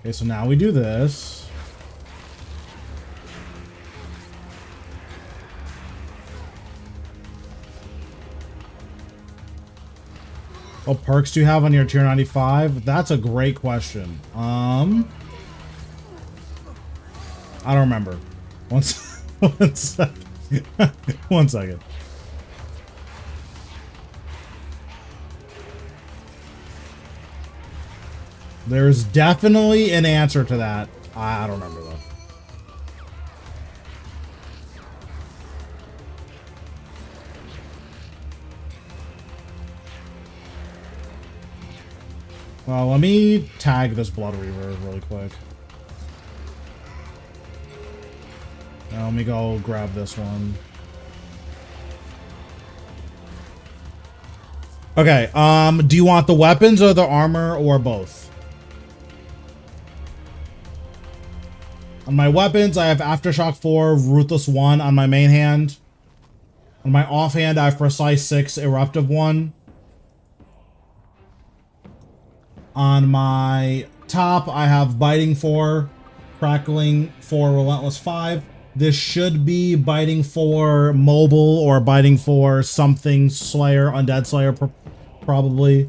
Okay, so now we do this. What perks do you have on your tier 95? That's a great question. I don't remember. One second. One second. There's definitely an answer to that. I don't remember though. Well, let me tag this Blood Reaver really quick. Now let me go grab this one. Okay, do you want the weapons or the armor or both? On my weapons, I have Aftershock 4, Ruthless 1 on my main hand. On my offhand, I have Precise 6, Eruptive 1. On my top, I have Biting 4, Crackling 4, Relentless 5. This should be Biting 4 Mobile or Biting 4 something Slayer, Undead Slayer, probably.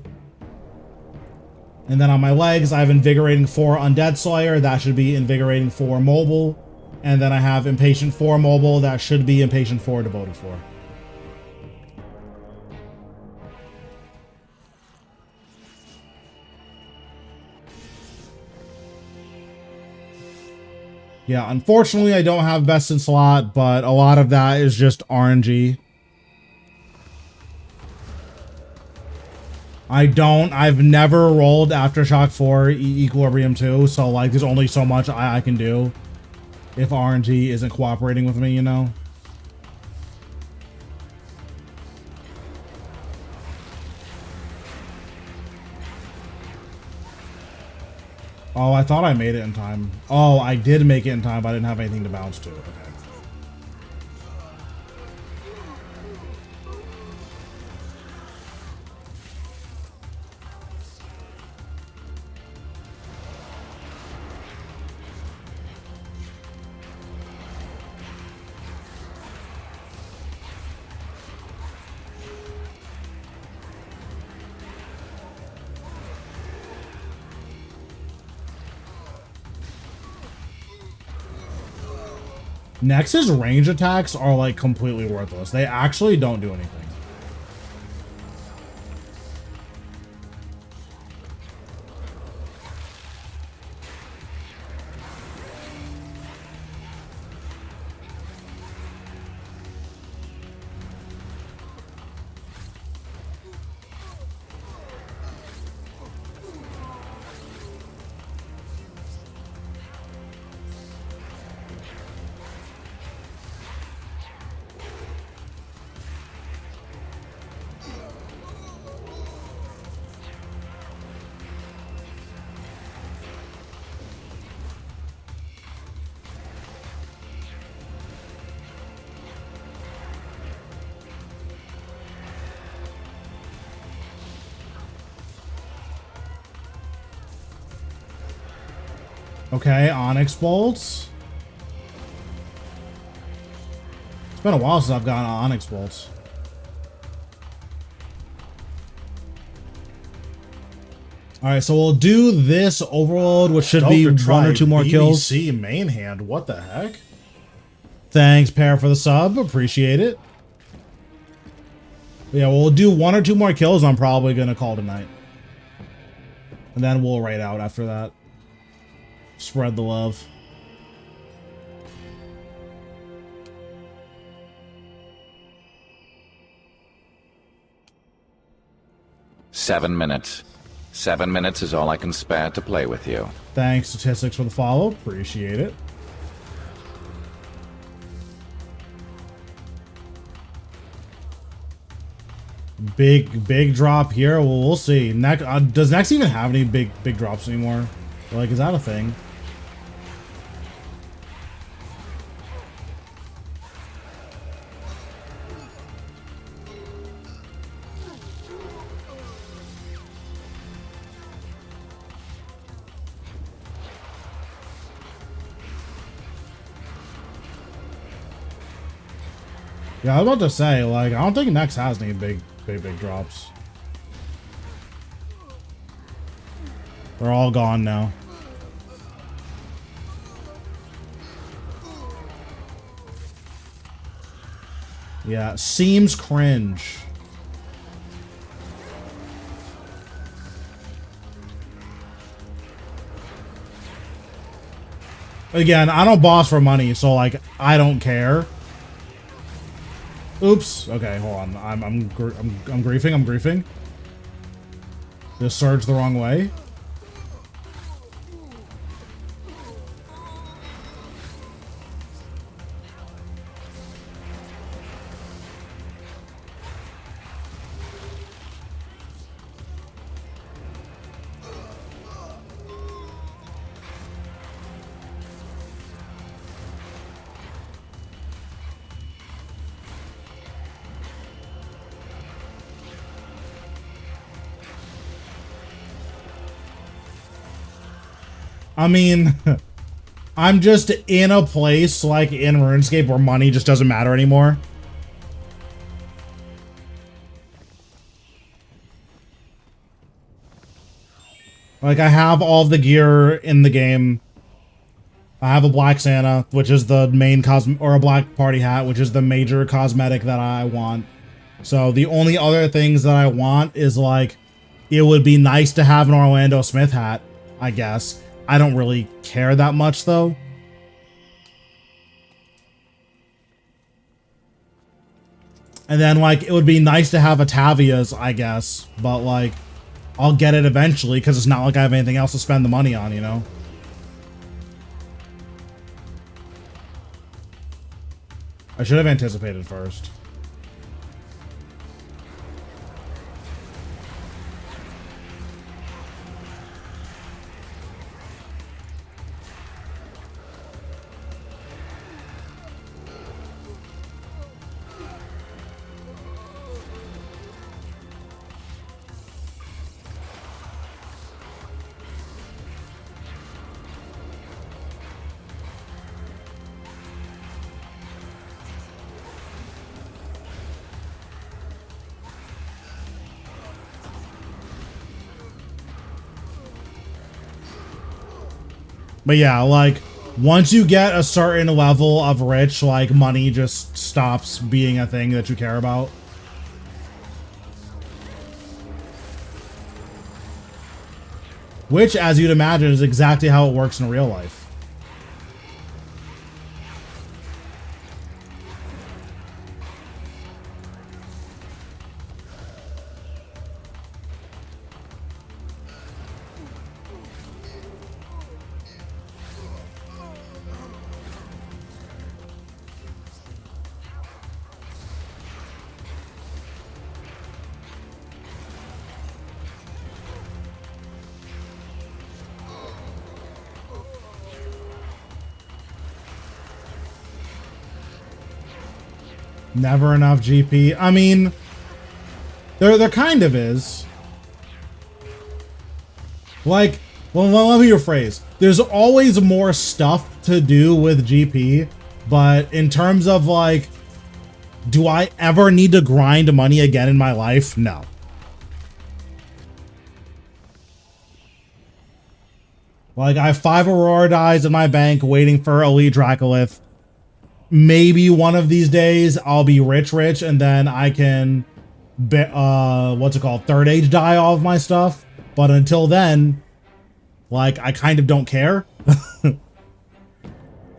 And then on my legs, I have Invigorating 4 Undead Slayer. That should be Invigorating 4 Mobile. And then I have Impatient 4 Mobile. That should be Impatient 4 Devoted 4. Yeah, unfortunately, I don't have Best in Slot, but a lot of that is just RNG. I've never rolled Aftershock 4 Equilibrium 2, so like there's only so much I can do if RNG isn't cooperating with me, you know? Oh, I thought I made it in time. Oh, I did make it in time, but I didn't have anything to bounce to. Okay. Nex's range attacks are like completely worthless. They actually don't do anything. Okay, Onyx Bolts. It's been a while since I've gotten Onyx Bolts. Alright, so we'll do this overload, which should be one or two more kills. BBC main hand, what the heck? Thanks, Pear, for the sub. Appreciate it. Yeah, we'll do one or two more kills. I'm probably going to call tonight. And then we'll raid out after that. Spread the love. Seven minutes. 7 minutes is all I can spare to play with you. Thanks, Statistics, for the follow. Appreciate it. Big drop here. Well, we'll see. Does Nex even have any big drops anymore? Like, is that a thing? Yeah, I was about to say, like, I don't think Nex has any big drops. They're all gone now. Yeah, seems cringe. Again, I don't boss for money, so like I don't care. Oops. Okay, hold on. I'm griefing. I'm griefing. Just surged the wrong way. I mean, I'm just in a place like in RuneScape where money just doesn't matter anymore. Like, I have all of the gear in the game. I have a Black Santa, which is the main or a Black Party Hat, which is the major cosmetic that I want. So the only other things that I want is like, it would be nice to have an Orlando Smith hat, I guess. I don't really care that much, though. And then, like, it would be nice to have a Tavia's, I guess. But, like, I'll get it eventually, because it's not like I have anything else to spend the money on, you know? I should have anticipated first. But yeah, like, Once you get a certain level of rich, like, money just stops being a thing that you care about. Which, as you'd imagine, is exactly how it works in real life. Never enough GP. I mean, there kind of is. Like, well, let me rephrase. There's always more stuff to do with GP, but in terms of, like, do I ever need to grind money again in my life? No. Like, I have 5 Aurora dies in my bank waiting for Elite Dracolith. Maybe one of these days I'll be rich, and then I can, what's it called? Third age die all of my stuff. But until then, like, I kind of don't care.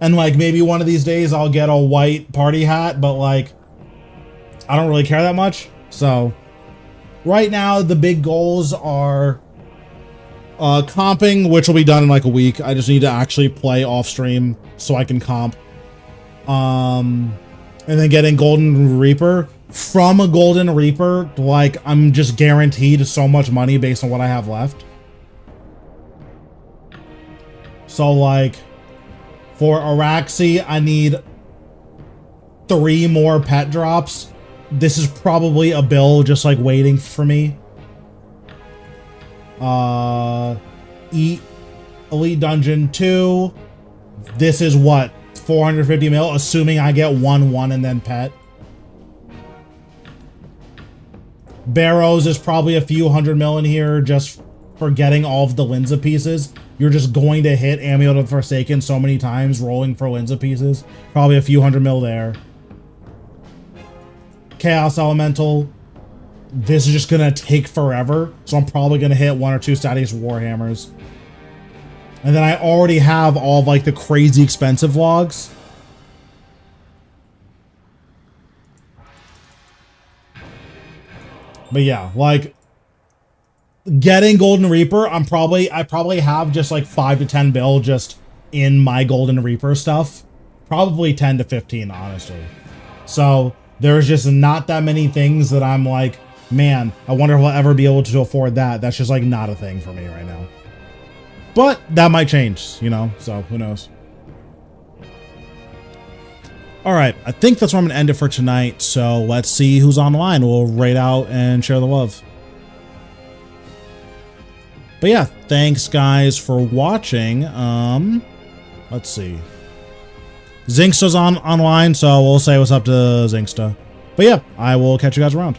And, like, maybe one of these days I'll get a white party hat, but, like, I don't really care that much. So, right now, the big goals are comping, which will be done in, like, a week. I just need to actually play off stream so I can comp. And then getting Golden Reaper. From a Golden Reaper, like, I'm just guaranteed so much money based on what I have left. So, like, for Araxi, I need 3 more pet drops. This is probably a bill just, like, waiting for me. Elite Dungeon 2. This is what? 450 mil, assuming I get 1 and then pet. Barrows is probably a few 100 mil in here just for getting all of the Linza pieces. You're just going to hit Amulet of Forsaken so many times rolling for Linza pieces. Probably a few 100 mil there. Chaos Elemental. This is just gonna take forever, so I'm probably gonna hit 1 or 2 Statius Warhammers. And then I already have all of, like, the crazy expensive logs. But yeah, like, getting Golden Reaper, I probably have just like 5 to 10 bill just in my Golden Reaper stuff. Probably 10 to 15, honestly. So there's just not that many things that I'm like, man, I wonder if I'll ever be able to afford that. That's just like not a thing for me right now. But that might change, you know, so who knows. All right, I think that's where I'm going to end it for tonight. So let's see who's online. We'll raid out and share the love. But yeah, thanks guys for watching. Let's see. Zinksta's online, so we'll say what's up to Zinksta. But yeah, I will catch you guys around.